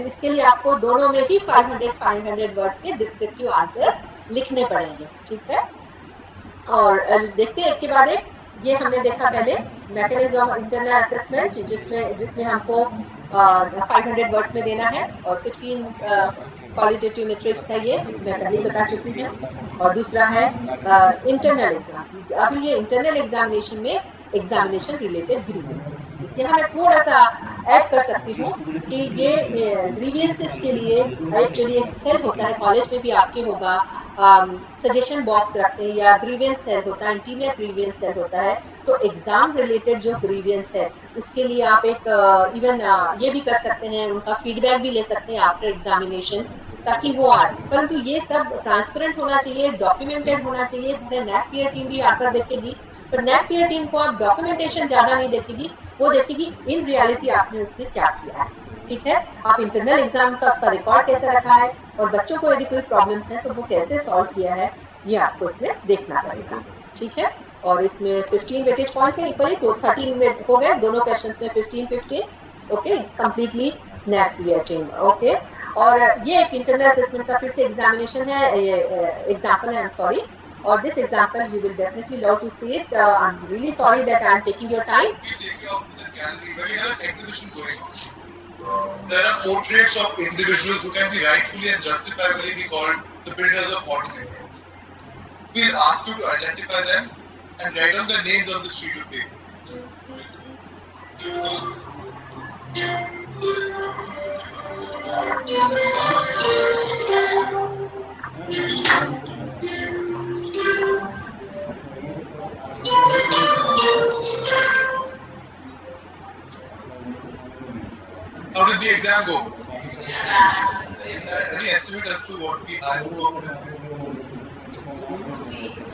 इसके लिए आपको दोनों में ही 500 वर्ड के डिस्क्रिप्टिव आंसर लिखने पड़ेंगे, ठीक है। और देखते हैं एक के बाद एक। ये हमने देखा पहले मैकेनिज्म ऑफ इंटरनल असेसमेंट, जिसमें हमको 500 वर्ड्स में देना है, और 15 क्वालिटेटिव मैट्रिक्स है, ये मैं पहले ही बता चुकी हूँ। और दूसरा है इंटरनल एग्जाम। अभी ये इंटरनल एग्जामिनेशन में एग्जामिनेशन रिलेटेड ग्रीवियंस, यहाँ मैं थोड़ा सा ऐड कर सकती हूँ कि ये ग्रीवियंसेस के लिए एक्चुअली एक सेल होता है, कॉलेज में भी आपके होगा, सजेशन बॉक्स रखते हैं, या ग्रीवियंस सेल होता है, इंटीरियर ग्रीवियंस सेल होता है। तो एग्जाम रिलेटेड जो ग्रीवियंस है उसके लिए आप एक इवन ये भी कर सकते हैं, उनका फीडबैक भी ले सकते हैं आफ्टर एग्जामिनेशन, ताकि वो आए। परंतु ये सब ट्रांसपेरेंट होना चाहिए, डॉक्यूमेंटेड होना चाहिए। नेट पीयर टीम भी आकर देखेगी, पर नेट पीयर टीम को आप डॉक्यूमेंटेशन ज्यादा नहीं देखेगी, वो देखेगी इन रियलिटी आपने उसमें क्या किया है, ठीक है। आप इंटरनल एग्जाम का उसका रिकॉर्ड कैसे रखा है, और बच्चों को यदि कोई प्रॉब्लम्स है तो वो कैसे सॉल्व किया है, ये आपको इसमें देखना पड़ेगा, ठीक है। और इसमें 15 वेटेज पॉइंट है इक्वली, तो 13 हो गए दोनों क्वेश्चंस में, 15-15। Okay, it's completely net peer team. Okay, और ये एक इंटरनल असेसमेंट का फिर से एग्जामिनेशन है, ये एग्जाम्पल है, आई am sorry. Or this example, you will definitely love to see it. I'm really sorry that I'm taking your time. We take you out to the gallery where we have an exhibition going on. There are portraits of individuals who can be rightfully and justifiably be called the builders of modern India. We'll ask you to identify them and write down their names on the sheet of paper. How did the exam go? Any estimate as to what the high score was?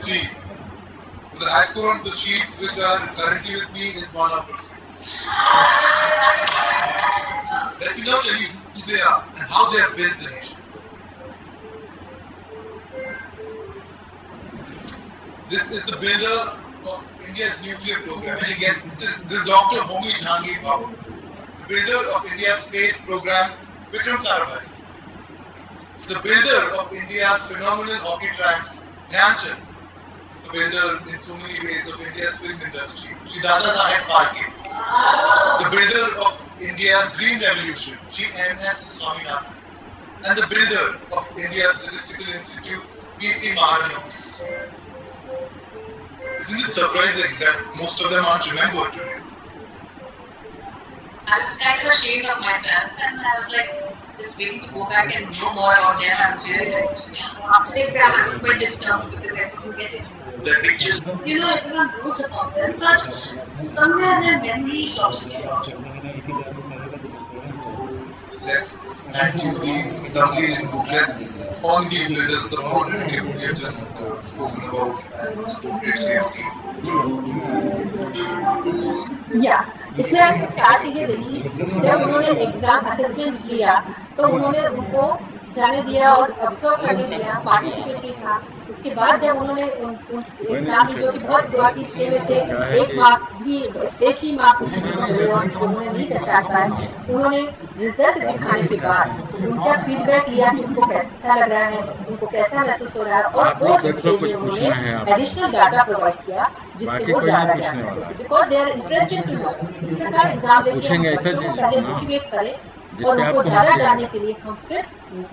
3. The high score on the sheets which are currently with me is 1 out of 6. Let me now tell you who they are and how they have built the nation. This is the builder of India's nuclear program. And you guess this is Dr. Homi Jahangir Babu. The builder of India's space program, Vikram Sarabhai. The builder of India's phenomenal hockey triumphs, Dhyan Chand. The builder in so many ways of India's film industry, Shri Dada Saheb Phalke. The builder of India's green revolution, Shri N.S. Swaminathan. And the builder of India's statistical institutes, P.C. Mahalanobis. Isn't it surprising that most of them aren't remembered today? I was kind of ashamed of myself, and I was like just waiting to go back and know more about them. I was really like, after the exam, I was quite disturbed because I couldn't get it. The pictures. Everyone knows about them, but somewhere their memories are obscure. Let's thank you these lovely booklets on these builders of the modern India we have just spoken about and those portraits we have seen. इसमें आपने 4 चीजें देखी। जब उन्होंने exam assessment किया तो उन्होंने उनको जाने दिया और ऑब्जर्व करने दिया, पार्टिसिपेटरी था। उसके बाद जब उन्होंने एग्जाम की, जो कि बहुत 6 में से एक ही मार्क किसी को मिले और उन्होंने नहीं पहचान पाए, उन्होंने रिजल्ट दिखाने के बाद उनका फीडबैक लिया कि उनको कैसा लग रहा है, उनको कैसा महसूस हो रहा है, और उन्होंने एडिशनल डाटा प्रोवाइड किया जिससे वो ज्यादा जान सके, because they are interested to know. इस प्रकार एग्जाम लेके पहले मोटिवेट करें और उनको ज्यादा जानने के लिए हम फिर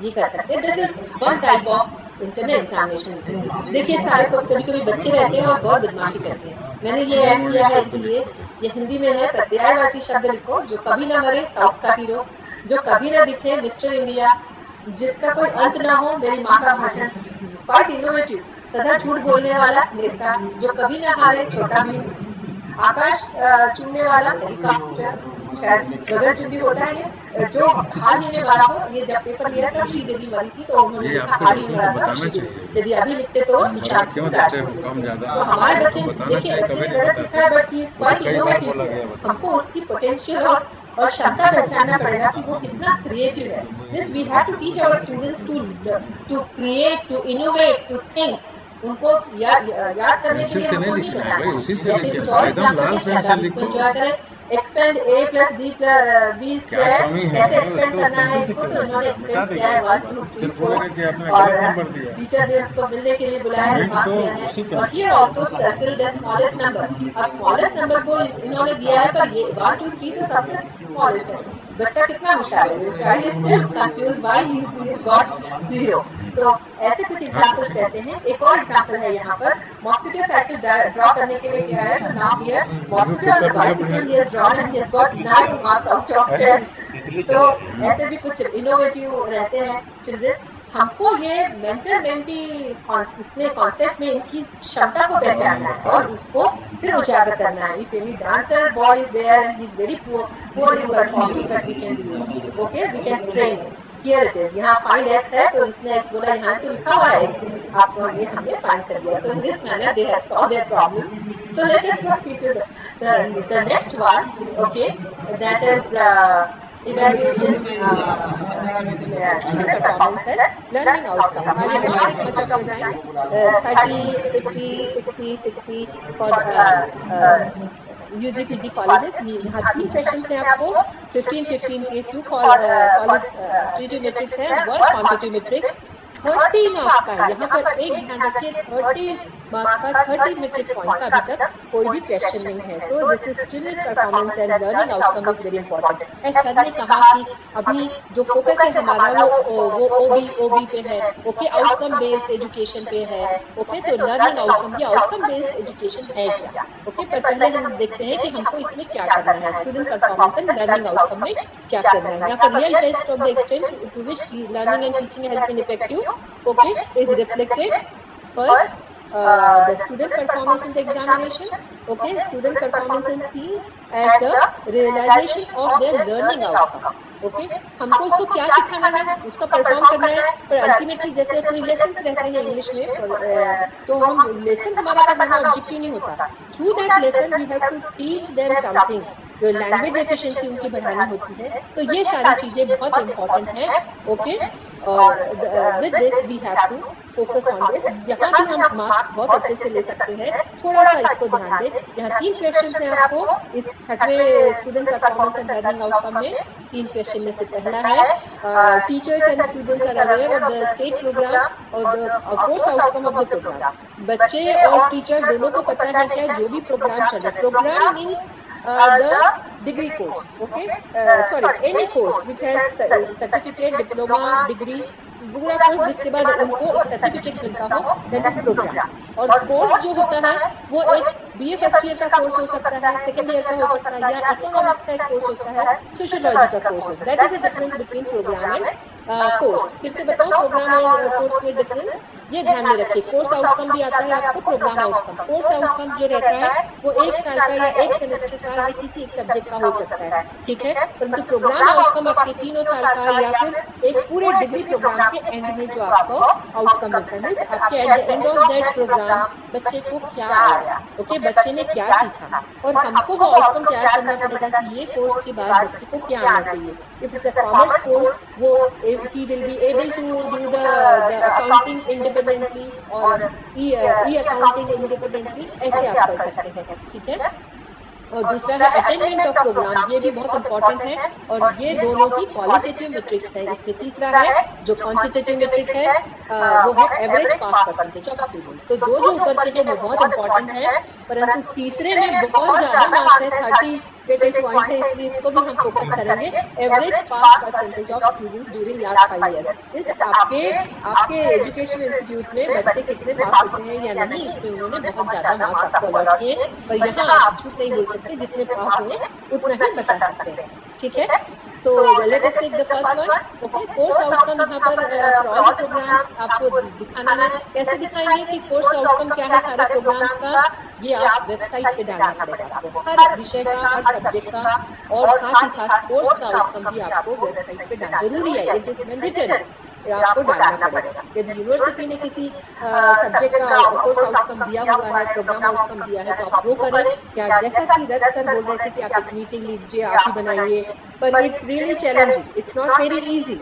ये कर सकते हैं। This is one type of internal examination. देखिए, सारे तो कभी कभी बच्चे रहते हैं और बहुत बदमाशी करते हैं। मैंने ये ऐड किया है इसलिए, ये हिंदी में है, प्रत्यायवाची शब्द लिखो, जो कभी ना मरे, साउथ का हीरो, जो कभी ना दिखे, मिस्टर इंडिया, जिसका कोई अंत ना हो, मेरी माँ का भाषण, क्वाइट इनोवेटिव, सदा झूठ बोलने वाला नेता, जो कभी ना हारे, छोटा भी, आकाश चूमने वाला हेलीकॉप्टर, शायद गगन चुंबी होता है ये, जो हाल ही में मरा हो, ये जब पेपर लिया तब श्रीदेवी मरी थी, तो उन्होंने लिखा हाल ही में मरा था श्रीदेवी, यदि अभी लिखते तो सुशांत सिंह राजपूत। तो हमारे बच्चे, देखिए बच्चे ने गलत लिखा है, but he is quite innovative है। हमको उसकी पोटेंशियल और क्षमता पहचानना पड़ेगा कि वो कितना क्रिएटिव है। This we have to teach our students to create, to innovate, to think. उनको याद करने के लिए हमको नहीं बताना, जैसे कुछ और एग्जाम्पल के साथ आप इसको एंजॉय करें। Expand a plus b square कैसे एक्सपेंड करना है इसको, तो इन्होंने एक्सपेंड किया है 1 2 3 4, और टीचर ने उसको मिलने के लिए बुलाया है, बात किया है। और here also circle the smallest number. अब स्मॉलेस्ट नंबर को इन्होंने दिया है, पर ये 1 2 3 तो सबसे स्मॉलेस्ट है। बच्चा कितना होशियार है, child is still confused why he got 0। तो ऐसे कुछ एग्जाम्पल्स कहते हैं। एक और एग्जाम्पल है यहाँ पर, मॉस्किटो साइकिल ड्रॉ करने के लिए क्या है, तो now here mosquito on the bicycle he has drawn and he has got 9 marks out of 10। तो ऐसे भी कुछ इनोवेटिव रहते हैं चिल्ड्रन। हमको ये मेंटर मेंटी इसमें कॉन्सेप्ट में इनकी क्षमता को पहचानना है और उसको फिर उजागर करना है। If any dancer boy is there and he is very poor in performing, but we can do, okay, we can train. Here it is, यहाँ फाइंड एक्स है, तो इसने एक्स बोला, यहाँ तो लिखा हुआ है एक्स, आपको ये हमने फाइंड कर दिया। तो in this manner they have solve their problem. So let us proceed to the next one, okay, that is evaluation student performance and learning outcome. I will not take much of your time, 30, 50, 60, 60 for UGPG colleges. यहाँ 3 question हैं आपको, 15 के 2 college creative matrix है, 1 quantitative metric, 30 marks का है। यहाँ पर एक ध्यान रखिए, 30 मार्क्स का 30 मेट्रिक पॉइंट का अभी तक कोई भी क्वेश्चन नहीं है। So this is student performance and learning outcome is very important. S sir ने कहा कि अभी जो फोकस है हमारा वो ओबी पे है, ओके, आउटकम बेस्ड एजुकेशन पे है, ओके। तो लर्निंग आउटकम, ये आउटकम बेस्ड एजुकेशन है क्या, ओके। पर पहले हम देखते हैं कि हमको इसमें क्या करना है, student performance and learning outcome में क्या करना है। यहाँ पर real test of the extent to which learning and teaching has been effective, okay, is reflected. First, the student performance in the examination, okay, student performance is seen as the realization of their learning outcome, okay। हमको उसको क्या सिखाना है, उसका perform करना है, पर ultimately जैसे कोई लेसन रहते हैं इंग्लिश में, तो हम लेसन हमारा पढ़ना ऑब्जेक्टिव नहीं होता। Through that lesson we have to teach them something, जो लैंग्वेज एफिशिएंसी उनकी बढ़ानी होती है। तो ये सारी चीजें बहुत इंपॉर्टेंट हैं, ओके। और with this we have to focus on this. यहाँ भी हम मार्क्स बहुत अच्छे से ले सकते हैं, थोड़ा सा इसको ध्यान दें। यहाँ 3 क्वेश्चन हैं आपको इस 6वें student performance and learning outcome में। 3 क्वेश्चन में से पहला है, teachers and students are aware of the state programme और the course outcome of the programme. बच्चे और टीचर दोनों को पता है क्या जो भी प्रोग्राम चल रहा है, program means the degree course, okay, sorry, any course which has certificate, diploma, degree, पूरा कोर्स जिसके बाद उनको सर्टिफिकेट मिलता हो, दैट इज प्रोग्राम। और कोर्स जो होता है वो एक बीए फर्स्ट ईयर का कोर्स हो सकता है, सेकेंड ईयर का हो सकता है, या इकोनॉमिक्स का एक कोर्स होता है, सोशियोलॉजी का कोर्स होता है। That is the difference between program and course. फिर से बताओ, प्रोग्राम और कोर्स में डिफरेंस ये ध्यान में रखिए। कोर्स आउटकम भी आता है आपको, प्रोग्राम आउटकम। कोर्स आउटकम जो रहता है वो 1 साल का या 1 सेमेस्टर का या किसी एक सब्जेक्ट का हो सकता है, ठीक है। परंतु प्रोग्राम आउटकम आपके 3 साल का या फिर एक पूरे डिग्री प्रोग्राम के एंड में जो आपको आउटकम मिलता है, आपके at the end of that program बच्चे को क्या आया, ओके, बच्चे ने क्या सीखा, और हमको वो आउटकम तैयार करना पड़ेगा कि ये कोर्स के बाद बच्चे को क्या आना चाहिए। If it's a commerce course, वो he will be able to do the accounting independently और e-accounting independently, ऐसे आप कर सकते हैं, ठीक है। और दूसरा है अटेनमेंट ऑफ प्रोग्राम, ये भी बहुत इंपॉर्टेंट है, और ये दोनों की क्वालिटेटिव मेट्रिक्स है। इसमें तीसरा है जो क्वांटिटेटिव मेट्रिक है, वो है average pass percentage of student. तो दो जो ऊपर के हैं वो बहुत इंपॉर्टेंट है, परंतु तीसरे में बहुत ज्यादा मार्क्स है, 30 वेटेज पॉइंट है, इसलिए इसको भी हम फोकस करेंगे। Average pass percentage of students during last 5 years. आपके एजुकेशन इंस्टीट्यूट में बच्चे कितने पास होते हैं या नहीं, इसमें उन्होंने बहुत ज्यादा मार्क्स आपको अलॉट किए, पर यहाँ आप झूठ नहीं बोल सकते, जितने पास हुए उतना ही बता सकते हैं, ठीक है। So let us take the first one. Okay, course outcome यहाँ पर फॉर ऑल द प्रोग्राम्स आपको दिखाना है। कैसे दिखाएंगे कि कोर्स आउटकम क्या है सारे प्रोग्राम्स का, ये आप वेबसाइट पे डालना पड़ेगा आपको, हर विषय का, हर सब्जेक्ट का, और साथ ही साथ कोर्स का आउटकम भी आपको वेबसाइट पे डालना जरूरी है। इट इज मैंडेटरी, आपको डालना पड़ेगा। यदि यूनिवर्सिटी ने किसी सब्जेक्ट का कोर्स आउटकम दिया हुआ है, प्रोग्राम आउटकम दिया है, तो आप वो करें। क्या जैसा कि रथ सर बोल रहे थे कि आप एक मीटिंग लीजिए, आप ही बनाइए, पर it's really challenging, it's not very easy,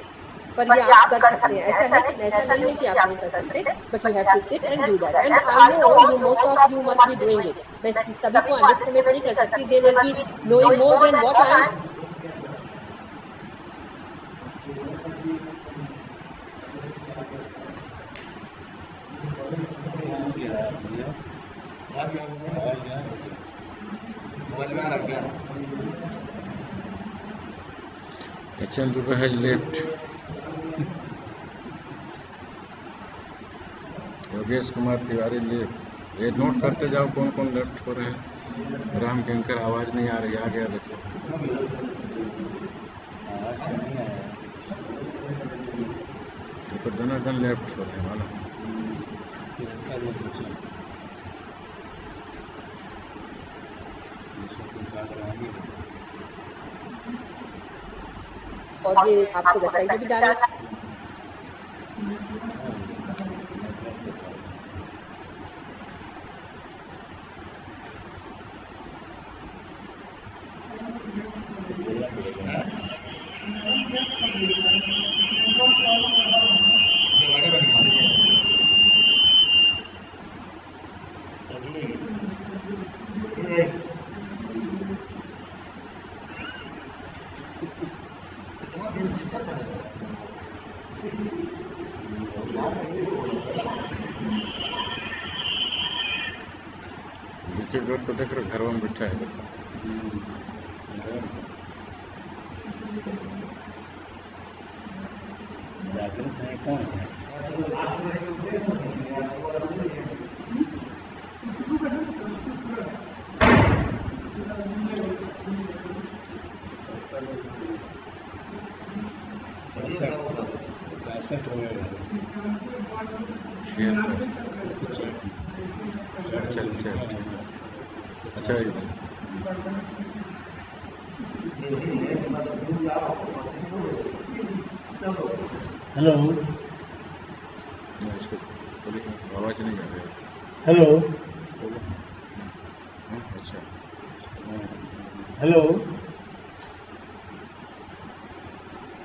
पर ये आप कर सकते हैं। ऐसा है कि ऐसा नहीं है कि आप नहीं कर सकते, but you have to sit and do that. And I know you most of you must be doing it. मैं सभी को अंडरएस्टिमेट नहीं कर सकती, they will be knowing more than what I am. HM has left. Yogesh Kumar Tiwari left. ये note करते जाओ कौन कौन लेफ्ट हो रहे हैं। राम किंकर आवाज नहीं आ रही, आ गया देखो। तो दोनों जन लेफ्ट हो रहे हैं वाला। और ये आपको वेबसाइट पे भी डालना है। तो देख रहे घर में बैठा है। अच्छा हेलो, आवाज नहीं आ रही। हेलो, अच्छा हेलो,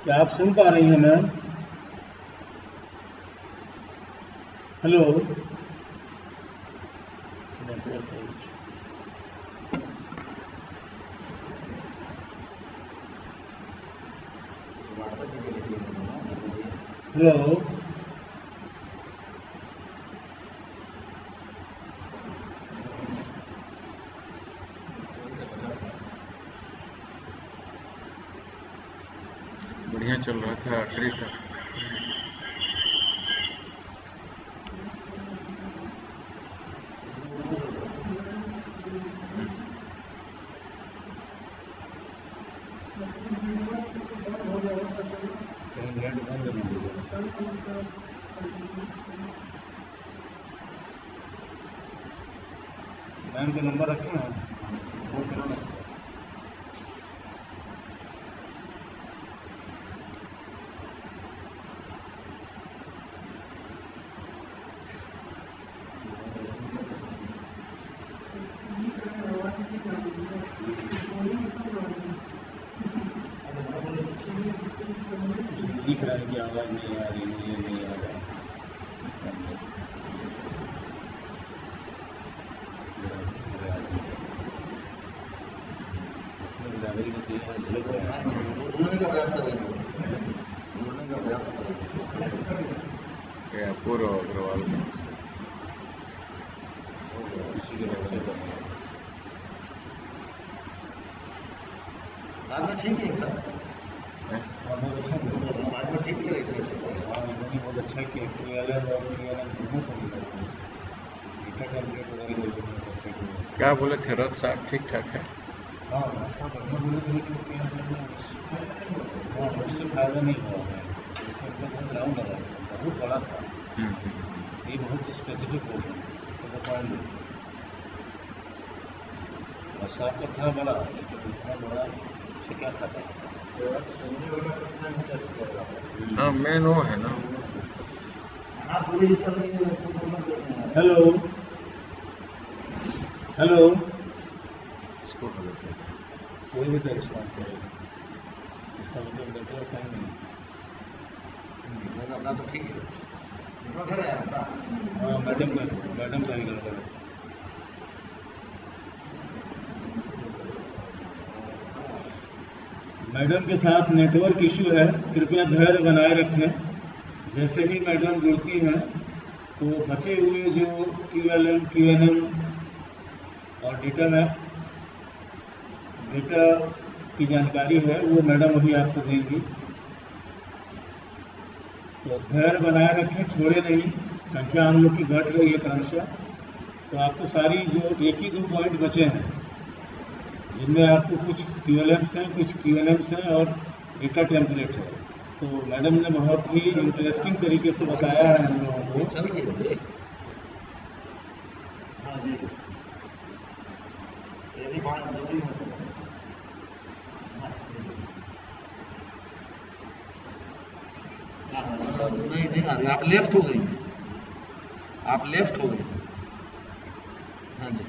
क्या आप सुन पा रही हैं मैम? हेलो, हेलो, बढ़िया चल रहा था आखिरी तक। मैम का नंबर रखें ना, लिख रहा है कि आवाज नहीं आ रही, ये नहीं आ रहा। पूरा अग्रवाल में ठीक है सर, बहुत ठीक है, बहुत अच्छा किया। क्या बोले थे रथ साहब? ठीक ठाक है। हाँ ऐसा बढ़िया बोले थे कि हाँ उससे फायदा नहीं हुआ है, उसमें बहुत राउंड लगा था, बहुत बड़ा था, ये बहुत स्पेसिफिक हो गया तो पॉइंट बस आपका था बड़ा, लेकिन इतना बड़ा से क्या खाता है। हाँ मेन वो है ना। हेलो हेलो, इसको हेलो कोई भी तो रिस्पॉन्स करेगा, इसका मतलब नेटवर्क टाइम नहीं। अपना तो ठीक है। हाँ मैडम का ही गड़बड़ है। मैडम के साथ नेटवर्क इशू है, कृपया धैर्य बनाए रखें। जैसे ही मैडम जुड़ती हैं तो बचे हुए जो QLM, QNM और डेटा की जानकारी है वो मैडम अभी आपको देंगी, तो धैर्य बनाए रखें, छोड़े नहीं। संख्या हम लोग की घट रही है क्रमशः, तो आपको सारी जो एक ही 2 पॉइंट बचे हैं जिनमें आपको कुछ QLMs हैं, कुछ QNMs हैं और डेटा टेम्पलेट है, तो मैडम ने बहुत ही इंटरेस्टिंग तरीके से बताया है हम लोगों को। नहीं आ रही, आप लेफ्ट हो गई, आप लेफ्ट हो गई। हाँ जी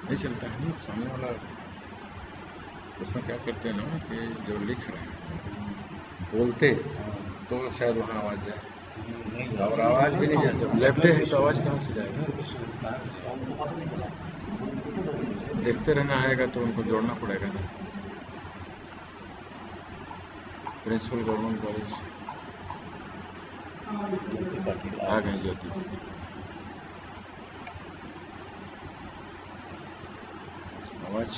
नहीं चलता है ना सामने वाला। उसमें क्या करते हैं ना कि जो लिख रहे हैं बोलते तो शायद वहाँ आवाज़ जाए, और आवाज़ भी नहीं जाती। लेफ्ट है तो आवाज़ कहाँ से जाएगी? देखते रहना आएगा तो उनको जोड़ना पड़ेगा ना। प्रिंसिपल गवर्नमेंट कॉलेज आ गए ज्योति। आवाज़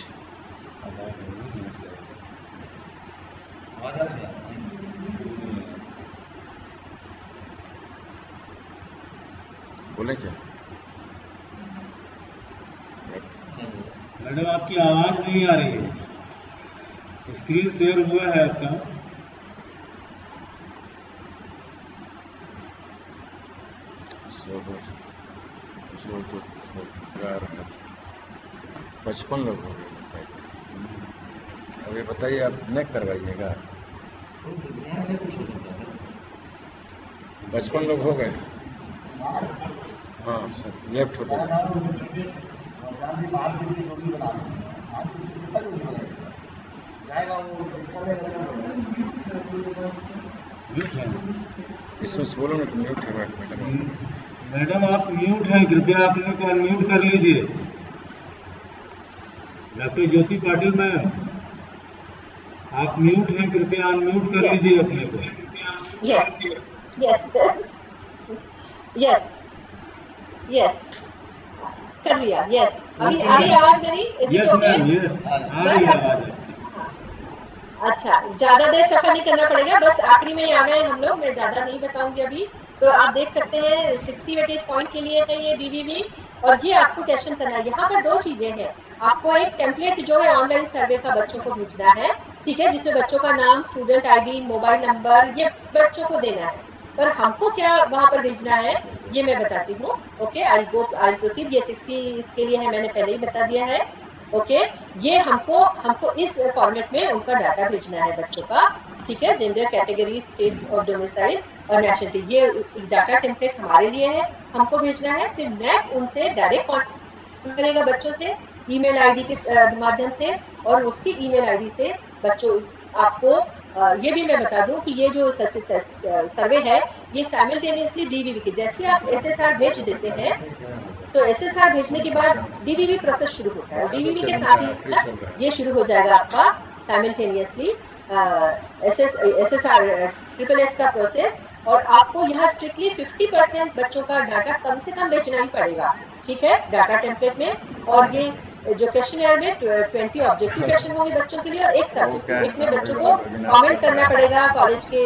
बोले क्या? मैडम आपकी आवाज़ नहीं आ रही है, स्क्रीन शेयर हुआ है आपका। तो 55 लोग हो गए। अब ये बताइए आप नेक करवाइएगा। 55 लोग हो गए। हाँ सर लेफ्ट होते इसमें से बोलो ना कि म्यूट है मैडम। मैडम आप म्यूट हैं, कृपया अपने को अनम्यूट कर लीजिए। डॉक्टर ज्योति पाटिल मैम आप म्यूट हैं, कृपया अनम्यूट कर लीजिए अपने को। यस यस कर लिया। यस अभी आ रही आवाज मेरी? यस मैम यस आ रही है आवाज। अच्छा ज्यादा देर सफर नहीं करना पड़ेगा, बस आखिरी में ही आ गए हम लोग, मैं ज्यादा नहीं बताऊंगी अभी। तो आप देख सकते हैं 60 वेटेज पॉइंट के लिए है ये BVV, और ये आपको क्वेश्चन करना है। यहाँ पर 2 चीजें हैं, आपको एक टेम्पलेट जो है ऑनलाइन सर्वे का बच्चों को भेजना है, ठीक है, जिसमें बच्चों का नाम, स्टूडेंट ID, मोबाइल नंबर, ये बच्चों को देना है। पर हमको क्या वहां पर भेजना है ये मैं बताती हूँ। Okay I proceed. ये 60 इसके लिए है, मैंने पहले ही बता दिया है। ओके ये हमको इस फॉर्मेट में उनका डाटा भेजना है बच्चों का, ठीक है, gender, category, state of domicile और नेशनलिटी। ये डाटा टेम्पलेट हमारे लिए है, हमको भेजना है। फिर NAAC उनसे डायरेक्ट कॉन्टेक्ट करेगा बच्चों से ईमेल आईडी के माध्यम से, और उसकी ईमेल आईडी से बच्चों आपको ये भी मैं बता दूं कि ये जो सर्वे है ये साइमल्टेनियसली DVV के, जैसे आप SSR भेज देते हैं तो SSR भेजने के बाद DVV प्रोसेस शुरू होता है, DVV के साथ ही ये शुरू हो जाएगा आपका साइमल्टेनियसली SSR SSS का प्रोसेस। और आपको यहाँ स्ट्रिक्टली 50% बच्चों का डाटा कम से कम भेजना ही पड़ेगा, ठीक है, डाटा टेम्पलेट में। और ये जो क्वेश्चन में 20 ऑब्जेक्टिव क्वेश्चन होंगे बच्चों के लिए और एक सब्जेक्टिव। एक में बच्चों को कमेंट करना पड़ेगा कॉलेज के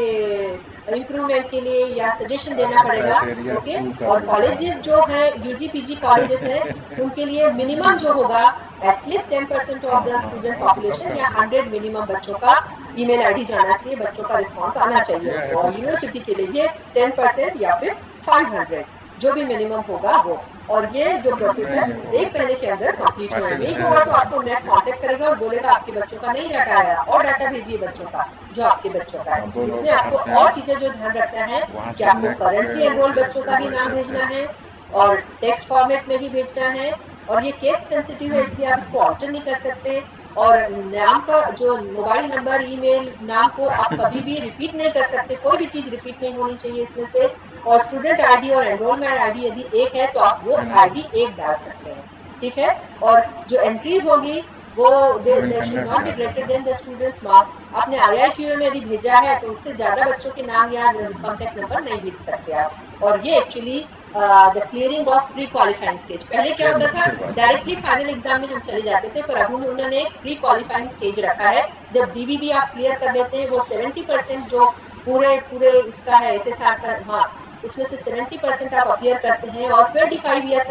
इम्प्रूवमेंट के लिए या सजेशन देना पड़ेगा। ओके, और कॉलेजेस जो है यूजी पीजी कॉलेजेस है उनके लिए मिनिमम जो होगा at least 10% of the student population या 100 मिनिमम बच्चों का ईमेल आईडी जाना चाहिए, बच्चों का रिस्पॉन्स आना चाहिए। और यूनिवर्सिटी के लिए 10% या फिर 500 जो भी मिनिमम होगा वो। और ये जो प्रोसेस है 1 महीने के अंदर कंप्लीट होना है। नहीं होगा तो आपको नेट कांटेक्ट करेगा और बोलेगा आपके बच्चों का नहीं डाटा आया और डाटा भेजिए बच्चों का जो आपके बच्चों का है। इसमें आपको और चीजें जो ध्यान रखना है कि आपको करंटली एनरोल बच्चों का भी नाम भेजना है और टेक्स्ट फॉर्मेट में भी भेजना है। और ये केस सेंसिटिव है इसलिए आप इसको ऑल्टर नहीं कर सकते। और नाम का जो मोबाइल नंबर ईमेल नाम को आप कभी भी रिपीट नहीं कर सकते, कोई भी चीज रिपीट नहीं होनी चाहिए इसमें से। और स्टूडेंट आईडी और एनरोलमेंट आईडी यदि एक है तो आप वो आईडी एक डाल सकते हैं, ठीक है। और जो एंट्रीज होगी वो they should not be greater than the students marks. आपने IIQA में यदि भेजा है तो उससे ज्यादा बच्चों के नाम या कॉन्टेक्ट नंबर नहीं भेज सकते आप। और ये actually the clearing of pre qualifying stage. पहले क्या होता था डायरेक्टली फाइनल एग्जाम में हम चले जाते थे, पर अब उन्होंने एक प्री क्वालिफाइंग स्टेज रखा है। जब DVB आप क्लियर कर लेते हैं वो 70% जो पूरे इसका है SSR का मार्क्स, उसमें से 70% आप अपीयर करते हैं और 25 या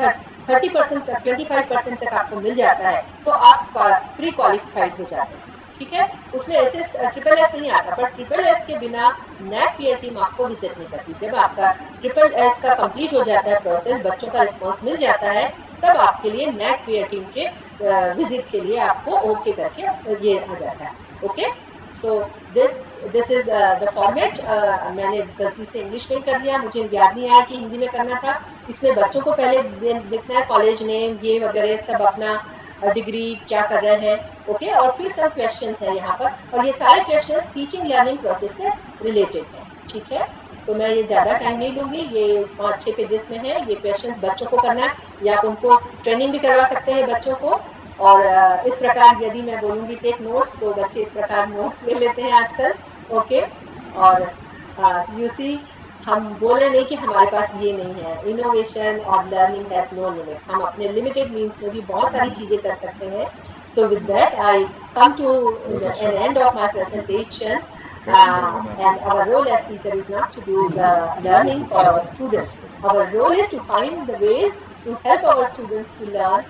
30% तक 25% तक आपको मिल जाता है तो आप प्री क्वालिफाइड हो जाते हैं, ठीक है। उसमें ट्रिपल एस नहीं आता, पर ट्रिपल एस के बिना NAAC PL टीम आपको विजिट नहीं करती। जब आपका ट्रिपल एस का कंप्लीट हो जाता है प्रोसेस, बच्चों का रिस्पॉन्स मिल जाता है, तब आपके लिए NAAC PL टीम के विजिट के लिए आपको ओके करके ये आ जाता है। Okay, so this is the format. मैंने गलती से इंग्लिश में कर दिया, मुझे याद नहीं आया कि हिंदी में करना था। इसमें बच्चों को पहले लिखना है कॉलेज नेम ये वगैरह सब, अपना डिग्री क्या कर रहे हैं, ओके। और फिर सब क्वेश्चंस है यहाँ पर, और ये सारे क्वेश्चंस टीचिंग लर्निंग प्रोसेस से रिलेटेड हैं, ठीक है। तो मैं ये ज़्यादा टाइम नहीं लूँगी, ये 5-6 पेजेस में है। ये क्वेश्चंस बच्चों को करना है या तो उनको ट्रेनिंग भी करवा सकते हैं बच्चों को। और इस प्रकार यदि मैं बोलूँगी टेक नोट्स तो बच्चे इस प्रकार नोट्स ले लेते हैं आजकल, ओके। और यू सी हम बोले नहीं कि हमारे पास ये नहीं है। इनोवेशन और लर्निंग हैज नो लिमिट्स। हम अपने लिमिटेड मीन्स में भी बहुत सारी चीजें कर सकते हैं। So with that I come to an end of my presentation. And our role as teacher is not to do the learning for our students. Our role is to find the ways to help our students to learn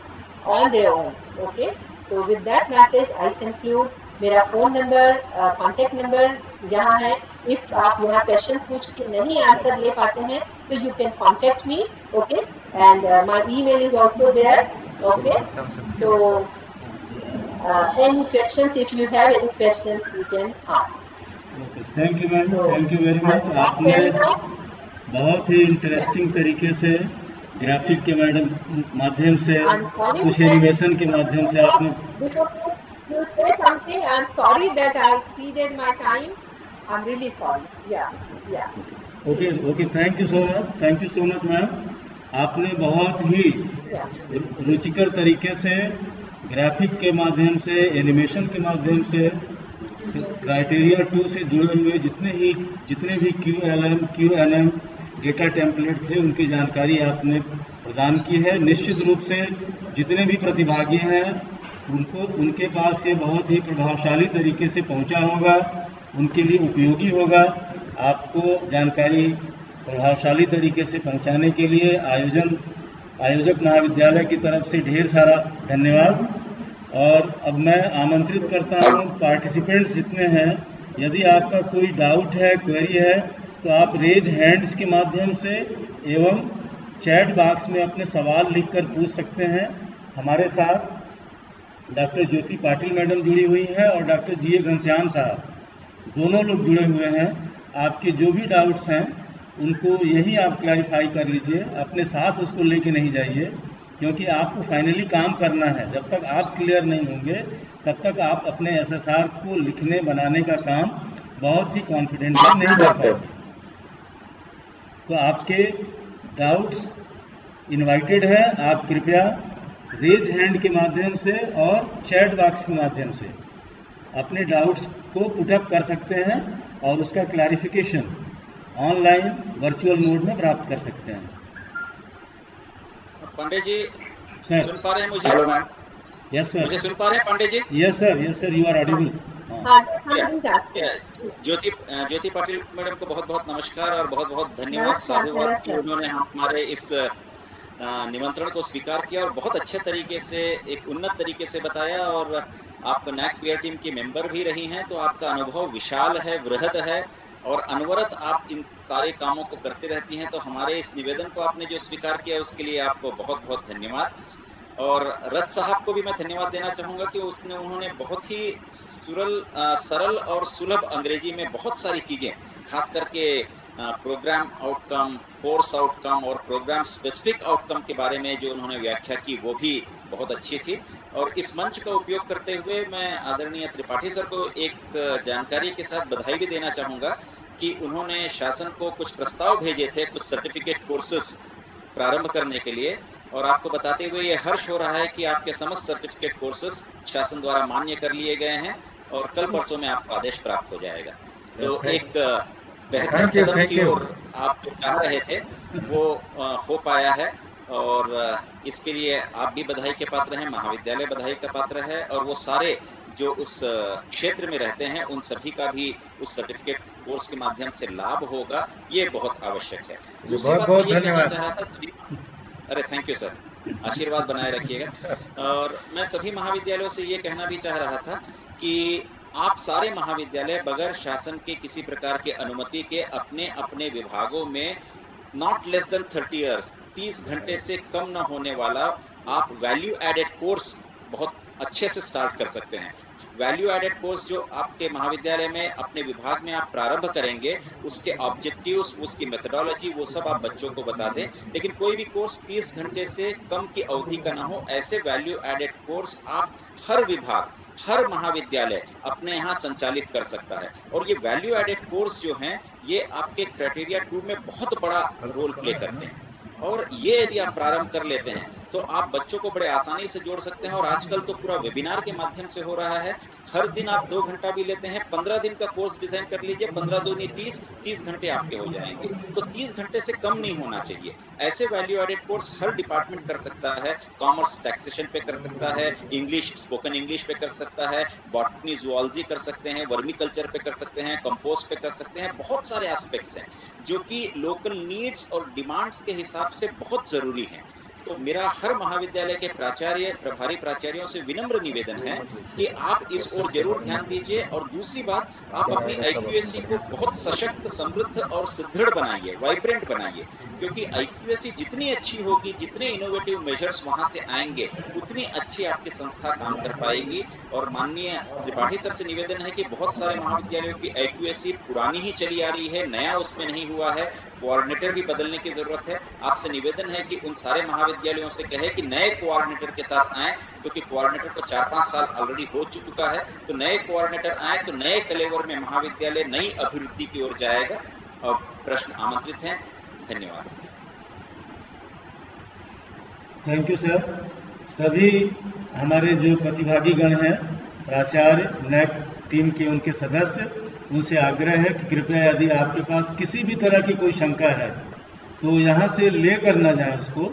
on their own. Okay. So with that message I conclude. मेरा phone number contact number यहाँ है। If आप यहाँ questions पूछ के नहीं answer ले पाते हैं तो you can contact me, okay. And my email is also there, okay. So any questions, if you have any questions you can ask. Thank you ma'am, thank you very much. आपने बहुत ही interesting तरीके से graphic के माध्यम से, कुछ animation के माध्यम से आपने You say something. I'm sorry that I exceeded my time. I'm really sorry. Yeah. Okay. Thank you so much, ma'am. आपने बहुत ही रुचिकर तरीके से ग्राफिक के माध्यम से, एनिमेशन के माध्यम से, क्राइटेरिया 2 से जुड़े हुए जितने भी QLM डेटा टेम्पलेट थे उनकी जानकारी आपने प्रदान की है। निश्चित रूप से जितने भी प्रतिभागी हैं उनके पास ये बहुत ही प्रभावशाली तरीके से पहुंचा होगा, उनके लिए उपयोगी होगा। आपको जानकारी प्रभावशाली तरीके से पहुंचाने के लिए आयोजक महाविद्यालय की तरफ से ढेर सारा धन्यवाद। और अब मैं आमंत्रित करता हूं पार्टिसिपेंट्स जितने हैं, यदि आपका कोई डाउट है, क्वेरी है, तो आप रेज हैंड्स के माध्यम से एवं चैट बॉक्स में अपने सवाल लिखकर पूछ सकते हैं। हमारे साथ डॉक्टर ज्योति पाटिल मैडम जुड़ी हुई हैं और डॉक्टर GA घनश्याम साहब, दोनों लोग जुड़े हुए हैं। आपके जो भी डाउट्स हैं उनको यही आप क्लैरिफाई कर लीजिए, अपने साथ उसको लेके नहीं जाइए, क्योंकि आपको फाइनली काम करना है। जब तक आप क्लियर नहीं होंगे तब तक आप अपने SSR को लिखने बनाने का काम बहुत ही कॉन्फिडेंटली नहीं कर पाएंगे। तो आपके डाउट्स इनवाइटेड है, आप कृपया रेज हैंड के माध्यम से और चैट बॉक्स के माध्यम से अपने डाउट्स को पुटअप कर सकते हैं और उसका क्लैरिफिकेशन ऑनलाइन वर्चुअल मोड में प्राप्त कर सकते हैं। पंडित जी सर, सुन पा रहे हैं मुझे? Hello ma'am. Yes sir. मुझे सुन पा रहे हैं Pandey ji? Yes sir, you are audible. हाँ सर, हम सुन सकते हैं। ज्योति पाटिल मैडम को बहुत बहुत नमस्कार और बहुत बहुत धन्यवाद, नमस्कार साधुवाद कि नमस्कार। उन्होंने हमारे इस निमंत्रण को स्वीकार किया और बहुत अच्छे तरीके से, एक उन्नत तरीके से बताया। और आप नैक पीयर टीम की मेंबर भी रही हैं, तो आपका अनुभव विशाल है, वृहद है और अनवरत आप इन सारे कामों को करते रहती हैं। तो हमारे इस निवेदन को आपने जो स्वीकार किया उसके लिए आपको बहुत बहुत धन्यवाद। और रथ साहब को भी मैं धन्यवाद देना चाहूँगा कि उन्होंने बहुत ही सरल और सुलभ अंग्रेजी में बहुत सारी चीज़ें, खास करके प्रोग्राम आउटकम, कोर्स आउटकम और प्रोग्राम स्पेसिफिक आउटकम के बारे में जो उन्होंने व्याख्या की वो भी बहुत अच्छी थी। और इस मंच का उपयोग करते हुए मैं आदरणीय त्रिपाठी सर को एक जानकारी के साथ बधाई भी देना चाहूँगा कि उन्होंने शासन को कुछ प्रस्ताव भेजे थे, कुछ सर्टिफिकेट कोर्सेज प्रारंभ करने के लिए। और आपको बताते हुए ये हर्ष हो रहा है कि आपके समस्त सर्टिफिकेट कोर्सेज शासन द्वारा मान्य कर लिए गए हैं और कल परसों में आपको आदेश प्राप्त हो जाएगा। तो एक बेहतर कदम की ओर आप जो चाह रहे थे वो हो पाया है और इसके लिए आप भी बधाई के पात्र हैं, महाविद्यालय बधाई का पात्र है और वो सारे जो उस क्षेत्र में रहते हैं उन सभी का भी उस सर्टिफिकेट कोर्स के माध्यम से लाभ होगा, ये बहुत आवश्यक है। दूसरी बात मैं ये कहना चाह रहा था, अरे थैंक यू सर, आशीर्वाद बनाए रखिएगा। और मैं सभी महाविद्यालयों से ये कहना भी चाह रहा था कि आप सारे महाविद्यालय बगैर शासन के किसी प्रकार के अनुमति के अपने अपने विभागों में नॉट लेस देन 30 इयर्स, 30 घंटे से कम न होने वाला आप वैल्यू एडेड कोर्स बहुत अच्छे से स्टार्ट कर सकते हैं। वैल्यू एडेड कोर्स जो आपके महाविद्यालय में अपने विभाग में आप प्रारंभ करेंगे, उसके ऑब्जेक्टिव्स, उसकी मेथडोलॉजी, वो सब आप बच्चों को बता दें। लेकिन कोई भी कोर्स 30 घंटे से कम की अवधि का ना हो, ऐसे वैल्यू एडेड कोर्स आप हर विभाग, हर महाविद्यालय अपने यहाँ संचालित कर सकता है। और ये वैल्यू एडेड कोर्स जो हैं, ये आपके क्राइटेरिया 2 में बहुत बड़ा रोल प्ले करते हैं। और ये यदि आप प्रारंभ कर लेते हैं तो आप बच्चों को बड़े आसानी से जोड़ सकते हैं। और आजकल तो पूरा वेबिनार के माध्यम से हो रहा है, हर दिन आप 2 घंटा भी लेते हैं, 15 दिन का कोर्स डिजाइन कर लीजिए, 15 दूनी 30 घंटे आपके हो जाएंगे। तो 30 घंटे से कम नहीं होना चाहिए। ऐसे वैल्यू एडेड कोर्स हर डिपार्टमेंट कर सकता है, कॉमर्स टैक्सेशन पे कर सकता है, इंग्लिश स्पोकन इंग्लिश पे कर सकता है, बॉटनी जूलॉजी कर सकते हैं, वर्मी कल्चर पे कर सकते हैं, कंपोस्ट पे कर सकते हैं। बहुत सारे एस्पेक्ट्स हैं जो कि लोकल नीड्स और डिमांड्स के हिसाब से बहुत जरूरी है। तो मेरा हर महाविद्यालय के प्राचार्य, प्रभारी प्राचार्यों से विनम्र निवेदन है कि आप इस ओर जरूर ध्यान दीजिए। और दूसरी बात, आप अपनी आईक्यूएससी को बहुत सशक्त, समृद्ध और सुदृढ़ बनाइए, वाइब्रेंट बनाइए। क्योंकि आईक्यूएससी जितनी अच्छी होगी, जितने इनोवेटिव मेजर्स वहां से आएंगे, उतनी अच्छी आपकी संस्था काम कर पाएगी। और माननीय त्रिपाठी सर से निवेदन है कि बहुत सारे महाविद्यालयों की आईक्यूएससी पुरानी ही चली आ रही है, नया उसमें नहीं हुआ है, कोऑर्डिनेटर भी बदलने की जरूरत है। आपसे निवेदन है कि उन सारे महाविद्यालयों से कहे कि नए कोऑर्डिनेटर के साथ आए, क्योंकि कोऑर्डिनेटर को 4-5 साल ऑलरेडी हो चुका है। तो नए कोऑर्डिनेटर आए तो नए कलेवर में महाविद्यालय नई अभिवृद्धि की ओर जाएगा। और प्रश्न आमंत्रित हैं। धन्यवाद। Thank you sir. सभी हमारे जो प्रतिभागी गण हैं, प्राचार्य, नैक टीम के उनके सदस्य, उनसे आग्रह है कि कृपया यदि आपके पास किसी भी तरह की कोई शंका है तो यहाँ से लेकर ना जाएं उसको,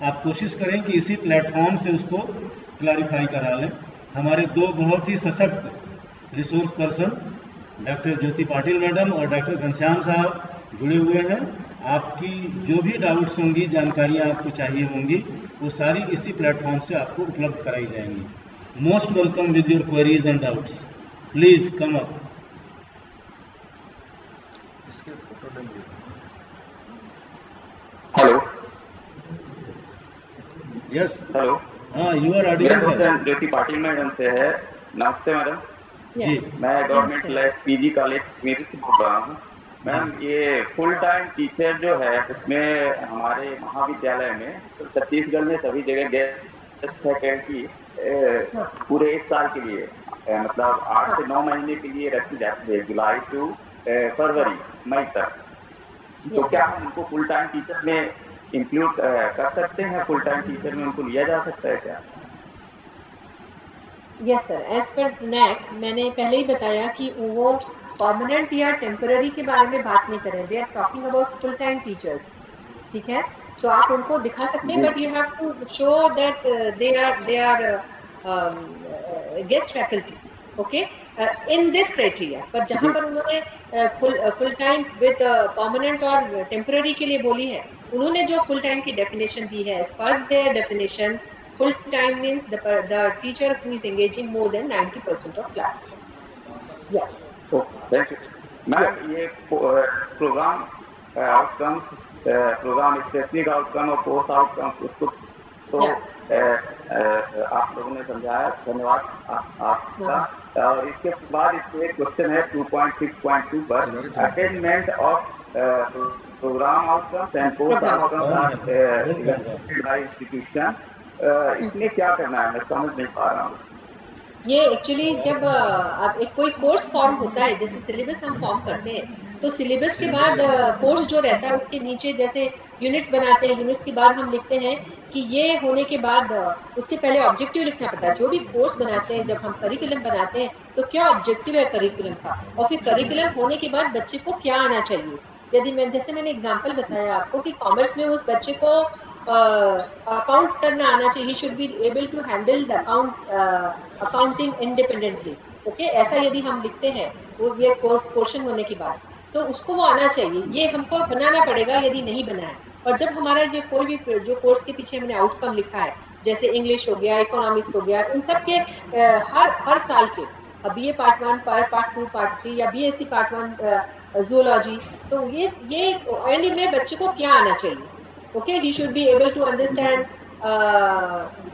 आप कोशिश करें कि इसी प्लेटफॉर्म से उसको क्लैरिफाई करा लें। हमारे दो बहुत ही सशक्त रिसोर्स पर्सन डॉक्टर ज्योति पाटिल मैडम और डॉक्टर घनश्याम साहब जुड़े हुए हैं। आपकी जो भी डाउट्स होंगी, जानकारियाँ आपको चाहिए होंगी, वो सारी इसी प्लेटफॉर्म से आपको उपलब्ध कराई जाएंगी। Most welcome with your queries and doubts. Please come up. Hello. Yes. Hello. हाँ, यू आर ऑडिबल सर। मेरा ज्योति पाटिल मैडम से है। नमस्ते मैडम। जी। मैं government less PG college Kashmir से बोल रहा हूँ। मैम, ये फुल टाइम टीचर जो है उसमें हमारे महाविद्यालय में तो छत्तीसगढ़ में सभी जगह गेस्ट फैकल्टी पूरे 1 साल के लिए, मतलब 8 से 9 महीने के लिए रखी जाती है, जुलाई टू फरवरी, मई तक। तो क्या हम उनको फुल टाइम टीचर में इंक्लूड कर सकते हैं? फुल टाइम टीचर में उनको लिया जा सकता है क्या? Yes sir, as per NAAC मैंने पहले ही बताया कि वो परमानेंट या टेम्पररी के बारे में बात नहीं कर रहे, they are talking about full time teachers. ठीक है, तो आप उनको दिखा सकते हैं, but you have to show that they are guest faculty, okay, in this criteria. पर जहां पर उन्होंने फुल टाइम विद परमानेंट और टेम्पररी के लिए बोली है, उन्होंने जो फुल टाइम की डेफिनेशन दी है, as per their definition, full time means the teacher who is engaging more than 90% of class. Yeah. Thank you ma'am. ये programme outcomes, programme specific outcome और कोर्स आउटकम, उसको तो आप लोगों ने समझाया, धन्यवाद आपका। और इसके बाद एक क्वेश्चन है 2.6.2 पर, attainment of programme outcomes and course outcomes are by institution, इसमें क्या करना है, मैं समझ नहीं पा रहा हूँ। ये एक्चुअली जब आप एक कोई कोर्स फॉर्म होता है, जैसे सिलेबस हम फॉर्म करते हैं, तो सिलेबस के बाद कोर्स जो रहता है उसके नीचे जैसे यूनिट्स बनाते हैं, यूनिट्स के बाद हम लिखते हैं कि ये होने के बाद उसके पहले ऑब्जेक्टिव लिखना पड़ता है। जो भी कोर्स बनाते हैं, जब हम करिकुलम बनाते हैं तो क्या ऑब्जेक्टिव है करिकुलम का, और फिर करिकुलम होने के बाद बच्चे को क्या आना चाहिए। यदि मैं जैसे मैंने एग्जांपल बताया आपको कि कॉमर्स में उस बच्चे को अकाउंट्स करना आना चाहिए, should be able to handle the accounting independently, okay, ऐसा यदि हम लिखते हैं वो ये कोर्स पोर्शन होने के बाद, तो उसको वो आना चाहिए। ये हमको बनाना पड़ेगा यदि नहीं बना है। और जब हमारा जो कोई भी जो कोर्स के पीछे हमने आउटकम लिखा है, जैसे इंग्लिश हो गया, इकोनॉमिक्स हो गया, इन सब के हर साल के BA पार्ट 1, पार्ट 2, पार्ट 3 या BSc पार्ट 1 जूलॉजी, तो ये एंड में बच्चे को क्या आना चाहिए, okay, he should be able to understand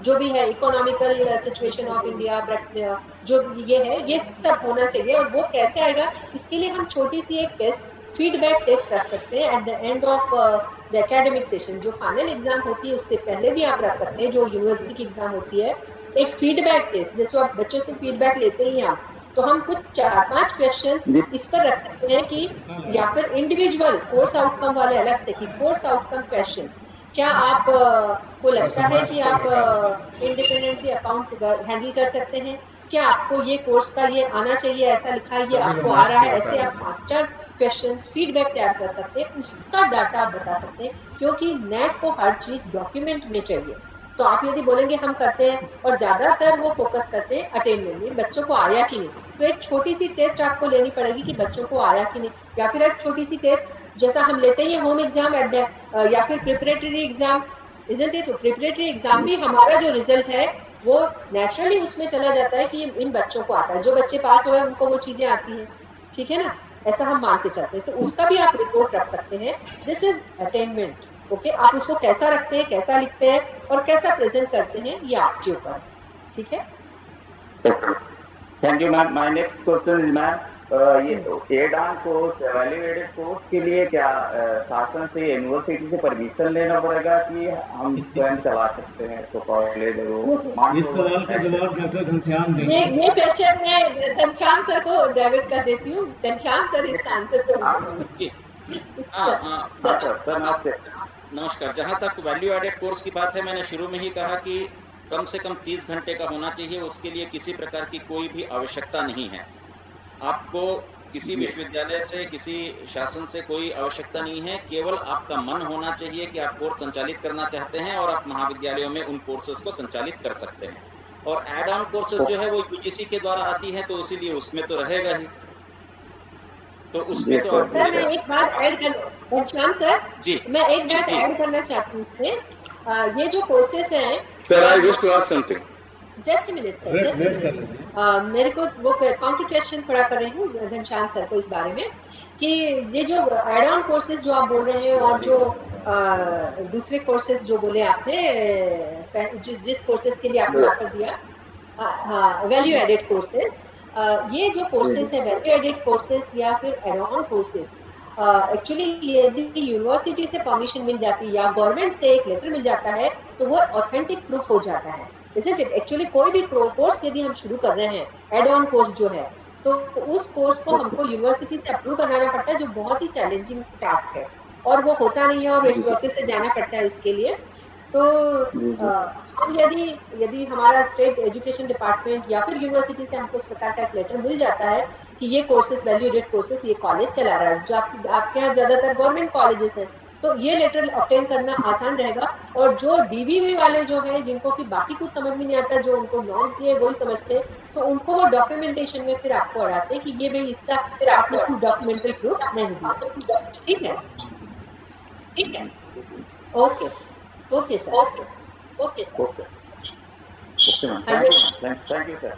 जो भी है इकोनॉमिकल सिचुएशन ऑफ इंडिया, जो ये है, ये सब होना चाहिए। और वो कैसे आएगा, इसके लिए हम छोटी सी एक टेस्ट, फीडबैक टेस्ट रख सकते हैं eight the end of the academic session. जो फाइनल एग्जाम होती है उससे पहले भी आप रख सकते हैं, जो यूनिवर्सिटी की एग्जाम होती है, एक फीडबैक टेस्ट, जैसे आप बच्चों से फीडबैक लेते ही आप, तो हम कुछ 4-5 क्वेश्चन इस पर रख सकते हैं कि, या फिर इंडिविजुअल कोर्स आउटकम वाले अलग से, कि कोर्स आउटकम क्वेश्चन, क्या आप को लगता है कि आप इंडिपेंडेंटली अकाउंट हैंडल कर सकते हैं, क्या आपको ये कोर्स का ये आना चाहिए, ऐसा लिखा है, ये आपको आ रहा है, ऐसे आप 5-4 क्वेश्चन फीडबैक तैयार कर सकते हैं, उसका डाटा आप बता सकते हैं, क्योंकि नेट को हर चीज डॉक्यूमेंट में चाहिए। तो आप यदि बोलेंगे हम करते हैं, और ज्यादातर वो फोकस करते हैं अटेनमेंट में, बच्चों को आया कि नहीं, तो एक छोटी सी टेस्ट आपको लेनी पड़ेगी कि बच्चों को आया कि नहीं, या फिर एक छोटी सी टेस्ट जैसा हम लेते हैं होम एग्जाम या फिर प्रिपरेटरी एग्जाम, इजंट इट? तो प्रिपरेटरी एग्जाम भी हमारा जो रिजल्ट है वो नेचुरली उसमें चला जाता है कि इन बच्चों को आता है, जो बच्चे पास हो गए उनको वो चीजें आती हैं, ठीक है ना, ऐसा हम मान के चलते हैं। तो उसका भी आप रिपोर्ट रख सकते हैं, दिस इज अटेनमेंट, ओके। आप उसको कैसा रखते हैं, कैसा लिखते हैं और कैसा प्रेजेंट करते हैं, ये आपके ऊपर है, ठीक है। Thank you ma'am. My next question is ma'am, ये add on course, value added course के लिए क्या शासन से, यूनिवर्सिटी से परमिशन लेना पड़ेगा कि हम स्वयं चला सकते हैं, तो कॉलेज इस सवाल का जवाब डॉक्टर घनश्याम देंगे। ये क्वेश्चन मैं घनश्याम सर को डेविड कर देती हूँ, घनश्याम सर इसका आंसर करेंगे। नमस्कार। जहां तक वैल्यू एडेड कोर्स की बात है, मैंने शुरू में ही कहा कि कम से कम 30 घंटे का होना चाहिए, उसके लिए किसी प्रकार की कोई भी आवश्यकता नहीं है। आपको किसी विश्वविद्यालय से, किसी शासन से कोई आवश्यकता नहीं है, केवल आपका मन होना चाहिए कि आप कोर्स संचालित करना चाहते हैं, और आप महाविद्यालयों में उन कोर्सेज को संचालित कर सकते हैं। और एड ऑन कोर्सेज जो है वो यूजीसी के द्वारा आती है, तो इसीलिए उसमें तो रहेगा ही, तो उसमें तो आप सर मैं एक बात ऐड कर, श्याम सर जी, मैं एक बात ऐड करना चाहती हूँ इसमें, ये जो कोर्सेज हैं, sir I wish to ask something, just minute sir, just minute, मेरे को वो काउंटर क्वेश्चन थोड़ा कर रही हूँ घनश्याम सर को इस बारे में, कि ये जो एड ऑन कोर्सेज जो आप बोल रहे हैं, और जो दूसरे कोर्सेज जो बोले आपने, जिस कोर्सेज के लिए आपने ऑफर दिया, वैल्यू एडेड कोर्सेज, ये जो कोर्सेज है वैल्यू एडेड कोर्सेज या फिर एड ऑन कोर्सेज, एक्चुअली यदि यूनिवर्सिटी से परमिशन मिल जाती है या गवर्नमेंट से एक लेटर मिल जाता है, तो वो ऑथेंटिक प्रूफ हो जाता है, isn't it? एक्चुअली कोई भी कोर्स यदि हम शुरू कर रहे हैं, एड ऑन कोर्स जो है, तो उस कोर्स को हमको यूनिवर्सिटी से अप्रूव कराना पड़ता है, जो बहुत ही चैलेंजिंग टास्क है, और वो होता नहीं है, और एक प्रोसेस से जाना पड़ता है उसके लिए। तो हम यदि हमारा स्टेट एजुकेशन डिपार्टमेंट या फिर यूनिवर्सिटी से हमको इस प्रकार का एक लेटर मिल जाता है कि ये कोर्सेज, वैल्यू एडेड कोर्सेज, ये कॉलेज चला रहा है, जो आपके यहाँ ज्यादातर गवर्नमेंट कॉलेजेस हैं, तो ये लेटर ऑब्टेन करना आसान रहेगा। और जो डीवीवी वाले जो है, जिनको कि बाकी कुछ समझ में नहीं आता, जो उनको नॉर्म्स दिए वही समझते हैं, तो उनको वो डॉक्यूमेंटेशन में फिर आपको अड़ाते हैं कि ये भाई इसका आपने कुछ डॉक्यूमेंटल प्रूफ नहीं दिया। ठीक है, ठीक है। Okay okay sir, okay sir. Okay ma'am, आइए, थैंक यू सर।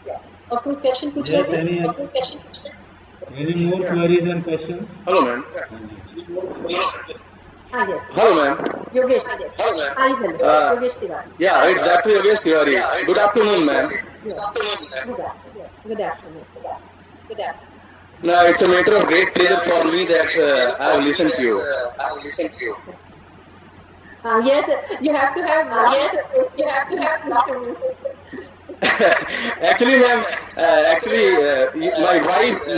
या और कोई क्वेश्चन पूछ रहे Yes, थे? any more queries and questions? Hello, ma'am. हाँ, yes, Hello, ma'am. Yogesh, Hello, ma'am. हाँ जी, Yogesh Tiwari. Yeah, it's Dr. Yogesh Tiwari. Good afternoon, ma'am. Good afternoon, good afternoon. No, it's a matter of great pleasure for me that I have listened to you. Yes, you have to have Actually, ma'am,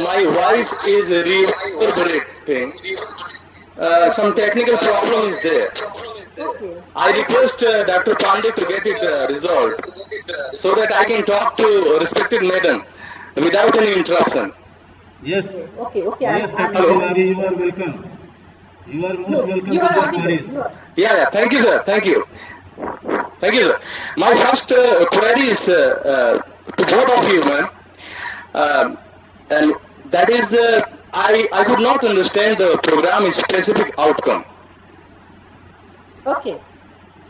my wife is reverberating. Some technical problem is there. Okay. I request Dr. Pandey to get it resolved so that I can talk to respected madam without any interruption. Yes. Okay. Yes, Dr. Tiwari, you are welcome. You are most welcome You to are the audible. queries. Yeah. Thank you, sir. Thank you, sir. My first query is to both of you, ma'am. And that is, I could not understand the program's specific outcome. Okay.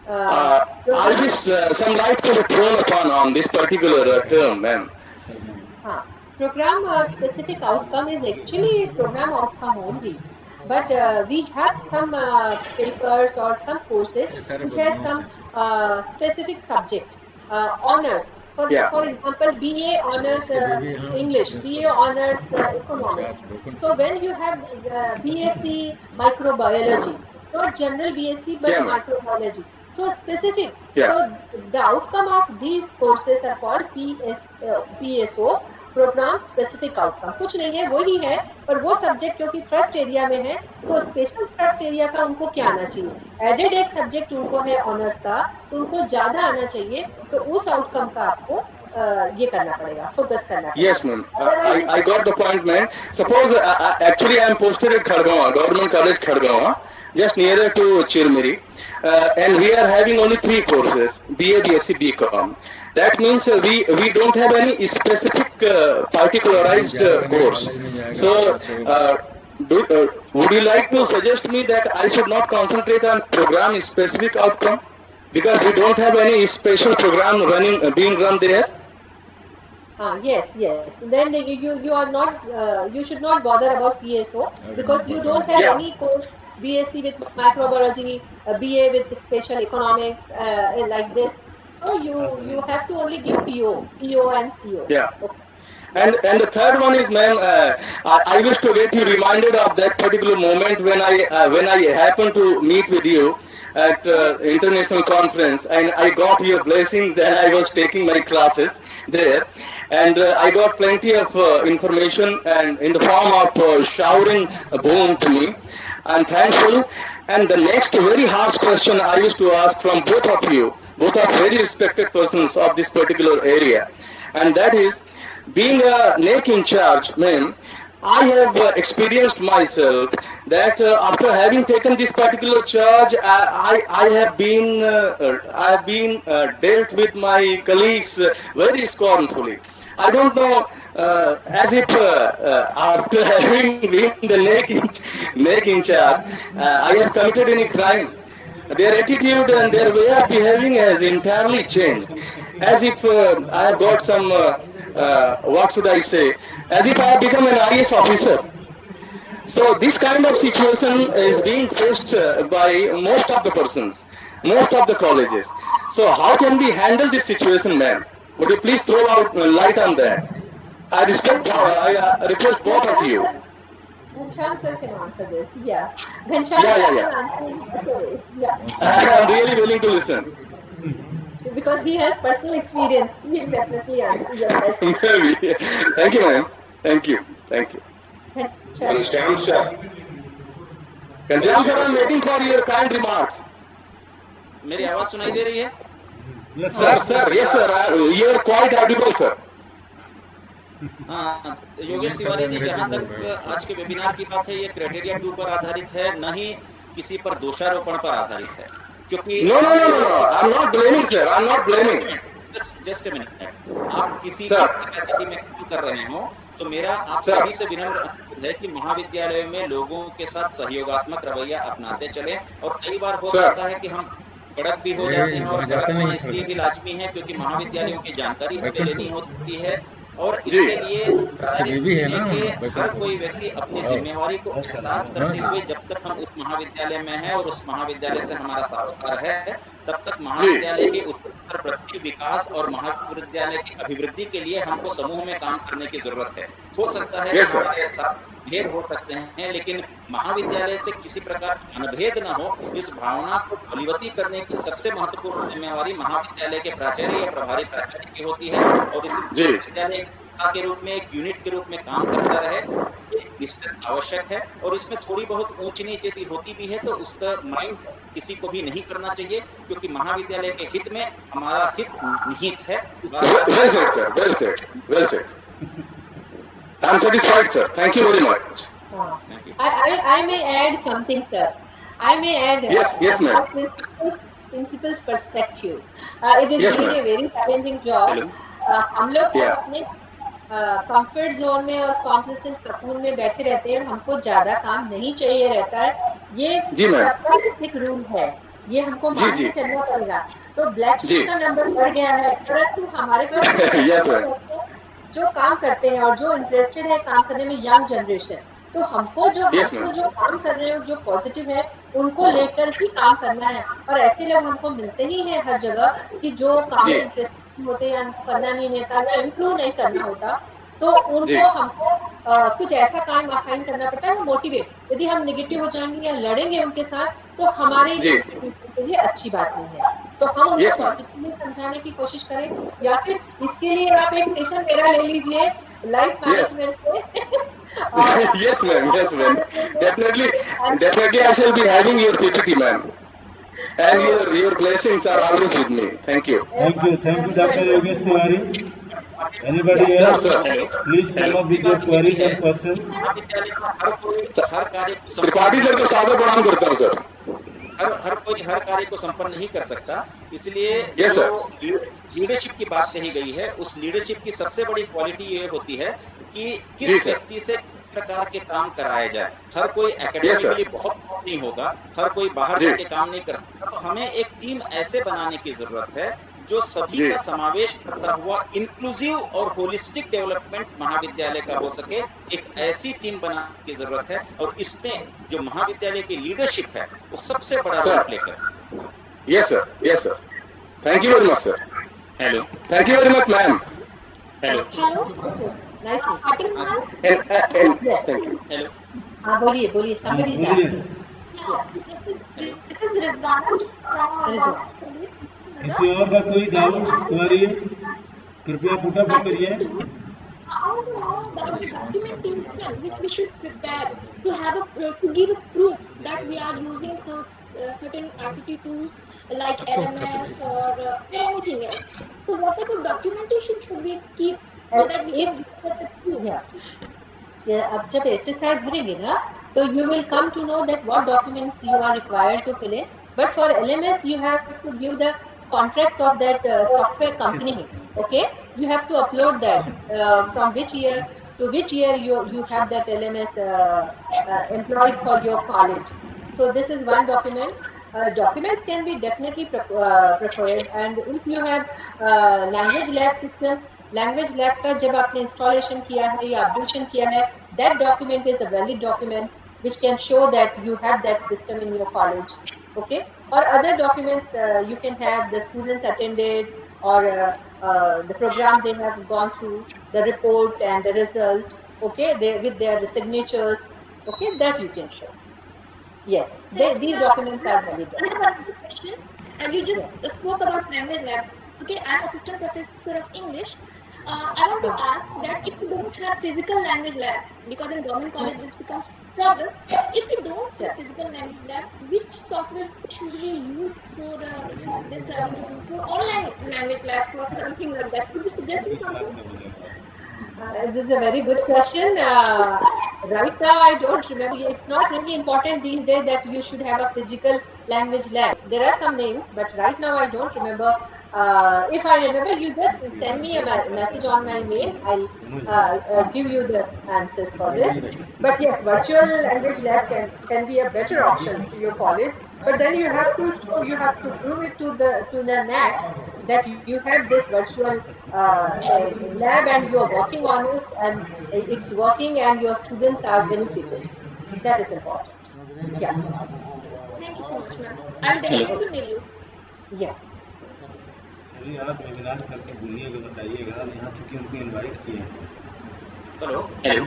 I wish some light could be thrown upon on this particular term, ma'am. Program specific outcome is actually program outcome only. But we have some papers or some courses which has some specific subject, honors. For example, BA honors English, BA honors economics. So when you have BSc microbiology, not general BSc but microbiology. So specific. So the outcome of these courses are called PSO, programme specific outcome. कुछ नहीं है, वही है, पर वो subject जो कि thrust area में है, तो स्पेशल थ्रस्ट एरिया का उनको क्या आना चाहिए, एडेड एक सब्जेक्ट उनको है ऑनर्स का, तो उनको ज्यादा आना चाहिए, तो उस आउटकम का आपको ये करना पड़ेगा, फोकस करना पड़ेगा। Yes, ma'am. I got the point, ma'am. Suppose actually I am posted at Khargaon, Government College Khargaon, just nearer to Chirmiri, and we are having only 3 courses: BA, BSc, BCom. That means we don't have any specific particularized course. So, would you like to suggest me that I should not concentrate on program specific outcome because we don't have any special program being run there? Yes. Then you are not you should not bother about PSO because you don't have any course BSc with microbiology, BA with special economics like this. So you have to only give PO and CO. Yeah. Okay. And the third one is, ma'am, I wish to get you reminded of that particular moment when I happened to meet with you at international conference, and I got your blessings. Then I was taking my classes there, and I got plenty of information and in the form of showering boon to me. I'm thankful. And the next very harsh question I used to ask from both of you, both are very respected persons of this particular area, and that is, being a NAAC in charge, ma'am, I have experienced myself that after having taken this particular charge, I have been dealt with my colleagues very scornfully. I don't know, as if after having been the NAAC in charge, I have committed any crime. Their attitude and their way of behaving has entirely changed. As if I have got some, what should I say, as if I have become an IS officer. So this kind of situation is being faced by most of the persons, most of the colleges. So how can we handle this situation, ma'am? Would you please throw out light on that? I request both of you. Ghanshyam sir can answer this. Yeah. Ghanshyam can answer. Yeah. I'm really willing to listen. Because he has personal experience, he will definitely answer your question. Maybe. Thank you, ma'am. Thank you. Ghanshyam sir, I'm waiting for your kind remarks. मेरी आवाज सुनाई दे रही है? Yes, sir. Yes, sir. You are quite audible, sir. हाँ, नहीं योगेश सब तिवारी जी, अंग्रेजी जहाँ बोल तक रहे हो। आज के वेबिनार की बात है, ये क्राइटेरिया 2 पर आधारित है, न ही किसी पर दोषारोपण पर आधारित है, क्योंकि No, no, आप no, no, no. I'm not blaming, sir. I'm not blaming. Just a minute, आप किसी भी Sir, कैपेसिटी में काम कर रहे हो, तो मेरा आप sir. सभी से विनम्र अनुरोध है कि महाविद्यालयों में लोगों के साथ सहयोगात्मक रवैया अपनाते चलें। और कई बार हो Sir. सकता है कि हम कड़क भी हो जाते ये हैं, और वहाँ कड़क जाता होना नहीं थोड़ा इसलिए भी लाजमी है क्योंकि महाविद्यालयों की जानकारी हमें बैकएंड लेनी को। होती है, और जी इसके लिए इसकी प्रायोरिटी बेबी है ना लेके वहाँ हर बैकएंड कोई को। व्यक्ति अपनी आओ जिम्मेवारी को एहसास हाँ करते जी। हुए, जब तक हम उस महाविद्यालय में हैं और उस महाविद्यालय से हमारा सरोकार है, तब तक जी महाविद्यालय के उत्तर प्रगति, विकास और महाविद्यालय की अभिवृद्धि के लिए हमको समूह में काम करने की जरूरत है। हो सकता है कि यस सर हमारे साथ भेद हो सकते हैं, लेकिन महाविद्यालय से किसी प्रकार का अनभेद न हो, इस भावना को बलवती करने की सबसे महत्वपूर्ण जिम्मेवारी महाविद्यालय के प्राचार्य या प्रभारी प्राचार्य की होती है, और इसी जी महाविद्यालय एक संस्था के रूप में, एक यूनिट के रूप में काम करता रहे, ये निश्चित आवश्यक है। और इसमें थोड़ी बहुत ऊंच नीच यदि होती भी है तो उसका माइंड किसी को भी नहीं करना चाहिए, क्योंकि महाविद्यालय के हित में हमारा हित निहित है। बार बार well said sir well said well said I am satisfied sir thank you very much thank you. I may add something, sir. I may add yes yes ma'am principal's perspective. It is yes really ma'am a very challenging job. Hello हम लोग या सब अपने comfort zone में और complacent cocoon में बैठे रहते हैं, हमको ज्यादा काम नहीं चाहिए रहता है। ये जी मैम सबका बेसिक रूल है, ये हमको जी मान जी के चलना पड़ेगा। तो ब्लैक जी शिप का नंबर बढ़ गया है, परंतु हमारे पास कुछ यस ऐसे मैम लोग हैं जो काम करते हैं और जो इंटरेस्टेड है काम करने में, यंग जनरेशन। तो हमको जो यस मैम काम कर रहे हैं जो पॉजिटिव है, उनको लेकर ही काम करना है। और ऐसे लोग हमको मिलते ही हैं हर जगह कि जो काम जी में इंटरेस्टेड होते हैं, उनको करना नहीं रहता या इम्प्रूव नहीं करना होता, तो जी उनको हमको कुछ ऐसा काम असाइन करना पड़ता है, मोटिवेट। यदि हम निगेटिव हो जाएंगे या लड़ेंगे उनके साथ, तो हमारे जी इंस्टीट्यूशन के लिए अच्छी बात नहीं है। तो हम उनको यस मैम पॉजिटिवली समझाने की कोशिश करें, या फिर इसके लिए आप एक सेशन मेरा ले लीजिए लाइफ यस मैनेजमेंट पे और yes ma'am yes ma'am definitely and definitely I shall be having your PPT ma'am and so your blessings are always with me thank you Thank you, Dr. Yogesh Tiwari. Anybody yes sir else? sir hello Please come hello up with your बात ये भी queries है, and questions. महाविद्यालय में हर कोई हर कार्य को संपन्न त्रिपाठी सर को सादर प्रणाम करता हूँ सर हर कोई हर कार्य को संपन्न नहीं कर सकता। इसलिए यस जो सर लीडरशिप की बात कही गई है, उस लीडरशिप की सबसे बड़ी क्वालिटी ये होती है कि जी किस सर व्यक्ति से किस प्रकार के काम कराए जाए। हर कोई यस एकेडमिकली सर बहुत नहीं होगा, हर कोई बाहर जी जाके काम नहीं कर सकता, तो हमें एक टीम ऐसे बनाने की जरूरत है जो सभी जी का समावेश करता हुआ इंक्लूसिव और होलिस्टिक डेवलपमेंट महाविद्यालय का हो सके, एक ऐसी टीम बनाने की जरूरत है। और इसमें जो महाविद्यालय की लीडरशिप है, वो सबसे बड़ा रोल सर प्ले करे। yes sir thank you very much sir hello thank you very much ma'am hello Hello, nice meeting Fatima you. ma'am. and Yes. thank you hello हाँ बोलिए बोलिए, somebody is बोलिए, asking. Yeah, hello this is Rizwana from Rizwan. किसी और का कोई doubt query है, कृपया पुटअप करिए। I want to know about the documentation which we should prepare to have to give a proof that we are using some certain RTT tools like LMS or anything else. So what type of documentation should we keep so that we If can give the proof? अब जब SSI भरेंगे ना, तो you will come to know that what documents you are required to fill in. But for LMS, you have to give the contract of that software company. Okay, you have to upload that from which year to which year you have that LMS employed for your college. So this is one document. Documents can be definitely preferred, and if you have language lab system, language lab का जब आपने installation किया है या updation किया है, that document is a valid document which can show that you have that system in your college. Okay, or other documents you can have the students attended, or the program they have gone through, the report and the result. Okay, they with their signatures. Okay, that you can show. Yes, these documents are valid. I have another question. As you just Yes. spoke about language lab, okay, I'm assistant professor of English. I want to ask that if we don't have physical language lab, because in government college this becomes problem. If we don't have Yeah. physical language lab, which software should we use for this for online language lab or something like that? Could you suggest me something? This is a very good question. Right now, I don't remember. It's not really important these days that you should have a physical language lab. There are some names, but right now I don't remember. If I remember, you just send me a message on my mail. I'll give you the answers for this. But yes, virtual language lab can be a better option to your college. But then you have to show, you have to prove it to the NAAC that you have this virtual lab and you are working on it and it's working and your students are benefited. That is important. Yeah. Thank you so much, ma'am. I will definitely mail you. Yeah. चलिए आप webinar करके बोलिएगा, बताइएगा, यहाँ चूँकि उनको invite किए हैं। हेलो हेलो,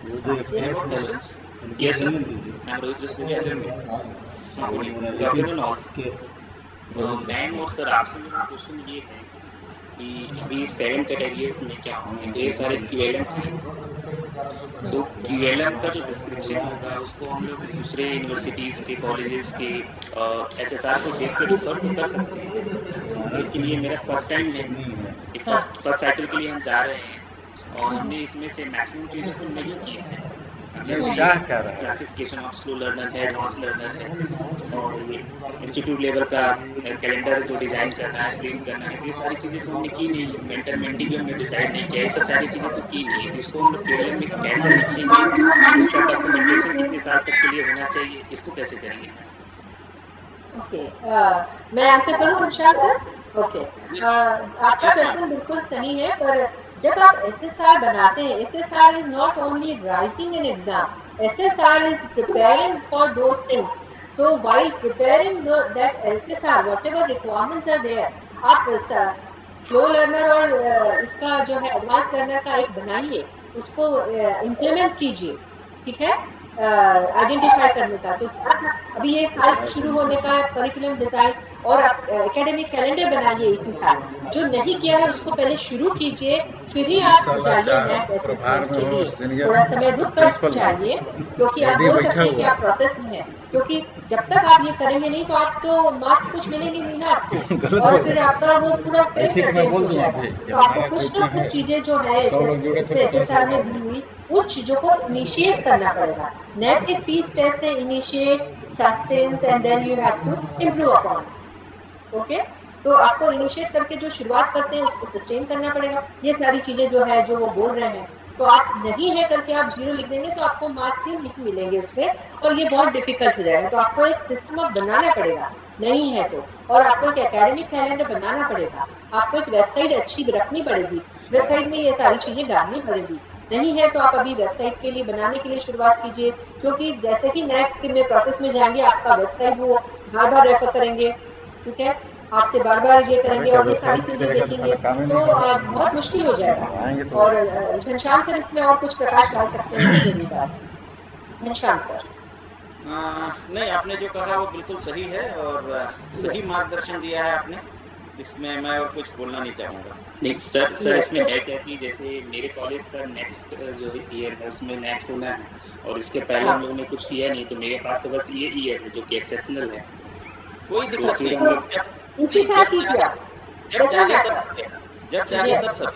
वो जो Any more questions? Yes, sir. मैं मैम और सर आपसे मेरा क्वेश्चन ये है कि अभी 7 कैटेगरीज में क्या होंगे, ढेर सारे QLM हैं, तो QLM का जो डिस्क्रिप्शन होगा उसको हम लोग दूसरे यूनिवर्सिटीज के कॉलेजेस के SSR को देख कर रिसर्च तो कर सकते हैं, लेकिन ये मेरा फर्स्ट टाइम है, फर्स्ट साइकिल के लिए हम जा रहे हैं और हमने इसमें से मैक्सिमम चीज़ें तो नहीं की हैं। क्लासिफिकेशन ऑफ स्लो लर्नर है, एडवांस लर्नर है, और ये इंस्टीट्यूट लेवल का कैलेंडर जो डिजाइन करना है, प्रिंट करना है, ये सारी चीज़ें तो हमने की नहीं। मेंटर मेंटी भी हमने डिसाइड नहीं किया, ये सब सारी चीज़ें तो की नहीं है। इसको हम लोग केवल में कैसे लिखेंगे, इसका डॉक्यूमेंटेशन कितने साल तक के लिए होना चाहिए, इसको कैसे करेंगे? ओके, मैं आंसर करूँ विशाल सर? ओके, आपका क्वेश्चन बिल्कुल सही है, पर जब आप SSR बनाते हैं, SSR is not only writing an exam, SSR is preparing for those things. So while preparing that SSR, whatever requirements are there, आप स्लो लर्नर और इसका जो है एडवांस लर्नर का एक बनाइए, उसको इम्प्लीमेंट कीजिए, ठीक है, आइडेंटिफाई करने का। तो अभी ये साल शुरू होने का करिकुलम डिजाइन और आप एकेडमिक कैलेंडर बनाइए इसी साल। जो नहीं किया है उसको पहले शुरू कीजिए, फिर ही आप जाइए NAAC असेसमेंट के लिए। थोड़ा समय रुक कर जाइए, क्योंकि आप बोल सकते हैं कि आप प्रोसेस में हैं, क्योंकि जब तक आप ये करेंगे नहीं तो आप तो मार्क्स कुछ मिलेंगे नहीं ना आपको, और फिर आपका वो पूरा फेल हो जाएगा। तो आपको कुछ ना कुछ चीजें जो है SSR में दी हुई उन चीजों को इनिशिएट करना पड़ेगा। NAAC के 3 स्टेप्स है, initiate, sustains and then you have to improve upon. Okay, तो आपको इनिशिएट करके जो शुरुआत करते हैं उसको सस्टेन करना पड़ेगा। ये सारी चीजें जो है जो वो बोल रहे हैं, तो आप नहीं है करके आप 0 लिख देंगे तो आपको मार्क्स ही नहीं मिलेंगे उसमें, और ये बहुत डिफिकल्ट हो जाएगा। तो आपको एक सिस्टम अब बनाना पड़ेगा, नहीं है तो, और आपको एक एकेडमिक कैलेंडर बनाना पड़ेगा, आपको एक वेबसाइट अच्छी रखनी पड़ेगी, वेबसाइट में ये सारी चीजें डालनी पड़ेगी। नहीं है तो आप अभी वेबसाइट के लिए बनाने के लिए शुरुआत कीजिए, क्योंकि जैसे कि NAAC में प्रोसेस में जाएंगे आपका वेबसाइट वो बार बार रेफर करेंगे, ठीक है, आपसे बार बार ये करेंगे और ये सारी चीजें देखेंगे, तो बहुत मुश्किल हो जाएगा। और घनश्याम सर इसमें और कुछ प्रकाश डाल सकते हैं जरूर आप। घनश्याम सर। नहीं, आपने जो कहा वो बिल्कुल सही है और सही मार्गदर्शन दिया है आपने, इसमें मैं और कुछ बोलना नहीं चाहूँगा। नहीं सर, इसमें है क्या कि जैसे मेरे कॉलेज का नेक्स्ट जो ईयर है उसमें नेक्स्ट होना है, और इसके पहले हम लोगों ने कुछ किया नहीं, तो मेरे पास तो बस ये ईयर है जो कि एक्सेप्शनल है। कोई दिक्कत नहीं, जब जागे तब सब।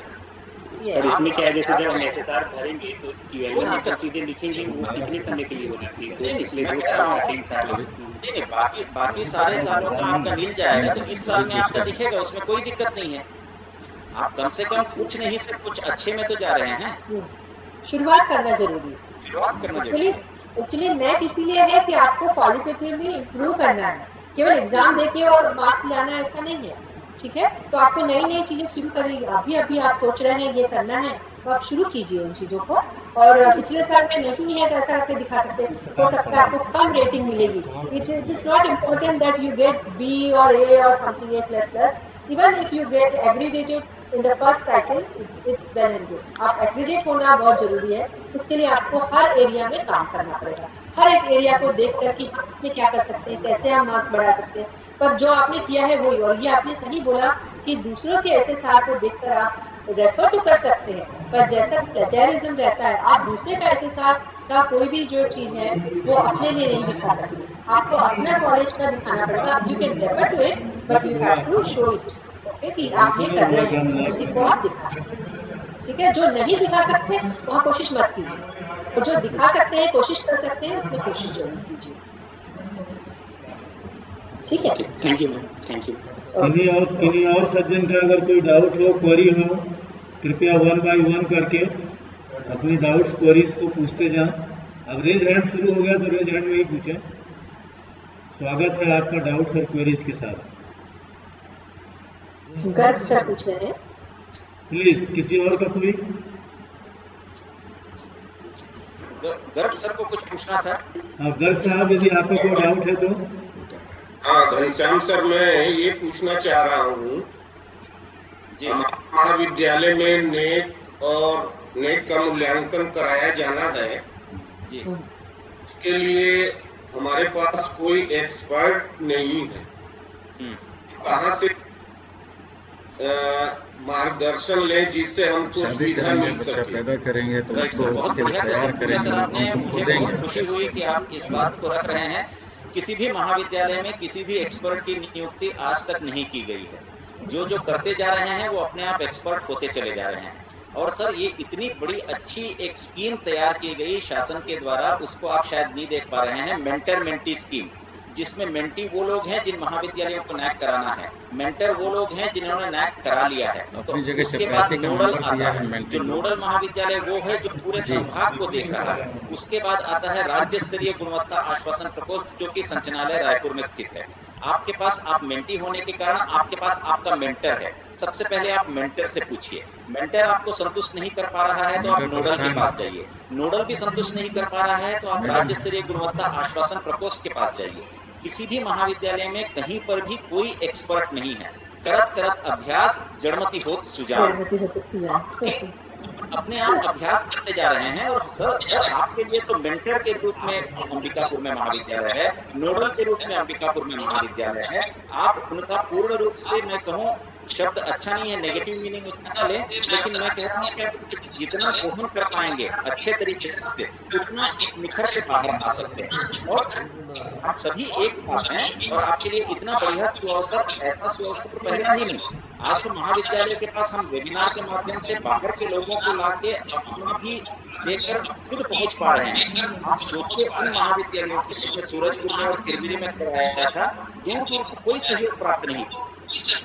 और इसमें क्या है, जैसे जब हम SSR भरेंगे तो QLM में जो चीजें लिखेंगे वो कितने समय के लिए होनी चाहिए, तो पिछले 2 साल या 3 साल? नहीं, बाकी सारे सालों का आपका मिल जाएगा, तो इस साल में आपका दिखेगा, उसमें कोई दिक्कत नहीं है। आप कम से कम कुछ नहीं से कुछ अच्छे में तो जा रहे हैं। शुरुआत करना जरूरी है, शुरुआत करना जरूरी है। एक्चुअली NAAC इसीलिए है कि आपको क्वालिटेटिवली इम्प्रूव करना है, केवल एग्जाम देके और मार्क्स लाना ऐसा नहीं है, ठीक है। तो आपको नई नई चीजें शुरू करनी, अभी आप सोच रहे हैं ये करना है, तो आप शुरू कीजिए उन चीजों को। और पिछले साल में नहीं है तो ऐसा करके दिखा सकते हैं, हो सकता है आपको कम रेटिंग मिलेगी। It is not important that you get B और A और something A++, even if you get aggregated in the first cycle, it's well and good. आप एग्रीगेट होना बहुत जरूरी है, उसके लिए आपको हर एरिया में काम करना पड़ेगा, हर एक एरिया को देख कर कि इसमें क्या कर सकते हैं, कैसे हम मार्क्स बढ़ा सकते हैं। पर जो आपने किया है वही, और ये आपने सही बोला कि दूसरों के SSR को देखकर आप रेफर तो कर सकते हैं, पर जैसा प्लेजरिज्म रहता है, आप दूसरे का SSR का कोई भी जो चीज है वो अपने लिए नहीं दिखा सकते, आपको अपना कॉलेज का दिखाना पड़ेगा। You can refer to it but you have to show it, okay, कि आप ये कर रहे हैं, उसी को आप दिखा सकते हैं। ठीक है, जो नहीं दिखा सकते वहाँ कोशिश मत कीजिए, और जो दिखा सकते हैं, कोशिश कर सकते हैं, उसमें कोशिश जरूर कीजिए। ठीक है, thank you ma'am, thank you. किन्हीं और सज्जन का अगर कोई डाउट हो, क्वेरी हो, कृपया 1 बाय 1 करके अपनी डाउट्स क्वेरीज को पूछते जाएं। अब रेज हैंड शुरू हो गया तो रेज हैंड में ही पूछें। स्वागत है आपका डाउट्स और क्वेरीज के साथ। गर्ग सर पूछ रहे हैं। प्लीज, किसी और का कोई? गर्ग सर को कुछ पूछना था। हाँ गर्ग साहब, यदि आपका कोई डाउट है तो। हाँ घनश्याम सर, मैं ये पूछना चाह रहा हूँ, महाविद्यालय में नेक और नेक का मूल्यांकन कराया जाना है जी। इसके लिए हमारे पास कोई एक्सपर्ट नहीं है, कहाँ से मार्गदर्शन लें जिससे हमको सुविधा मिल सके? पैदा करेंगे तो उसको बहुत बढ़िया तैयार क्वेश्चन सर आपने, करेंगे, मुझे बहुत खुशी हुई कि आप इस बात को रख रहे हैं। किसी भी महाविद्यालय में किसी भी एक्सपर्ट की नियुक्ति आज तक नहीं की गई है। जो जो करते जा रहे हैं वो अपने आप एक्सपर्ट होते चले जा रहे हैं। और सर ये इतनी बड़ी अच्छी एक स्कीम तैयार की गई शासन के द्वारा, उसको आप शायद नहीं देख पा रहे हैं, मेंटर मेंटी स्कीम, जिसमें मेंटी वो लोग हैं जिन महाविद्यालयों को नैक कराना है, मेंटर वो लोग हैं जिन्होंने नैक करा लिया है। तो उसके बाद नोडल आता है, जो नोडल महाविद्यालय वो है जो पूरे संभाग को देख रहा है। उसके बाद आता है राज्य स्तरीय गुणवत्ता आश्वासन प्रकोष्ठ, जो कि संचालय रायपुर में स्थित है। आपके पास, आप मेंटी होने के कारण आपके पास आपका मेंटर है। सबसे पहले आप मेंटर से पूछिए। मेंटर आपको संतुष्ट नहीं कर पा रहा है तो आप नोडल के पास जाइए। नोडल भी संतुष्ट नहीं कर पा रहा है तो आप राज्य स्तरीय गुणवत्ता आश्वासन प्रकोष्ठ के पास जाइए। किसी भी महाविद्यालय में कहीं पर भी कोई एक्सपर्ट नहीं है। करत करत अभ्यास जड़मति होत सुजान, अपने आप अभ्यास करते जा रहे हैं। और सर आपके लिए तो मेंटर के रूप में अंबिकापुर में महाविद्यालय है, नोडल के रूप में अंबिकापुर में महाविद्यालय है। आप उनका पूर्ण रूप से, मैं कहूँ, शब्द अच्छा नहीं है, नेगेटिव मीनिंग उसमें ना लें, लेकिन मैं कहता हूँ कि आप जितना दोहन कर पाएंगे अच्छे तरीके से, उतना एक निखर के बाहर आ सकते हैं। और आप सभी एक साथ हैं और आपके लिए इतना बढ़िया सुअवसर, ऐसा सुअवसर तो पहले नहीं। आज तो महाविद्यालय के पास हम वेबिनार के माध्यम से बाहर के लोगों को लाके अपना भी देखकर खुद पहुंच पा रहे हैं। आप सोचिए, उन महाविद्यालयों के सूरजपुर में और किरमिरी में कराया था, दूर दूर को कोई सहयोग प्राप्त नहीं,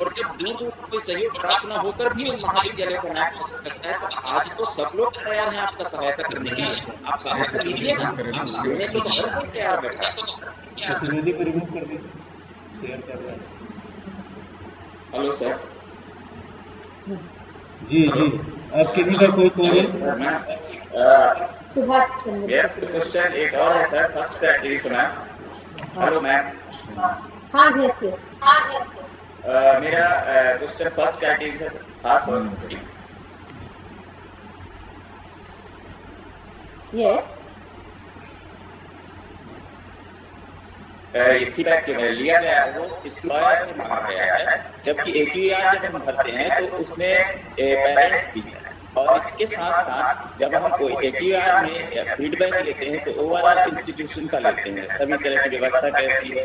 और जब दूर दूर को कोई सहयोग प्राप्त न होकर भी उन महाविद्यालयों का नाम हो सकता है, तो आज तो सब लोग तैयार हैं आपका सहायता करने के लिए। आप सहायता लीजिए ना, देने को तो हर कोई तैयार बैठा है। Hello sir. जी जी, आप किसी का कोई क्वेरी? मेरा क्वेश्चन एक और है sir, first practice ma'am. Hello ma'am. हाँ जी, मेरा क्वेश्चन फर्स्ट कैटेगरी से खास और यस, फीडबैक लिया गया है वो एम्प्लॉयर से मांगा गया है, जबकि AQAR जब हम भरते हैं तो उसमें पेरेंट्स भी है। और इसके साथ साथ जब हम कोई AQAR में फीडबैक लेते हैं तो ओवरऑल इंस्टीट्यूशन का लेते हैं, सभी तरह की व्यवस्था कैसी है।